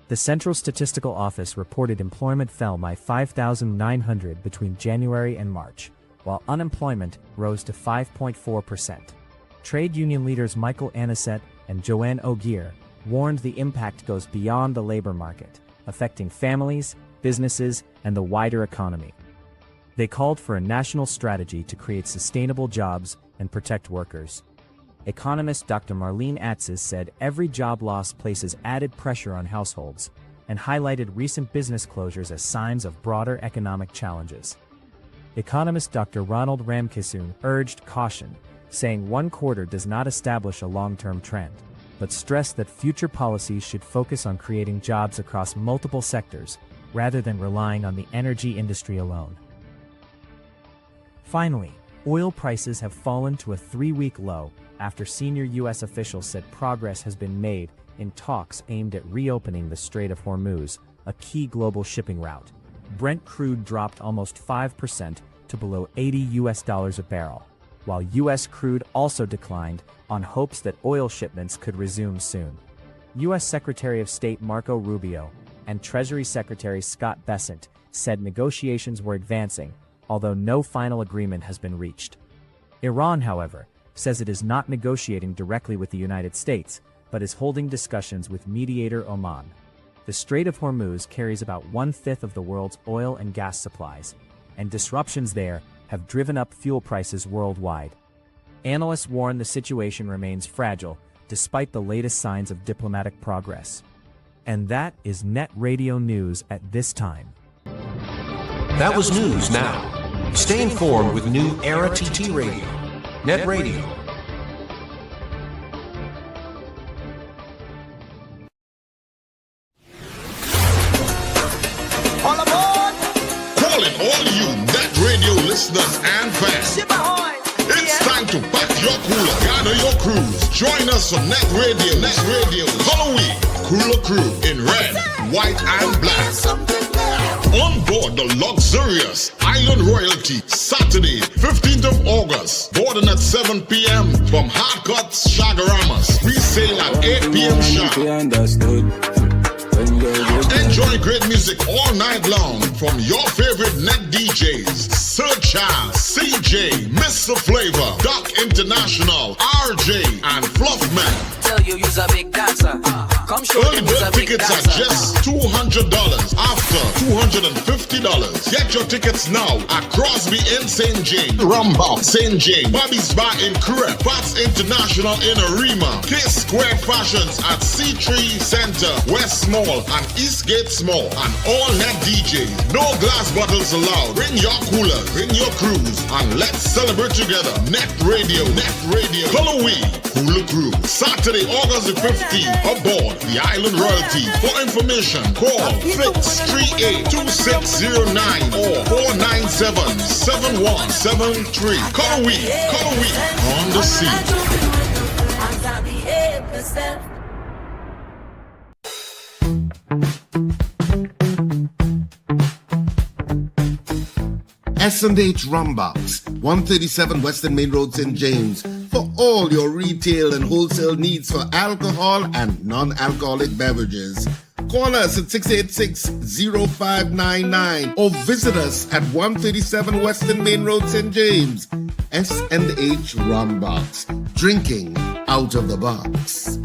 S16: The Central Statistical Office reported employment fell by 5,900 between January and March, while unemployment rose to 5.4%. Trade union leaders Michael Anisette and Joanne O'Gear warned the impact goes beyond the labor market, affecting families, businesses, and the wider economy. They called for a national strategy to create sustainable jobs and protect workers. Economist Dr. Marlene Atzis said every job loss places added pressure on households and highlighted recent business closures as signs of broader economic challenges. Economist Dr. Ronald Ramkissoon urged caution, saying one quarter does not establish a long-term trend, but stressed that future policies should focus on creating jobs across multiple sectors rather than relying on the energy industry alone. Finally, oil prices have fallen to a 3-week low after senior U.S. officials said progress has been made in talks aimed at reopening the Strait of Hormuz, a key global shipping route. Brent crude dropped almost 5% to below $80 a barrel, while U.S. crude also declined on hopes that oil shipments could resume soon. U.S. Secretary of State Marco Rubio and Treasury Secretary Scott Bessent said negotiations were advancing, although no final agreement has been reached. Iran, however, says it is not negotiating directly with the United States, but is holding discussions with mediator Oman. The Strait of Hormuz carries about 1/5 of the world's oil and gas supplies, and disruptions there have driven up fuel prices worldwide. Analysts warn the situation remains fragile, despite the latest signs of diplomatic progress. And that is NETT Radio News at this time.
S15: That was news now. Stay informed with New Era TT Radio. NETT Radio.
S4: All aboard! Calling all you NETT Radio listeners and fans. It's time to pack your cooler, gather your crews. Join us on NETT Radio. NETT Radio. Halloween Cooler Crew in red, white, and black. On board the luxurious Island Royalty, Saturday, 15th of August, boarding at 7 p.m. from Hardcuts, Shagaramas. We sail at 8 p.m. sharp. Enjoy great music all night long from your favorite NETT DJs, Sir Charles, CJ, Mr. Flavor, Doc International, RJ, and Fluffman.
S1: Tell you you's a big dancer. Come show
S4: Early bird tickets are just $200. After $250. Get your tickets now at Crosby in St. James, Rumba, St. James, Bobby's Bar in Crep, Pats International in Arima, K Square Fashions at C3 Center, West Mall and Eastgate Small, and all NETT DJs. No glass bottles allowed. Bring your coolers, bring your crews, and let's celebrate together. NETT Radio, NETT Radio. Halloween Cooler Crew, Saturday, August the 15th, aboard the Island Royalty. For information, call 638-2609 or 497-7173. Call we on the scene.
S18: S&H Rumbox, 137 Western Main Road, St. James, for all your retail and wholesale needs for alcohol and non-alcoholic beverages. Call us at 686-0599 or visit us at 137 Western Main Road, St. James. S&H Rumbox, drinking out of the box.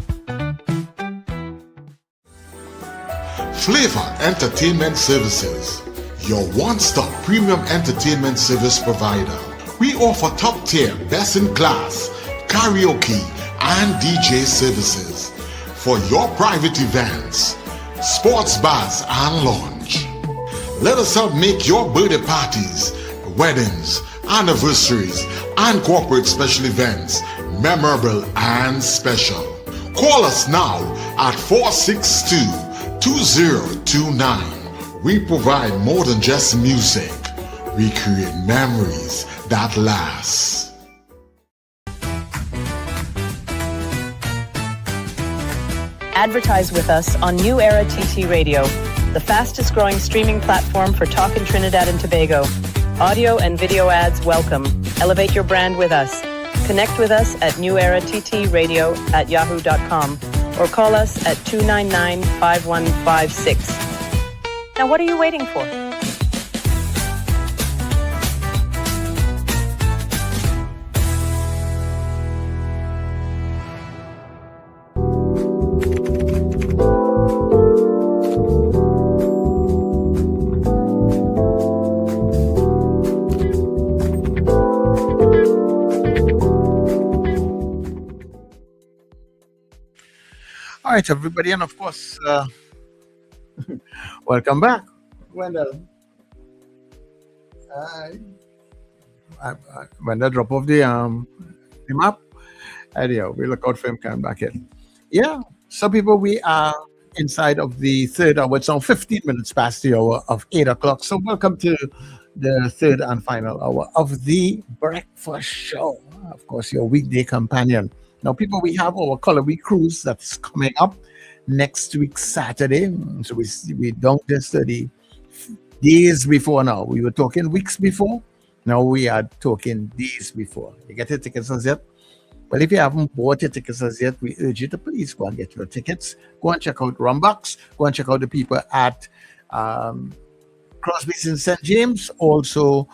S4: Flavor Entertainment Services, your one-stop premium entertainment service provider. We offer top-tier, best-in-class karaoke and DJ services for your private events, sports bars and lounge. Let us help make your birthday parties, weddings, anniversaries, and corporate special events memorable and special. Call us now at 462-2029. We provide more than just music. We create memories that last.
S10: Advertise with us on New Era TT Radio, the fastest growing streaming platform for talk in Trinidad and Tobago. Audio and video ads welcome. Elevate your brand with us. Connect with us at newerattradio@yahoo.com or call us at 299-5156. Now what are you waiting for?
S2: All right, everybody, and of course, welcome back. Wendell. Wendell, drop off the map. Anyhow, we look out for him coming back in. Yeah, so people, we are inside of the third hour. It's now 15 minutes past the hour of 8 o'clock. So welcome to the third and final hour of the breakfast show. Of course, your weekday companion. Now, people, we have our Color Week cruise that's coming up next week, Saturday. So we don't just study days before now. We were talking weeks before. Now we are talking days before. You get your tickets as yet? Well, if you haven't bought your tickets as yet, we urge you to please go and get your tickets. Go and check out Rumbox. Go and check out the people at Crosby's in St. James. Also,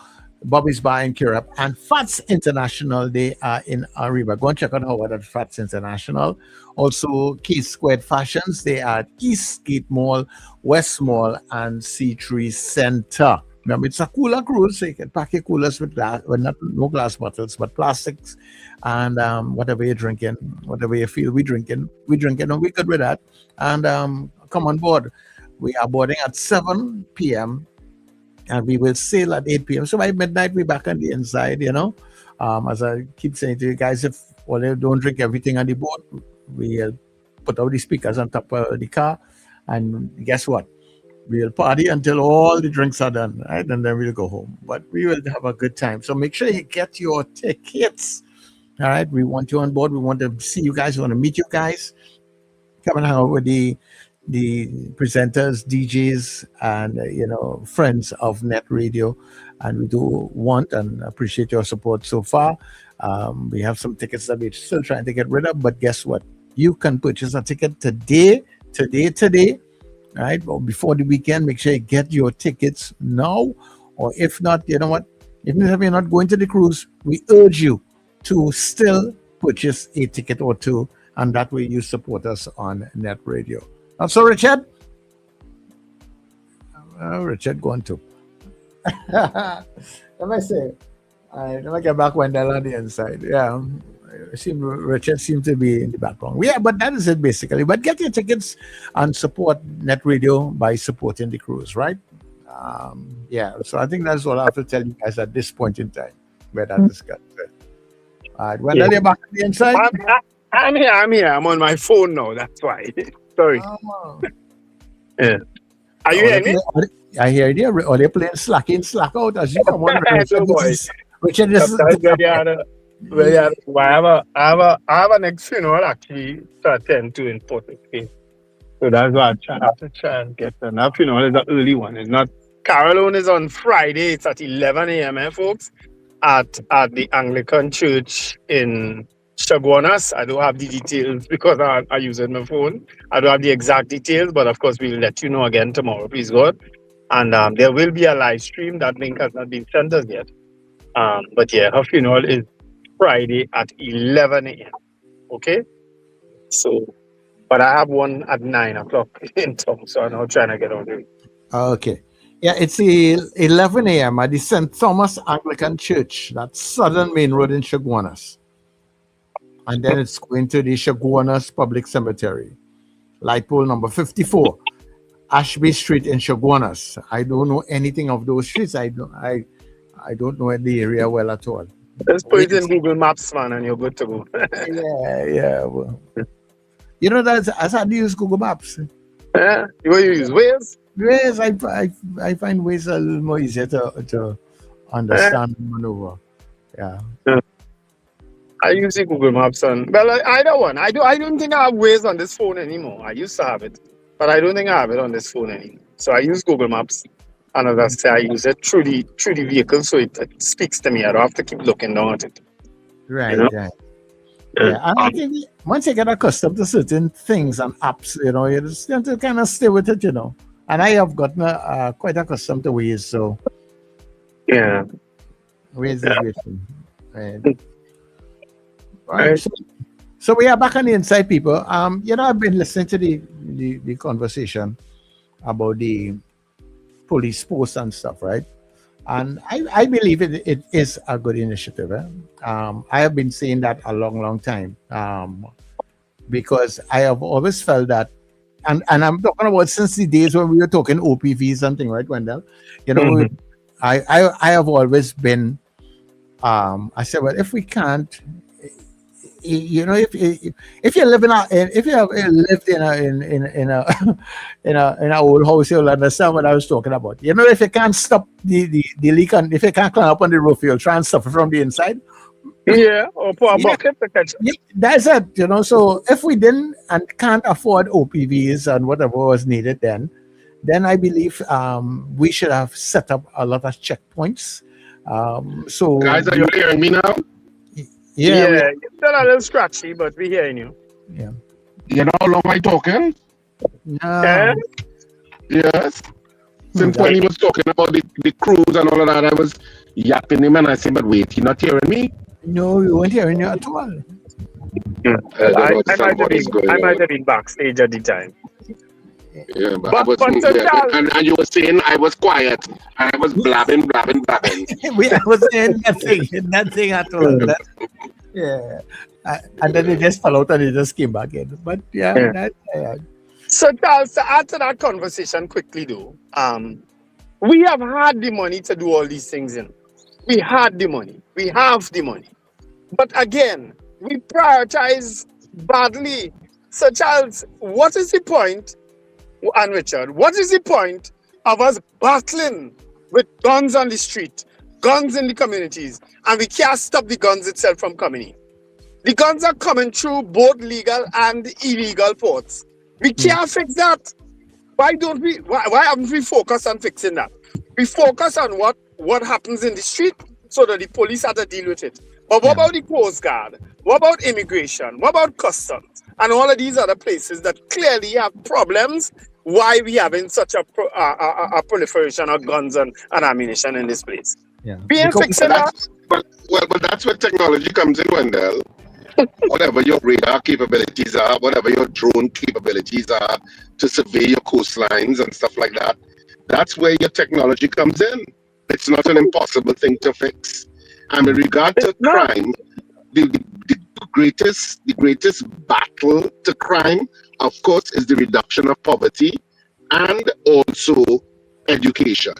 S2: Bobby's Bar in Kirab and Fats International. They are in Arriba. Go and check out Howard at Fats International. Also, Key Squared Fashions. They are at Eastgate Mall, West Mall, and C3 Center. Remember, it's a cooler cruise, so you can pack your coolers with glass, well, no glass bottles, but plastics, and whatever you're drinking, whatever you feel we're drinking, and we're good with that. And come on board. We are boarding at 7 p.m. and we will sail at 8 p.m. So by midnight, we're back on the inside, you know. As I keep saying to you guys, if all you don't drink everything on the boat, we'll put out the speakers on top of the car, and guess what? We'll party until all the drinks are done, right? And then we'll go home. But we will have a good time. So make sure you get your tickets, all right? We want you on board. We want to see you guys. We want to meet you guys. Come and hang out with the presenters, DJs, and friends of NETT Radio, and we do want and appreciate your support so far. We have some tickets that we're still trying to get rid of, but guess what? You can purchase a ticket today, right? Or before the weekend. Make sure you get your tickets now, or if not, you know what? Even if you're not going to the cruise, we urge you to still purchase a ticket or two, and that way you support us on NETT Radio. So, Richard? Richard going to. Let me say, let me get back Wendell on the inside. Yeah, Richard seems to be in the background. Yeah, but that is it basically. But get your tickets and support NETT Radio by supporting the cruise, right? Yeah, so I think that's all I have to tell you guys at this point in time where that is got. All right, Wendell, you're back on the inside?
S8: I'm here. I'm on my phone now. That's why. Sorry.
S2: Oh.
S8: Yeah. Are you hearing me?
S2: I hear you. Are they playing slack in, slack out as you come on? Richard, this is
S8: I have an next funeral actually to attend to in Port-au-Prince. So that's why I have to try and get them. That funeral is an early one. It's not. Carolone is on Friday. It's at 11 a.m. Folks, at the Anglican Church in Chaguanas. I don't have the details because I use it on my phone. I don't have the exact details, but of course we'll let you know again tomorrow, please God. And there will be a live stream. That link has not been sent us yet. But yeah, her funeral is Friday at 11 a.m. Okay? So, but I have one at 9 o'clock in town, so I'm now trying to get on it.
S2: Okay. Yeah, it's 11 a.m. at the St. Thomas Anglican Church. That's Southern Main Road in Chaguanas. And then it's going to the Chaguanas Public Cemetery. Light pole number 54. Ashby Street in Chaguanas. I don't know anything of those streets. I don't know the area well at all.
S8: Just put it in Google Maps, man, and you're good to go.
S2: Yeah. Well, you know that I started to use Google Maps.
S8: Yeah, you will use Waze?
S2: Waze, I find Waze a little more easier to understand and maneuver. Yeah.
S8: I use the Google Maps on either one. I don't think I have Waze on this phone anymore. I used to have it, but I don't think I have it on this phone anymore. So I use Google Maps, and as I say, I use it through the vehicle, so it speaks to me. I don't have to keep looking down at it.
S2: Right,
S8: you know?
S2: right. Yeah, and I think once you get accustomed to certain things and apps, you know, you just have to kind of stay with it, you know. And I have gotten quite accustomed to Waze, so
S8: yeah,
S2: Waze is waiting. Right. Right. So we are back on the inside, people. You know, I've been listening to the conversation about the police posts and stuff, right? And I believe it is a good initiative. I have been saying that a long time, because I have always felt that, and I'm talking about since the days when we were talking OPV something, right, Wendell? You know, I have always been, I said, well, if we can't, you know, if you live if you have lived in a old house, you'll understand what I was talking about. You know, if you can't stop the leak, and if you can't climb up on the roof, you'll try and stop it from the inside.
S8: Yeah, or pour a bucket to catch it.
S2: Yeah, that's it. You know, so if we didn't and can't afford OPVs and whatever was needed, then I believe we should have set up a lot of checkpoints. So
S9: guys, are you hearing me now?
S2: Yeah,
S8: it's still a little scratchy, but we're hearing you.
S2: Yeah.
S9: You know how long I talking?
S8: Yeah.
S9: Yes. Since when he was talking about the cruise and all of that, I was yapping him and I said, but wait, you're not hearing me?
S2: No, you weren't hearing you at all.
S8: I might have been backstage at the time.
S9: Yeah, but I wasn't there. And you were saying I was quiet and I was blabbing.
S2: I was saying nothing at all. Yeah. And then they just fell out and they just came back in. But yeah.
S8: So Charles, to add to that conversation quickly though, we have had the money to do all these things. We had the money. We have the money. But again, we prioritize badly. So Charles, what is the point? And Richard, what is the point of us battling with guns on the street, guns in the communities, and we can't stop the guns itself from coming in? The guns are coming through both legal and illegal ports. We can't fix that. Why haven't we focused on fixing that? We focus on what happens in the street so that the police have to deal with it. But what about the Coast Guard? What about immigration? What about customs? And all of these other places that clearly have problems. Why we having such a proliferation of guns and ammunition in this place?
S2: Yeah.
S8: We ain't fixing that.
S9: But that's where technology comes in, Wendell. Whatever your radar capabilities are, whatever your drone capabilities are to survey your coastlines and stuff like that, that's where your technology comes in. It's not an impossible thing to fix. And in regard to crime, the greatest battle to crime, of course, is the reduction of poverty and also education.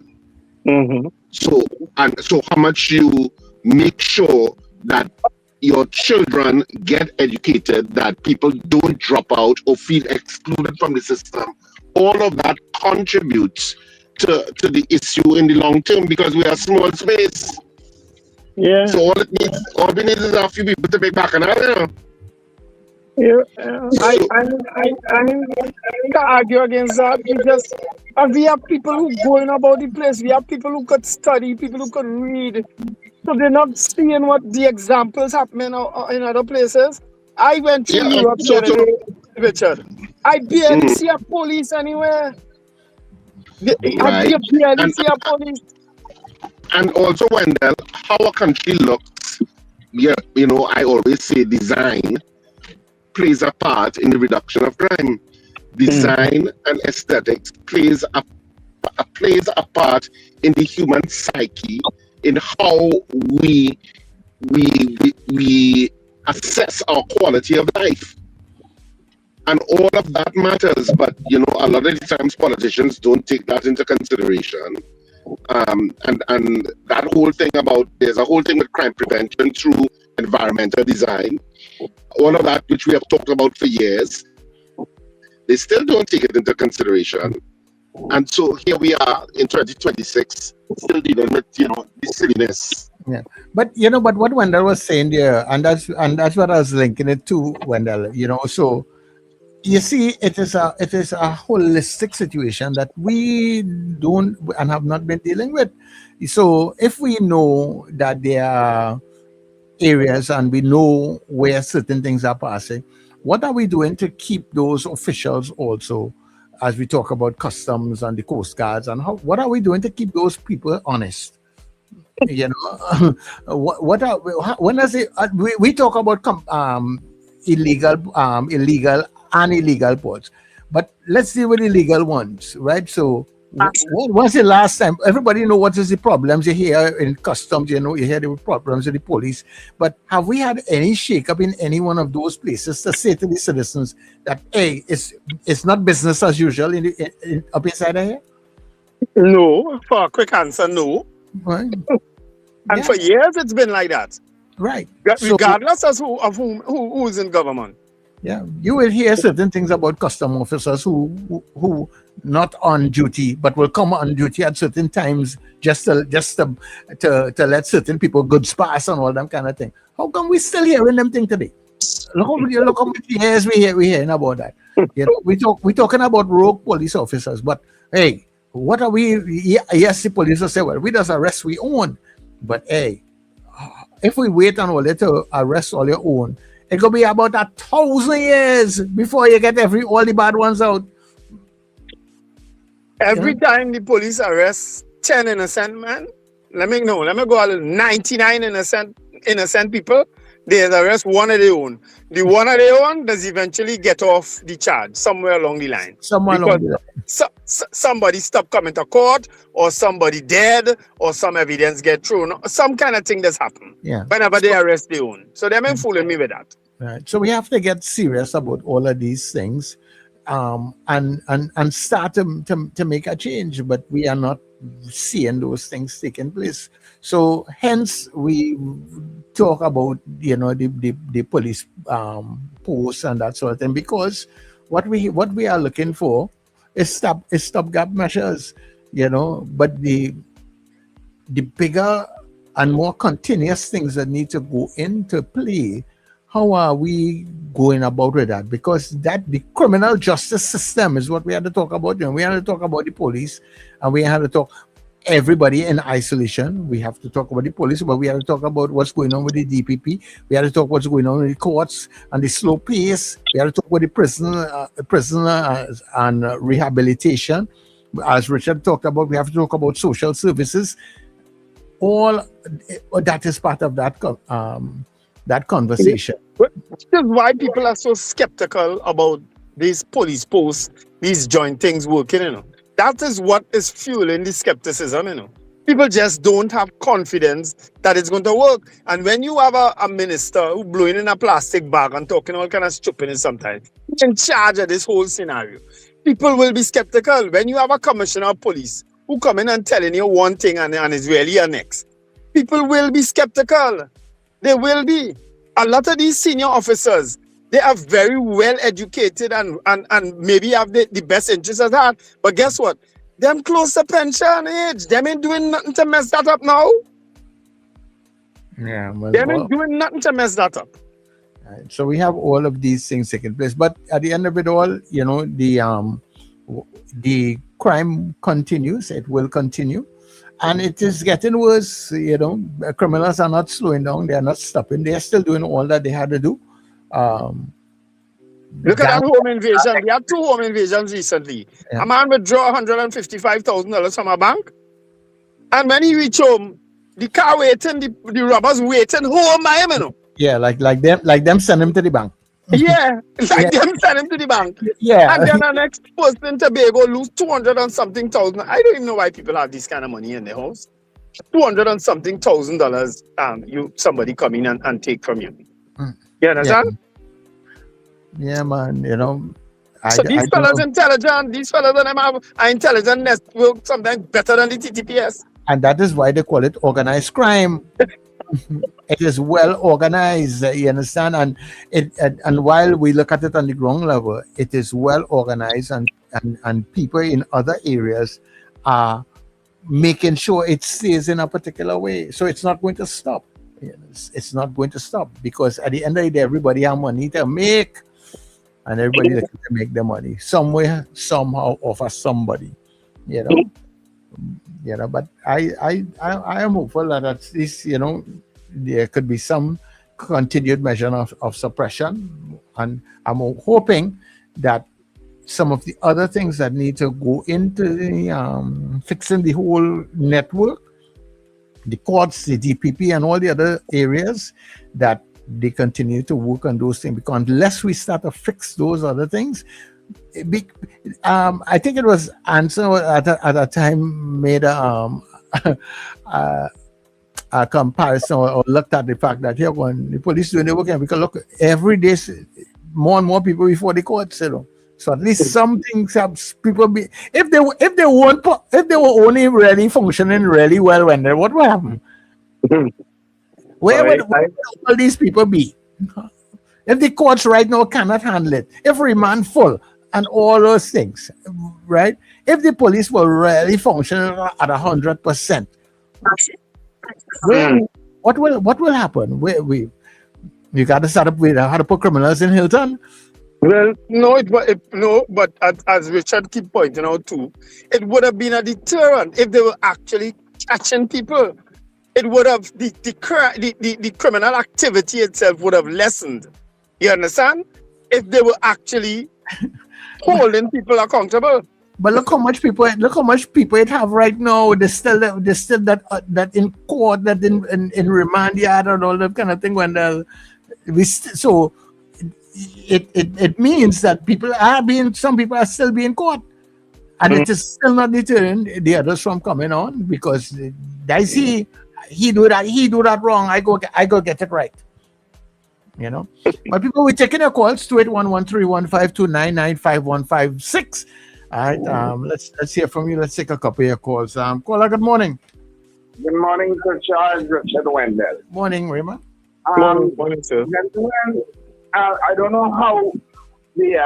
S9: So how much you make sure that your children get educated, that people don't drop out or feel excluded from the system, all of that contributes to the issue in the long term, because we are a small space.
S8: Yeah.
S9: So all we need is a few people to make back another.
S8: Yeah, I can't argue against that. We have people who going about the place. We have people who could study, people who could read. So they're not seeing what the examples happening in other places. I went to Europe the other day, Richard. I barely see a police anywhere. I barely see a police.
S9: And also, Wendell, how a country looks, you know, I always say design plays a part in the reduction of crime. Design and aesthetics plays a part in the human psyche, in how we assess our quality of life. And all of that matters, but you know, a lot of the times politicians don't take that into consideration. And that whole thing about, there's a whole thing with crime prevention through environmental design, all of that which we have talked about for years, they still don't take it into consideration. And so here we are in 2026, still dealing with, this silliness.
S2: Yeah, but but what Wendell was saying there, and that's what I was linking it to, Wendell. So you see, it is a holistic situation that we don't and have not been dealing with. So if we know that there are areas and we know where certain things are passing, what are we doing to keep those officials also, as we talk about customs and the coast guards, and what are we doing to keep those people honest? When I say we talk about illegal ports, but let's deal with illegal ones, right? So when's the last time? Everybody know what is the problems you hear in customs, you hear the problems with the police, but have we had any shake-up in any one of those places to say to the citizens that, hey, it's not business as usual up inside of here?
S8: No, for a quick answer, no.
S2: Right.
S8: And for years it's been like that.
S2: Right.
S8: Regardless of who's in government.
S2: Yeah, you will hear certain things about custom officers who not on duty, but will come on duty at certain times just to let certain people goods pass and all that kind of thing. How come we still hearing them thing today? Look how many years we hearing about that. We talking about rogue police officers, but hey, what are we? Yes, the police will say, well, we just arrest we own, but hey, if we wait on all that to arrest all your own, it could be about 1,000 years before you get all the bad ones out.
S8: Every time the police arrest 10 innocent men, let me go a little, 99 innocent people, they arrest one of their own. The one of their own does eventually get off the charge somewhere along the line. Somebody stop coming to court, or somebody dead, or some evidence get thrown. Some kind of thing that's happened.
S2: Yeah.
S8: Whenever they arrest their own. So they've been fooling me with that.
S2: Right. So we have to get serious about all of these things, and start to make a change. But we are not seeing those things taking place. So hence we talk about the police posts and that sort of thing, because what we are looking for is stopgap measures, but the bigger and more continuous things that need to go into play. How are we going about with that? Because the criminal justice system is what we have to talk about. We have to talk about the police, and we have to talk everybody in isolation. We have to talk about the police, but we have to talk about what's going on with the DPP. We have to talk what's going on with the courts and the slow pace. We have to talk about the prisoner and rehabilitation. As Richard talked about, we have to talk about social services. All that is part of that conversation.
S8: This is why people are so skeptical about these police posts, these joint things working, That is what is fueling the skepticism, People just don't have confidence that it's going to work. And when you have a minister who blowing in a plastic bag and talking all kind of stupidness sometimes, in charge of this whole scenario, people will be skeptical. When you have a commissioner of police who come in and telling you one thing and is really a next, people will be skeptical. They will be. A lot of these senior officers, they are very well educated and maybe have the best interests at heart. But guess what? Them close to pension age. Them ain't doing nothing to mess that up now.
S2: Yeah,
S8: them ain't doing nothing to mess that up.
S2: Right. So we have all of these things taking place. But at the end of it all, the crime continues. It will continue. And it is getting worse. Criminals are not slowing down. They are not stopping. They are still doing all that they had to do.
S8: Look at that home invasion. We had 2 home invasions recently. Yeah. A man withdraw $155,000 from a bank. And when he reached home, the car waiting, the robbers waiting home by him,
S2: Yeah, like them send him to the bank.
S8: Yeah, them send him to the bank.
S2: Yeah.
S8: And then the next person in Tobago lose 200 and something thousand. I don't even know why people have this kind of money in their house. 200 and something $1,000 somebody come in and take from you. You understand?
S2: Yeah, man,
S8: So these
S2: I don't
S8: fellas
S2: know.
S8: intelligent. These fellas and them have an intelligent network sometimes better than the TTPS.
S2: And that is why they call it organized crime. It is well organized, you understand, and while we look at it on the ground level, it is well organized, and people in other areas are making sure it stays in a particular way. So it's not going to stop. It's not going to stop, because at the end of the day, everybody has money to make, and everybody looking to make their money somewhere, somehow, offer somebody, you know. But I am hopeful that at least, there could be some continued measure of suppression, and I'm hoping that some of the other things that need to go into the fixing the whole network, the courts, the DPP, and all the other areas, that they continue to work on those things, because unless we start to fix those other things, I think it was Answer at a time made a comparison, or looked at the fact that here when the police doing their work, and we can look every day, more and more people before the courts, So at least some things have people be, if they were only really functioning really well, when what will happen? Where would all these people be? If the courts right now cannot handle it, if remand full and all those things, right? If the police were really functioning at 100%, what will happen? We got to start up with how to put criminals in Hilton.
S8: Well, but as Richard keep pointing out too, it would have been a deterrent if they were actually catching people. It would have the criminal activity itself would have lessened. You understand? If they were actually holding people accountable.
S2: But look how much people it have right now. There's still that in court, that in remand yard and all that kind of thing. When it means that some people are still being caught, and it is still not deterring the others from coming on, because they see he do that wrong. I go get it right. But people, we're taking your calls, 281-1315-299-5156. All right, let's hear from you. Let's take a couple of your calls. Caller, good morning.
S6: Good morning, Sir Charles. Richard Wendell.
S2: Morning, Raymond.
S8: Morning, sir.
S6: Gentlemen, I don't know how the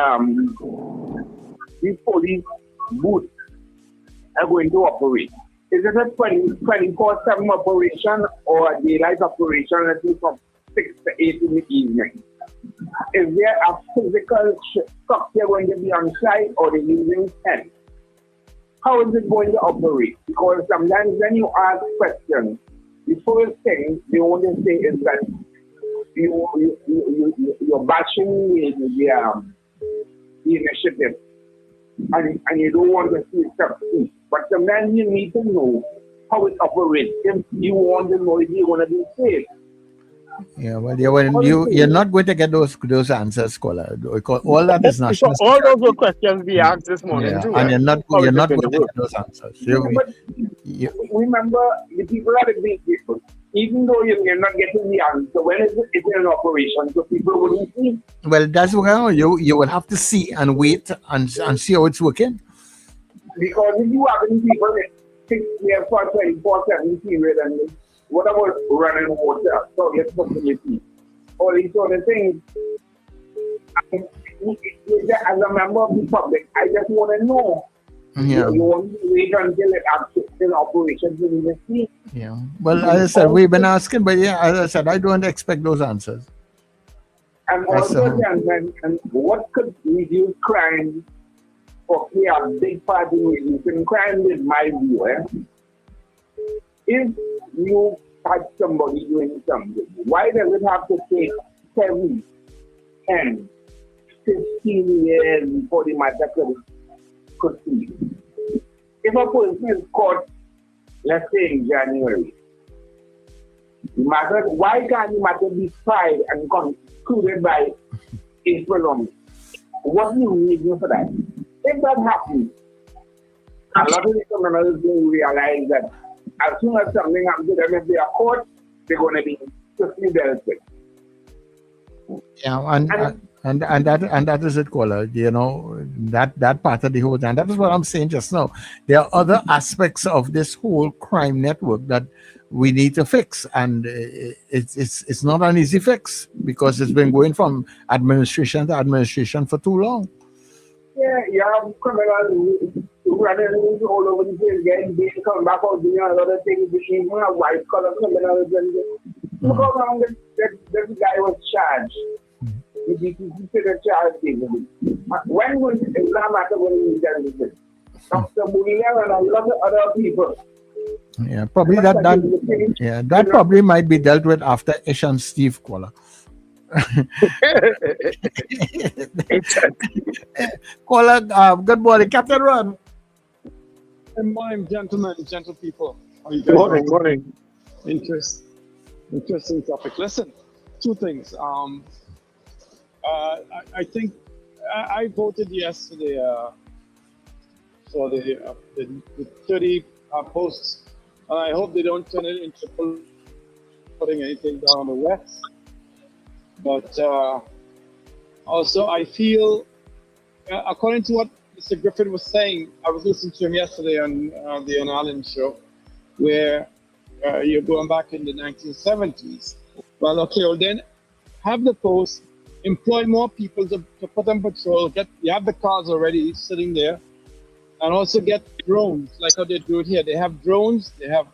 S6: police booths are going to operate. Is it a 24/7 operation or a daylight operation, let's say from 6 to 8 in the evening? Is there a physical structure going to be on site, or they're using tents? How is it going to operate? Because sometimes when you ask questions, the first thing they want to say is that you're bashing the initiative, and you don't want to see succeed. But sometimes you need to know how it operates if you want to know if you're going to be safe.
S2: Yeah, well, you're not going to get those answers, caller. Because all that is national.
S8: All those were questions we asked this morning too.
S2: And you're not going to get those answers.
S6: Remember, the people are the big people. Even though you're not getting the answer, when is it in operation, so people wouldn't see?
S2: Well, that's what you will have to see and wait and see how it's working.
S6: Because if you have any people that 6 years for 24/7 period, and what about running water, toilet facility, all these sort of things? As a member of the public, I just want to know.
S2: Yeah.
S6: You want to wait until it actually in operation to even see.
S2: Yeah. Well, as I said, we've been asking, but as I said, I don't expect those answers.
S6: And also, and what could reduce crime or play a big part in reducing crime, in my view, if you catch somebody doing something, why does it have to take 7, 10, 15 years before the matter could see? If a person is caught, let's say in January, why can't the matter be tried and concluded by April only? What's the reason for that? If that happens, a lot of the criminals will realize that as soon as something happens to them, if they are caught, they're going to be swiftly dealt with.
S2: Yeah, And that is it, caller. You know, that part of the whole thing. That is what I'm saying just now. There are other aspects of this whole crime network that we need to fix, and it's not an easy fix because it's been going from administration to administration for too long.
S6: Yeah, you have criminals running all over the place, getting being coming back out doing other things, even a white collar criminals. And look how long this guy was charged. He considered charged basically. When was it not matter when he was done with it? Dr. Mulina and a lot of other people.
S2: Yeah, probably that probably might be dealt with after Ish and Steve caller. Caller, good morning, Captain Ron.
S11: Good morning, gentlemen, gentle people. How you guys
S8: Morning,
S11: doing?
S8: morning.
S11: Interesting topic. Listen, two things. I think I voted yesterday for the 30 posts, and I hope they don't turn it into putting anything down on the West. But also, I feel, according to what Mr. Griffin was saying, I was listening to him yesterday on the Ian Allen show, where you're going back in the 1970s. Well, okay, well then have the post, employ more people to put on patrol, you have the cars already sitting there, and also get drones, like how they do it here. They have drones, they have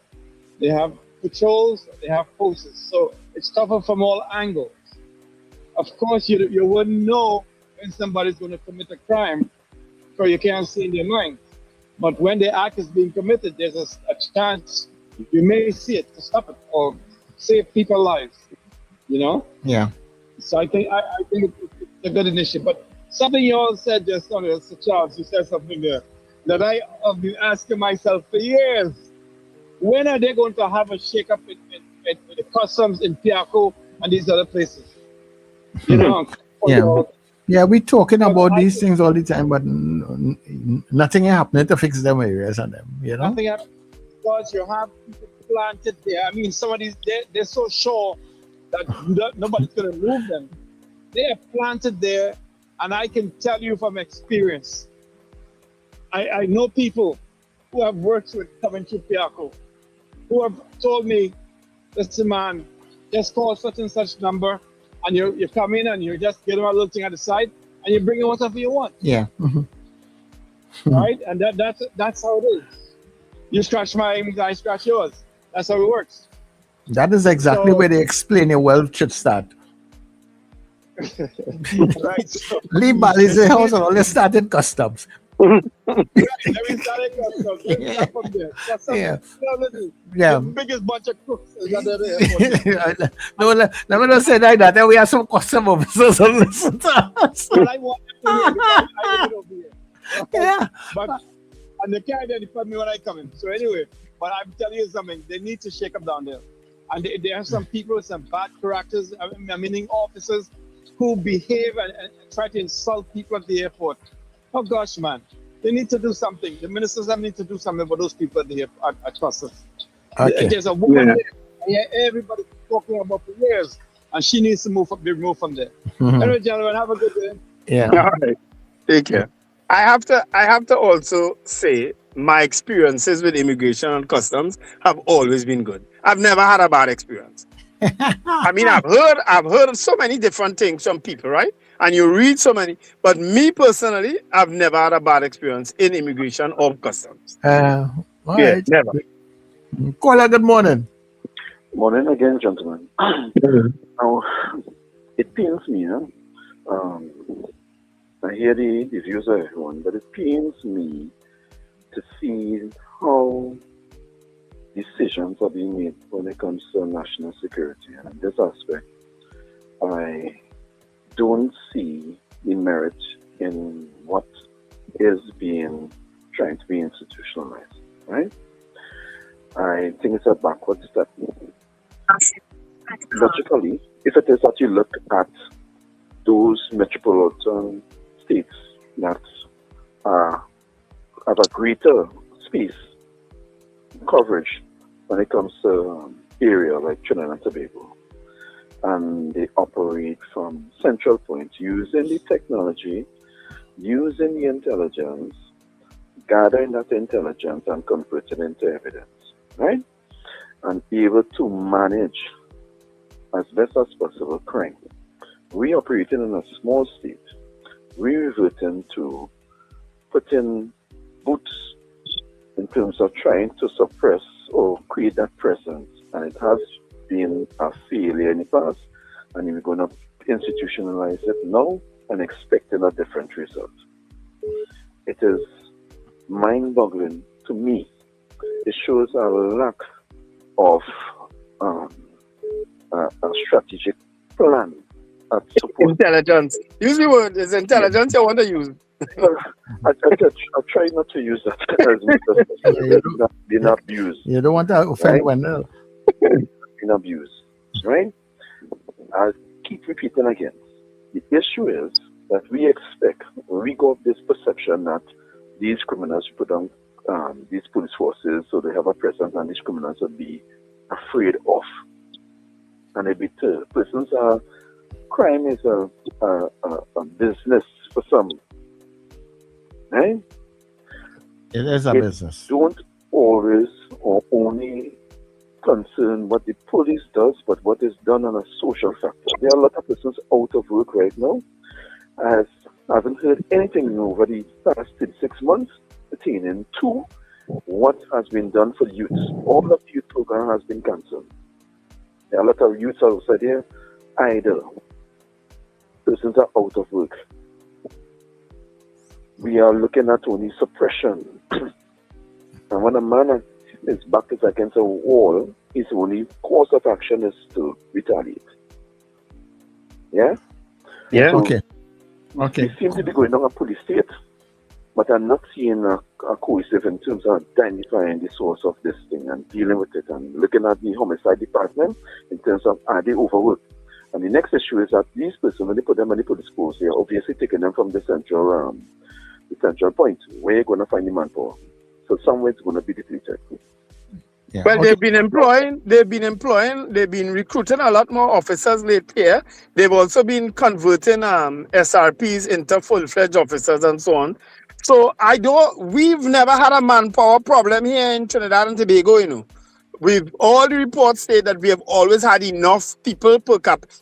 S11: patrols, they have posts. So it's covered from all angles. Of course, you wouldn't know when somebody's going to commit a crime, because you can't see in their mind. But when the act is being committed, there's a chance you may see it to stop it or save people's lives. You know?
S2: Yeah.
S11: So I think it's a good initiative. But something you all said just now, Mr. Charles, you said something there that I have been asking myself for years. When are they going to have a shake-up in the customs in Piaco and these other places? You know?
S2: Yeah, we're talking about these things all the time, but nothing is happening to fix them areas and them, you know?
S11: Nothing happens because you have people planted there. I mean, some of these, they're so sure that nobody's going to move them. They are planted there, and I can tell you from experience, I know people who have worked with Coventry Piaco who have told me, listen, man, just call such and such number, and you come in and you just get them a little thing at the side, and you bring in whatever you want.
S2: Yeah.
S11: Right? And that's how it is. You scratch mine, I scratch yours. That's how it works.
S2: That is exactly where they explain your wealth should start.
S11: Right. So,
S2: Leave Bali's house and all they started customs.
S11: Right, we started customs. Yeah. From there.
S2: Yeah.
S11: The biggest bunch of crooks is under the airport.
S2: No, let me not say like that. We have some custom officers who listen to us.
S11: Well, I want them to hear because I live over here. Okay?
S2: Yeah.
S11: And they can't identify me when I come in. So anyway, but I'm telling you something, they need to shake up down there. And they have some people with some bad characters, meaning officers, who behave and try to insult people at the airport. Oh gosh, man. They need to do something. The ministers have need to do something for those people at the airport at Customs.
S2: Okay.
S11: There's a woman there. Yeah, everybody talking about for years. And she needs to be removed from there. Anyway, gentlemen, have a good day.
S2: Yeah.
S8: All right. Take care. I have to also say my experiences with immigration and customs have always been good. I've never had a bad experience. I mean, I've heard of so many different things from people, right? And you read so many, but me personally, I've never had a bad experience in immigration or customs.
S2: All right.
S8: Never.
S2: Caller, good morning.
S19: Morning again, gentlemen. Now, it pains me, I hear the views of everyone, but it pains me to see how decisions are being made when it comes to national security. And in this aspect, I don't see the merit in what is trying to be institutionalized, right? I think it's a backward step. Logically, if it is that you look at those metropolitan states that have a greater space coverage when it comes to area like Trinidad and Tobago, and they operate from central points using the technology, using the intelligence, gathering that intelligence and convert it into evidence, right? And able to manage as best as possible crime. We operating in a small state. We reverting to putting boots in terms of trying to suppress or create that presence. And it has been a failure in the past. And we're going to institutionalize it now and expecting a different result. It is mind-boggling to me. It shows a lack of a strategic plan.
S8: Intelligence. Use the word. It's intelligence you want to use.
S19: I try not to use that as being abused.
S2: You don't want to offend one.
S19: Being abused, right? I keep repeating again. The issue is that we expect, we got this perception that these criminals put on these police forces so they have a presence and these criminals will be afraid of. And they be deterred. Persons are, crime is a business for some. Right?
S2: It is a business.
S19: Don't always or only concern what the police does, but what is done on a social factor. There are a lot of persons out of work right now. I haven't heard anything over the past 6 months pertaining to what has been done for youth. All of the youth program has been cancelled. There are a lot of youths outside here idle. Persons are out of work. We are looking at only suppression. And when a man his back is against a wall, his only course of action is to retaliate. Yeah?
S2: Yeah.
S19: So
S2: Okay.
S19: we seem to be going on a police state, but I'm not seeing a cohesive in terms of identifying the source of this thing and dealing with it and looking at the homicide department in terms of are they overworked. And the next issue is that these persons, when they put them on the police force, they're obviously taking them from the central point where you're going to find the manpower. So somewhere it's going to be depleted.
S2: Yeah.
S8: Well, they've been recruiting a lot more officers lately. Yeah? They've also been converting SRPs into full-fledged officers and so on. So we've never had a manpower problem here in Trinidad and Tobago, you know. All the reports say that we have always had enough people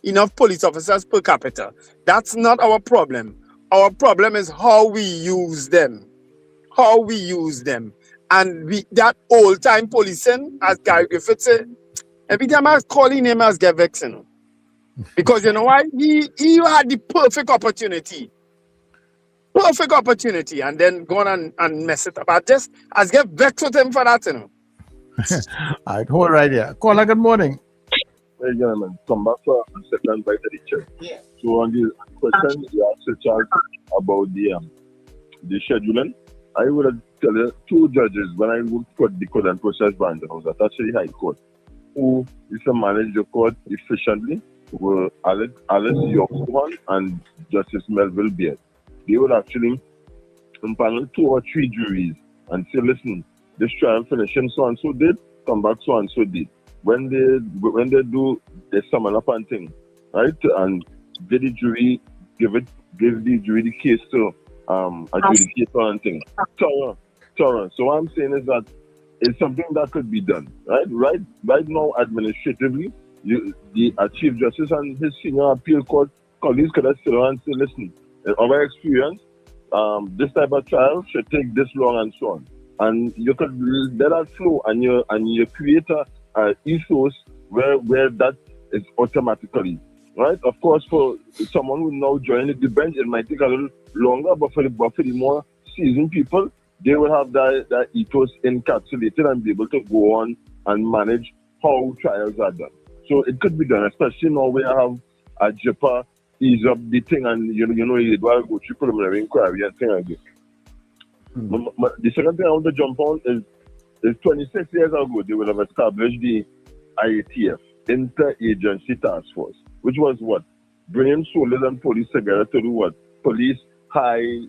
S8: enough police officers per capita. That's not our problem. Our problem is how we use them. And that old-time policing, as Gary Griffith said, every time I call him, I get vexed, you know. Because you know why? He had the perfect opportunity, and then go on and mess it up. I get vexed with him for that, you know.
S2: All right, hold right here. Caller, good morning.
S20: Hey, gentlemen, come back for a second by the chair. Yeah. So on the question you asked Charles about the scheduling, I would tell you 2 judges when I worked for the Court and Process Branch, I was attached to the High Court, who used to manage the court efficiently, were Alice Yorkman and Justice Melville Beard. They would actually impanel 2 or 3 juries and say, listen, this trial finishing so and so did, come back so and so did. When they do the summon up and thing, right? And give the jury the case to adjudicator and thing. So what I'm saying is that it's something that could be done, right? Right now, administratively, the Chief Justice and his senior appeal court colleagues could have sit around and say, listen, in our experience, this type of trial should take this long and so on. And you could let that flow and you create a ethos where that is automatically, right? Of course, for someone who now joining the bench, it might take a little longer, but for the more seasoned people, they will have that ethos encapsulated and be able to go on and manage how trials are done. So it could be done, especially now we have a JIPA ease up the thing and you know you do go through preliminary inquiry and things like this. The second thing I want to jump on is 26 years ago they would have established the IATF, Interagency Task Force, which was what? Bringing soldiers and police together to do what? Police high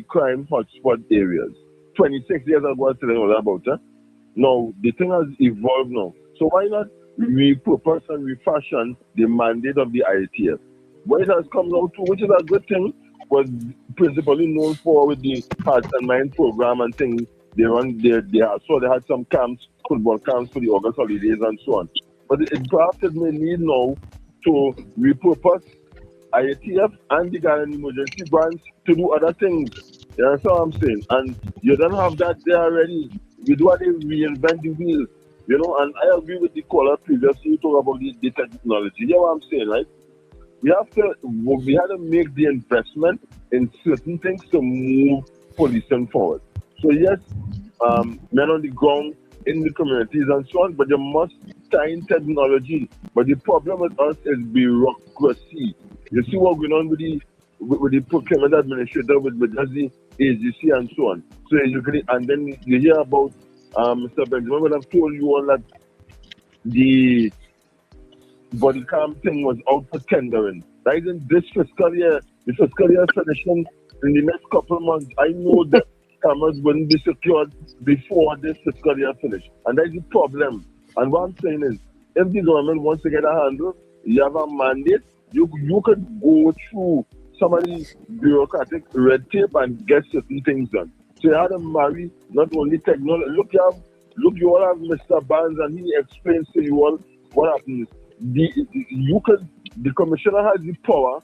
S20: crime hotspot areas. 26 years ago I was telling you all about that. Now the thing has evolved now. So why not repurpose and refashion the mandate of the IATF. What it has come out to, which is a good thing, was principally known for with the Hearts and Mind program and things. They had some camps, football camps for the August holidays and so on. But perhaps it may need now to repurpose IATF and the Ghana emergency branch to do other things. You understand what I'm saying? And you don't have that there already. We do have to reinvent the wheel. You know, and I agree with the caller previously talk about the technology. You know what I'm saying, right? We had to make the investment in certain things to move policing forward. So yes, men on the ground in the communities and so on, but they must tie in technology. But the problem with us is bureaucracy. You see what going on with the procurement administrator, with the agency and so on. So and then you hear about Mr. Benjamin, when I've told you all that the body cam thing was out for tendering. That is in this fiscal year. The fiscal year finishing in the next couple of months. I know that cameras wouldn't be secured before this fiscal year finish. And that is the problem. And what I'm saying is, if the government wants to get a handle, you have a mandate, you could go through some of the bureaucratic red tape and get certain things done. So you have to marry not only technology. Look, you all have Mr. Barnes, and he explains to you all what happens. The commissioner has the power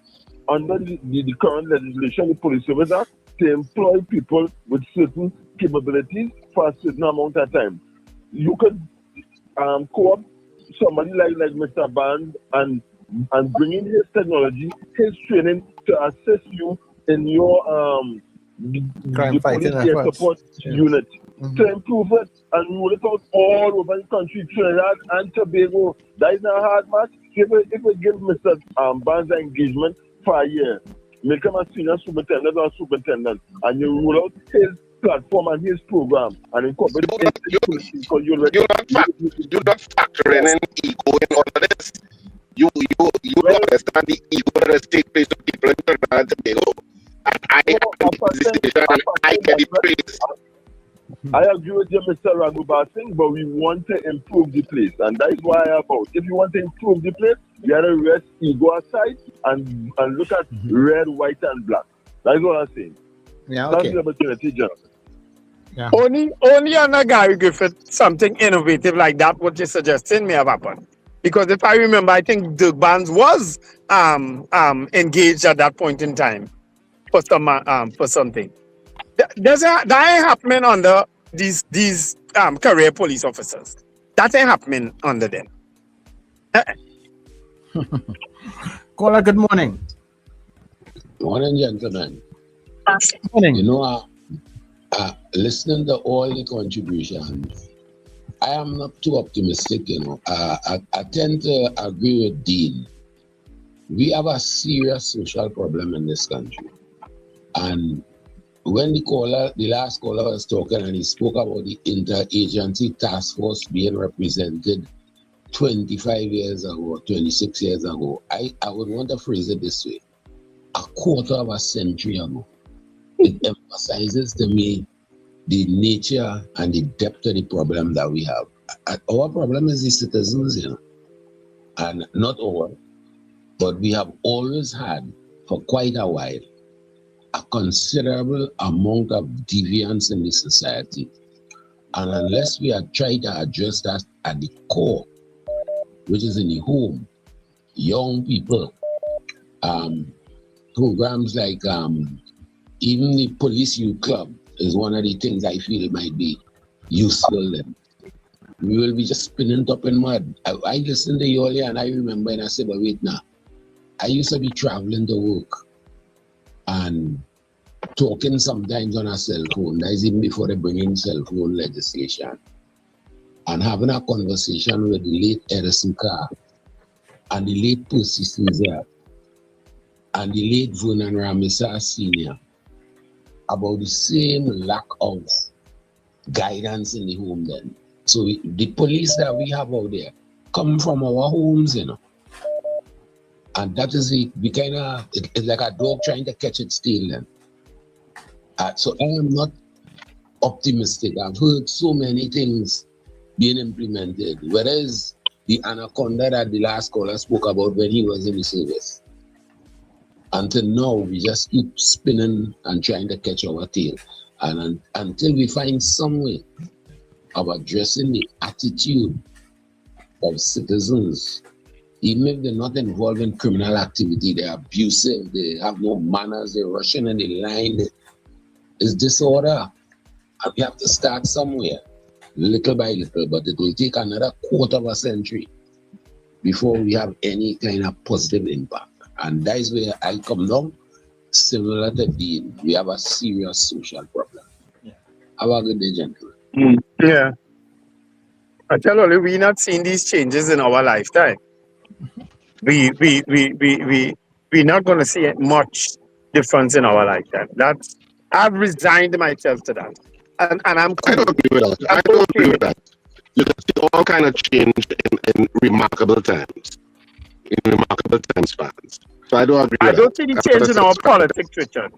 S20: under the current legislation, the Police Service Act, to employ people with certain capabilities for a certain amount of time. You could co-op somebody like Mr. Barnes and bring in his technology, his training to assist you in your
S2: crime fighting
S20: support unit to improve it and roll it out all over the country, Trinidad and Tobago. That is not a hard match. If we give Mr. Barnes an engagement for a year, make him a senior superintendent or superintendent, and you roll out his platform and his program and incorporate it. You
S9: not factor in ego in all of this. You understand the ego that has taken place to people in Trinidad and Tobago. And I get the praise.
S20: I agree with you, Mr. Raghubar Singh, but we want to improve the place, and that is why I about. If you want to improve the place, you have to rest ego aside and look at red, white, and black. That is what I'm saying.
S2: Yeah,
S20: okay.
S2: Okay.
S20: That's the opportunity, Jonathan.
S8: Yeah. Only on a Gary Griffith, something innovative like that, what you're suggesting may have happened. Because if I remember, I think Dirk Barnes was engaged at that point in time for something. That ain't happening under these career police officers. That ain't happening under them.
S2: Caller, good morning.
S13: Morning, gentlemen.
S2: Morning.
S13: You know, listening to all the contributions, I am not too optimistic, you know. I tend to agree with Dean. We have a serious social problem in this country. And when the last caller was talking and he spoke about the interagency task force being represented 25 years ago, 26 years ago, I would want to phrase it this way. A quarter of a century ago. It emphasizes to me the nature and the depth of the problem that we have. Our problem is the citizens, you know, and not all, but we have always had for quite a while a considerable amount of deviance in the society. And unless we are trying to address that at the core, which is in the home, young people, programs like even the Police Youth Club is one of the things I feel might be useful then. We will be just spinning top in mud. I listened to you earlier and I remember and I said, but wait now, I used to be traveling to work and talking sometimes on a cell phone. That is even before they bring in cell phone legislation. And having a conversation with the late Edison Carr and the late Percy Caesar and the late Vernon Ramisa Sr. about the same lack of guidance in the home then. So the police that we have out there come from our homes, you know. And that is it's like a dog trying to catch its tail then. So I am not optimistic. I've heard so many things being implemented, whereas the anaconda that the last caller spoke about when he was in the service. Until now, we just keep spinning and trying to catch our tail. And until we find some way of addressing the attitude of citizens, even if they're not involved in criminal activity, they're abusive, they have no manners, they're rushing in the line, it's disorder. And we have to start somewhere, little by little, but it will take another quarter of a century before we have any kind of positive impact. And that is where I come down. Similar to Dean, we have a serious social problem. Have a good day, gentlemen.
S8: Yeah. I tell you, we're not seeing these changes in our lifetime. We're not going to see much difference in our lifetime. I've resigned myself to that. And I'm cool.
S9: I don't agree with that. I don't agree with that. You can see all kind of change in remarkable times. In remarkable time spans. So I don't agree with that.
S8: I don't see the change in our politics, Richard.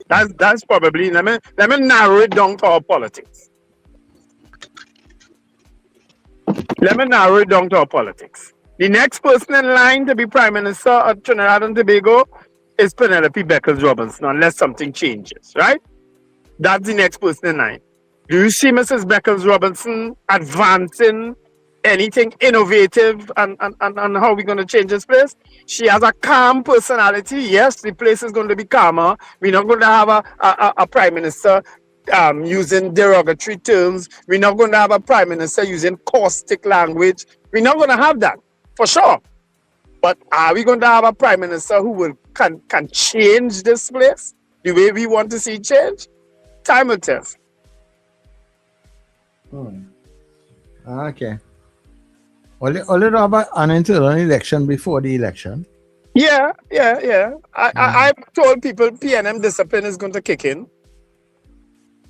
S8: That's probably, let me narrow it down to our politics. The next person in line to be Prime Minister of Trinidad and Tobago is Penelope Beckles-Robinson, unless something changes, right? That's the next person in line. Do you see Mrs. Beckles-Robinson advancing anything innovative and how we're going to change this place? She has a calm personality. Yes, the place is going to be calmer. We're not going to have a Prime Minister using derogatory terms. We're not going to have a Prime Minister using caustic language. We're not going to have that, for sure. But are we going to have a Prime Minister who can change this place the way we want to see change? Time will tell.
S2: Okay. Only about an internal election before the election.
S8: Yeah. I've told people PNM discipline is going to kick in.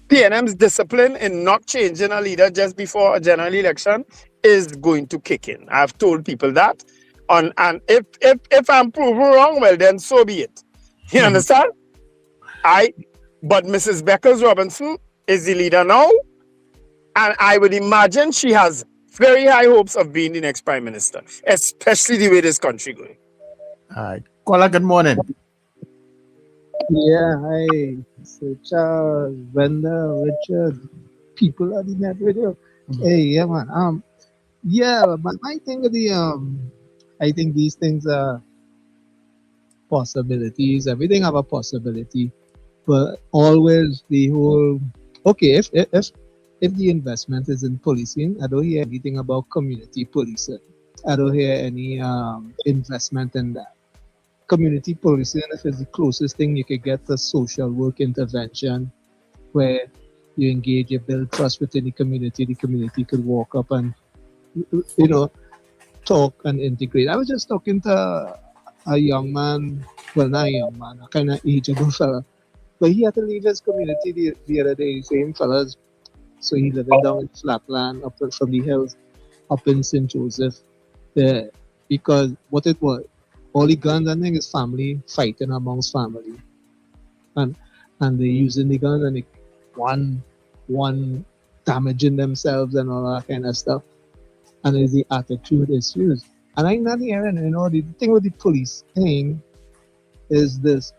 S8: PNM's discipline in not changing a leader just before a general election is going to kick in. I've told people that. And if I'm proven wrong, well then so be it. You understand? But Mrs. Beckles-Robinson is the leader now. And I would imagine she has very high hopes of being the next Prime Minister, especially the way this country going.
S2: All right. Caller, good morning.
S17: Yeah, hi. So Charles, Brenda, Richard, people at the NETT Radio. Hey, yeah, man. But I think I think these things are possibilities. Everything have a possibility, but always the whole. Okay, if the investment is in policing, I don't hear anything about community policing. I don't hear any investment in that. Community policing is the closest thing you could get to social work intervention, where you engage, you build trust within the community could walk up and, talk and integrate. I was just talking to a young man, well, not a young man, a kind of ageable fella, but he had to leave his community the other day, same fellas. So he living down in Flatland, up from the hills, up in St. Joseph, there, because what it was, all the guns, I think, is family fighting amongst family, and they using the guns and one damaging themselves and all that kind of stuff, and it's the attitude issues. And I'm not hearing, the thing with the police thing is this: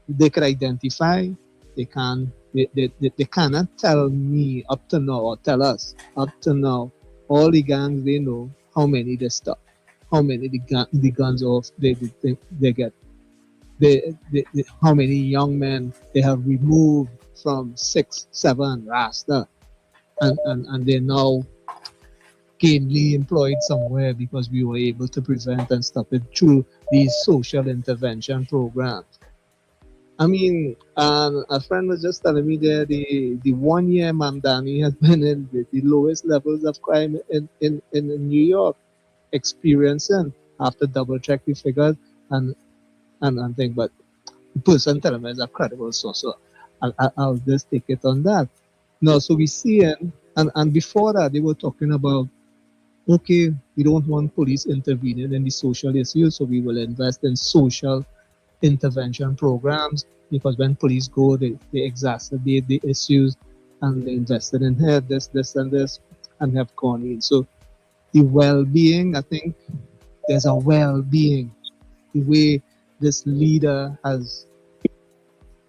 S17: they could identify, they cannot tell me up to now, or tell us up to now, all the gangs they know how many they stop, how many the guns off they get, how many young men they have removed from 6, 7 Rasta, and they're now gainfully employed somewhere because we were able to prevent and stop it through these social intervention programs. I mean, a friend was just telling me that the 1 year Mamdani has been in the lowest levels of crime in New York, experiencing, after double check the figures and thing. But the person telling me is a credible source, so I'll just take it on that. No, so we see it, and before that they were talking about, okay, we don't want police intervening in the social issues, so we will invest in social intervention programs, because when police go, they exacerbate the issues, and they invested in here, this, and this, and have gone in. So the well-being, I think there's a well-being. The way this leader has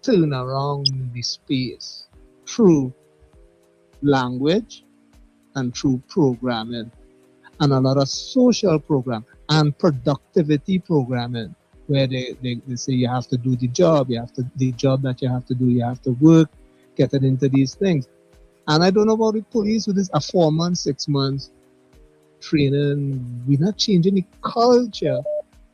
S17: turned around the space through language and through programming, and a lot of social program and productivity programming, where they say you have to do the job, the job that you have to do, you have to work, get it into these things. And I don't know about the police with this a 4 months, 6 months training. We're not changing the culture.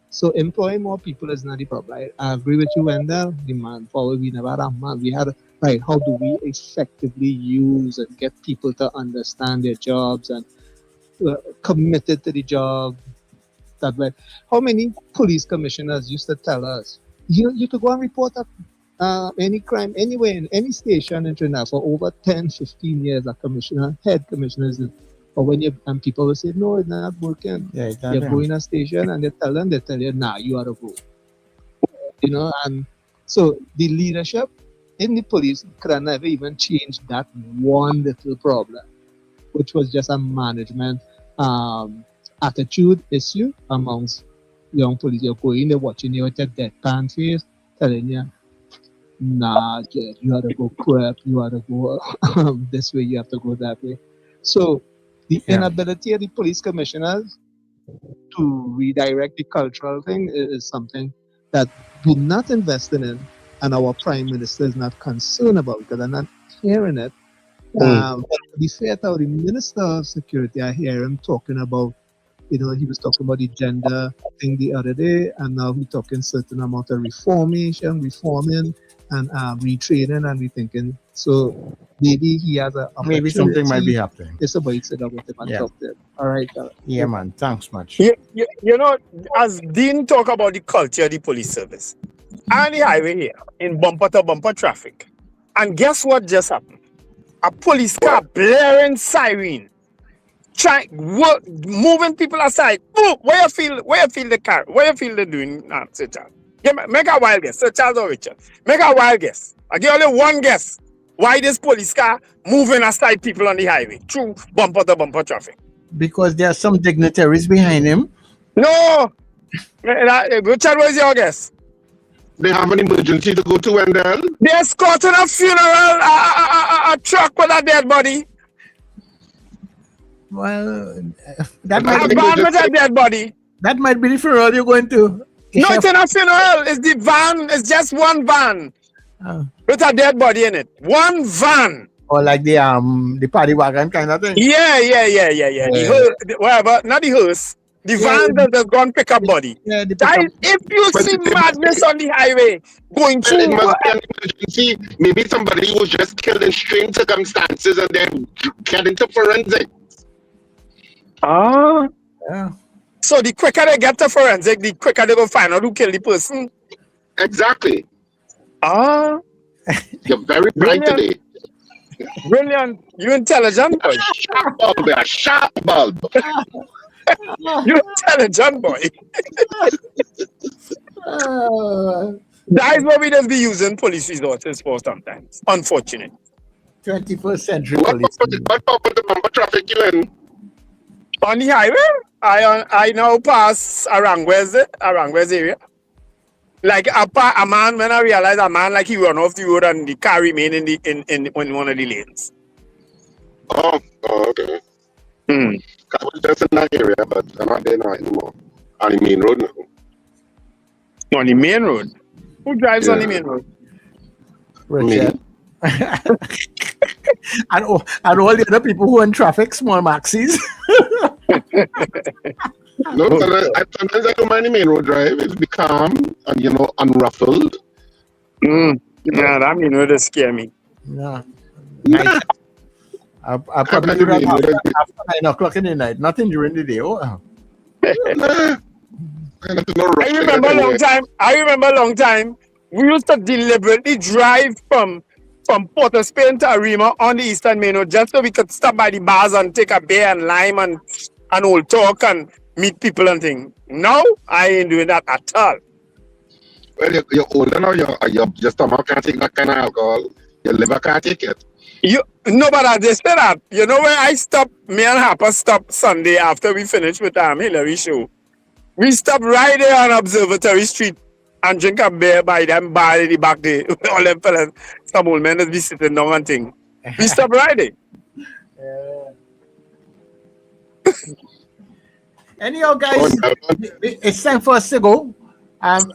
S17: So employing more people is not the problem. I agree with you, Wendell. The manpower, we never had a man. We had, right, how do we effectively use and get people to understand their jobs and committed to the job? That way. How many police commissioners used to tell us, you could go and report any crime anywhere in any station in Trinidad for over 10, 15 years, a commissioner, head commissioners. But when and people will say, no, it's not working. Yeah, you go in a station and they tell you, nah, you ought to go. And so the leadership in the police could never even change that one little problem, which was just a management attitude issue amongst young police. You're going, they're watching you with a deadpan face, telling you, nah, kid, you have to go prep, you have to go this way, you have to go that way. So the inability of the police commissioners to redirect the cultural thing is something that we're not investing in, and our prime minister is not concerned about, because I'm not hearing it. But to be fair to the minister of security, I hear him talking about, he was talking about the gender thing the other day, and now he's talking certain amount of reforming, and retraining and rethinking. So maybe he has a
S2: maybe something might be happening.
S17: It's about sit down with him and talk to him. All right.
S2: Yeah, man. Thanks much.
S8: As Dean talk about the culture of the police service, on the highway here, in bumper to bumper traffic, and guess what just happened? A police car blaring siren, moving people aside. Boom! Where you feel the car? Where you feel they doing now, Sir Charles? Make a wild guess, Sir Charles or Richard. Make a wild guess. I give only one guess. Why this police car moving aside people on the highway through bumper to bumper traffic?
S2: Because there are some dignitaries behind him.
S8: No! Richard, what's your guess?
S9: They have an emergency to go to, Wendell.
S8: They're escorting a funeral, a truck with a dead body.
S2: Well,
S8: that might be with a dead body.
S2: That might be the funeral you're going to.
S8: No, it's not a funeral. It's the van. It's just one van with a dead body in it. One van.
S2: Or like the paddy wagon kind of thing.
S8: Yeah. The hearse, whatever, not the hearse. The van that's gone pick up body. Yeah, if you see madness on the highway going through,
S9: it must be an emergency. Maybe somebody was just killed in strange circumstances and they're getting to forensic.
S2: Yeah.
S8: So the quicker they get to forensic, the quicker they go find out who killed the person.
S9: Exactly. You're very bright today.
S8: Brilliant. You intelligent boy.
S9: Sharp bulb.
S8: You intelligent boy. That is what we just be using police resources for sometimes. Unfortunate.
S2: 21st century police.
S9: What happened to bumper traffic you in?
S8: On the highway, I now pass Arangwes area. Like a man, when I realize a man like he run off the road and the car remain in one of the lanes.
S9: Oh, okay. I was just in that area, but I'm not there now anymore. On the main road now.
S8: On the main road? Who drives on the main road?
S2: Richard. and all the other people who are in traffic, small maxis.
S9: No, sometimes I don't mind the main road drive. It's be calm and, unruffled.
S8: Yeah, that main road does scare me.
S2: Yeah. I probably do that after 9 o'clock in the night, nothing during the day.
S8: I remember a long time, we used to deliberately drive from Port of Spain to Arima on the Eastern Main Road just so we could stop by the bars and take a beer and lime and old talk and meet people and things. Now, I ain't doing that at all.
S9: Well, you're older now, your stomach can't take that kind of alcohol. Your liver can't take it.
S8: But I just said that. You know where I stopped? Me and Harper stopped Sunday after we finished with Hillary show. We stopped right there on Observatory Street and drink a beer by them bar in the back there. All them fellas, some old men that be sitting down and thing. We stopped right there.
S2: Anyhow, guys, it's time for us to go.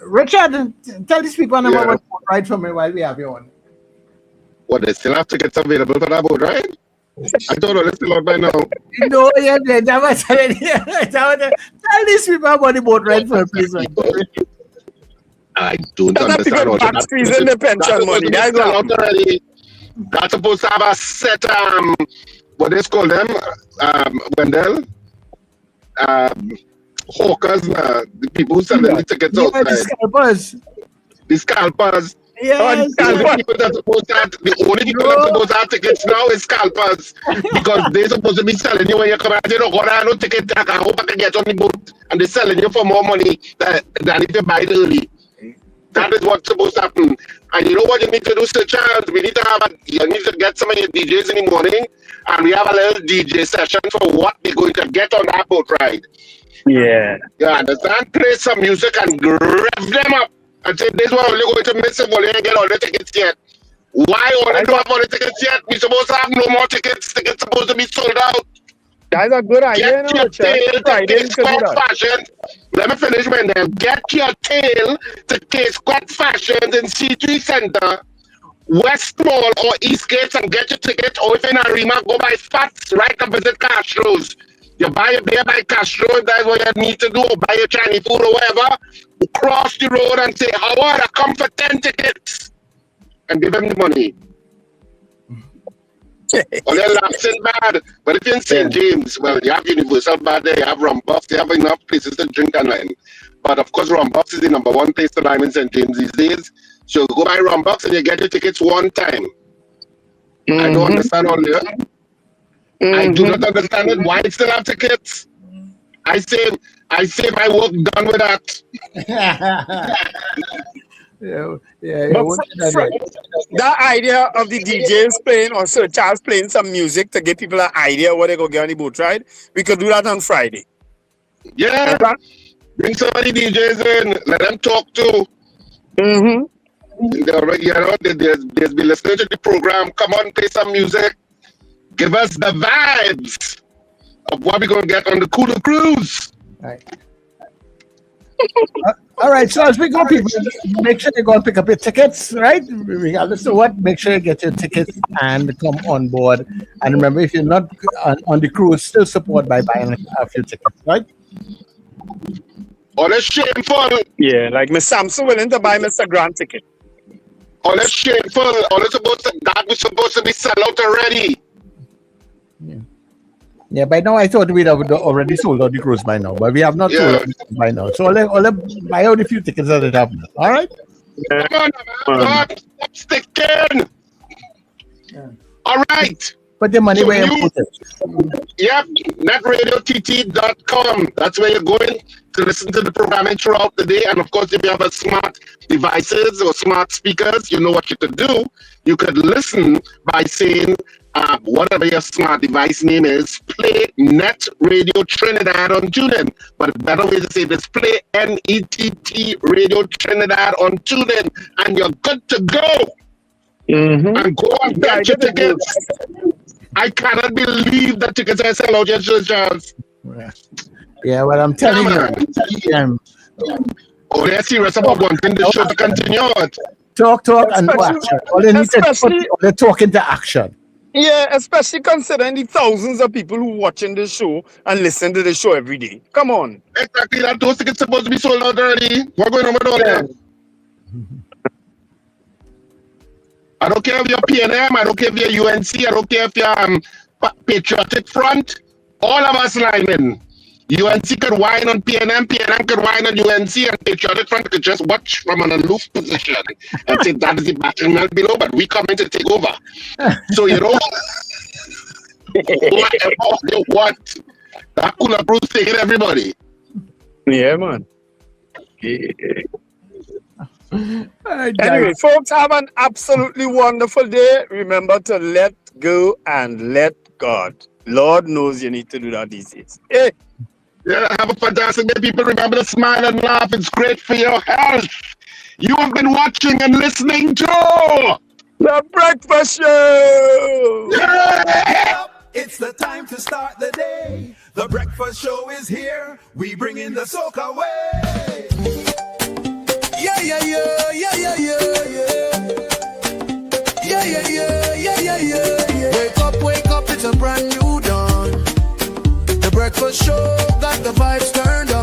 S2: Richard, tell these people about what boat ride for me while we have you on.
S9: What, they still have tickets available for that boat ride? I don't know, let's still out by now.
S2: No, yeah, that was tell these people about the boat ride for me, please.
S9: I don't understand all that.
S8: The pension money.
S9: That's supposed to have a set, what they call them, Wendell? Hawkers, the people who sell the tickets outside.
S2: The scalpers.
S9: The scalpers.
S2: Yes.
S9: The only people that supposed to have tickets now is scalpers. Because they're supposed to be selling you when you come out. They don't go around, no ticket, I hope I can get on the boat. And they're selling you for more money than if you buy it early. That is what's supposed to happen. And you know what you need to do, Sir Charles? You need to get some of your DJs in the morning, and we have a little DJ session for what we're going to get on that boat ride.
S8: Yeah.
S9: You understand? Play some music and rev them up. And say, this one only going to miss it, but you ain't get all the tickets yet. Why only don't have all the tickets yet? We're supposed to have no more tickets. Tickets supposed to be sold out.
S8: That's a good idea.
S9: Get your tail to K-Squad Fashion. Let me finish, Wendell. Get your tail to K-Squad Fashions in C3 Center, West Mall, or East Gates and get your ticket. Or if you're in Arima, go by Fats, right, and visit Castro's. You buy a beer by Castro's, that's what you need to do, or buy your Chinese food or whatever. Cross the road and say, Howard, I come for 10 tickets. And give them the money. Or they're laughing bad. But if you're in St. James, well, you have Universal Bar there, you have Rum Buffs, you have enough places to drink online. But of course, Rum Buffs is the number one place to lime in St. James these days. So go buy Rum Buffs and you get your tickets one time. I don't understand all that. I do not understand it. Why still have tickets? I say my work done with that.
S8: That idea of the DJs playing or Sir Charles playing some music to give people an idea what they're going to get on the boat ride, we could do that on Friday.
S9: Yeah. Bring somebody DJs in, let them talk to. They'll be listening to the program. Come on, play some music. Give us the vibes of what we're going to get on the Cooler Cruise.
S2: All right, so as we go, people, make sure you go and pick up your tickets, right? Regardless of what, make sure you get your tickets and come on board. And remember, if you're not on the cruise, still support by buying a few tickets, right?
S9: Oh, that's shameful.
S8: Yeah, like Miss Samson willing to buy Mr. Grant ticket.
S9: Oh, that's shameful. Oh, that was supposed to be sold out already.
S2: Yeah, by now I thought we'd have already sold out the cruise by now, but we have not sold out by now. So let's buy out a few tickets that it happens. All right?
S9: Come on, stop sticking. All right.
S2: Put the money where you put it.
S9: Yep, netradiott.com. That's where you're going to listen to the programming throughout the day. And of course, if you have a smart devices or smart speakers, you know what you could do. You could listen by saying, whatever your smart device name is, play NETT Radio Trinidad on TuneIn. But a better way to say this, play NETT Radio Trinidad on TuneIn, and you're good to go. And go and get your tickets. I cannot believe the tickets I sell out yet, Charles.
S2: Yeah, well, I'm telling you.
S9: Oh, they're serious about wanting the show to continue.
S2: Talk, and no action. All they need to put the talk into action.
S8: Yeah, especially considering the thousands of people who watching this show and listen to the show every day. Come on.
S9: Exactly, that those tickets supposed to be sold out already. What's going on with all that? I don't care if you're PNM, I don't care if you're UNC, I don't care if you're Patriotic Front. All of us linemen. UNC could whine on PNM could whine on UNC, and Patriotic Front could just watch from an aloof position and say that is the battlefield below, but we come in to take over. So, you know, whatever they want, that Cooler Cruise taking everybody.
S8: Yeah, man. Yeah. Anyway, folks, have an absolutely wonderful day. Remember to let go and let God. Lord knows you need to do that these days. Hey.
S18: Yeah, have a fantastic day. People, remember to smile and laugh. It's great for your health. You have been watching and listening to
S8: The Breakfast Show.
S18: Yeah!
S1: It's the time to start the day. The Breakfast Show is here. We bring in the soca way. Yeah, yeah, yeah, yeah, yeah, yeah, yeah. Yeah, yeah, yeah, yeah, yeah, yeah, yeah. Wake up, it's a brand new dawn. The Breakfast Show got the vibes turned on.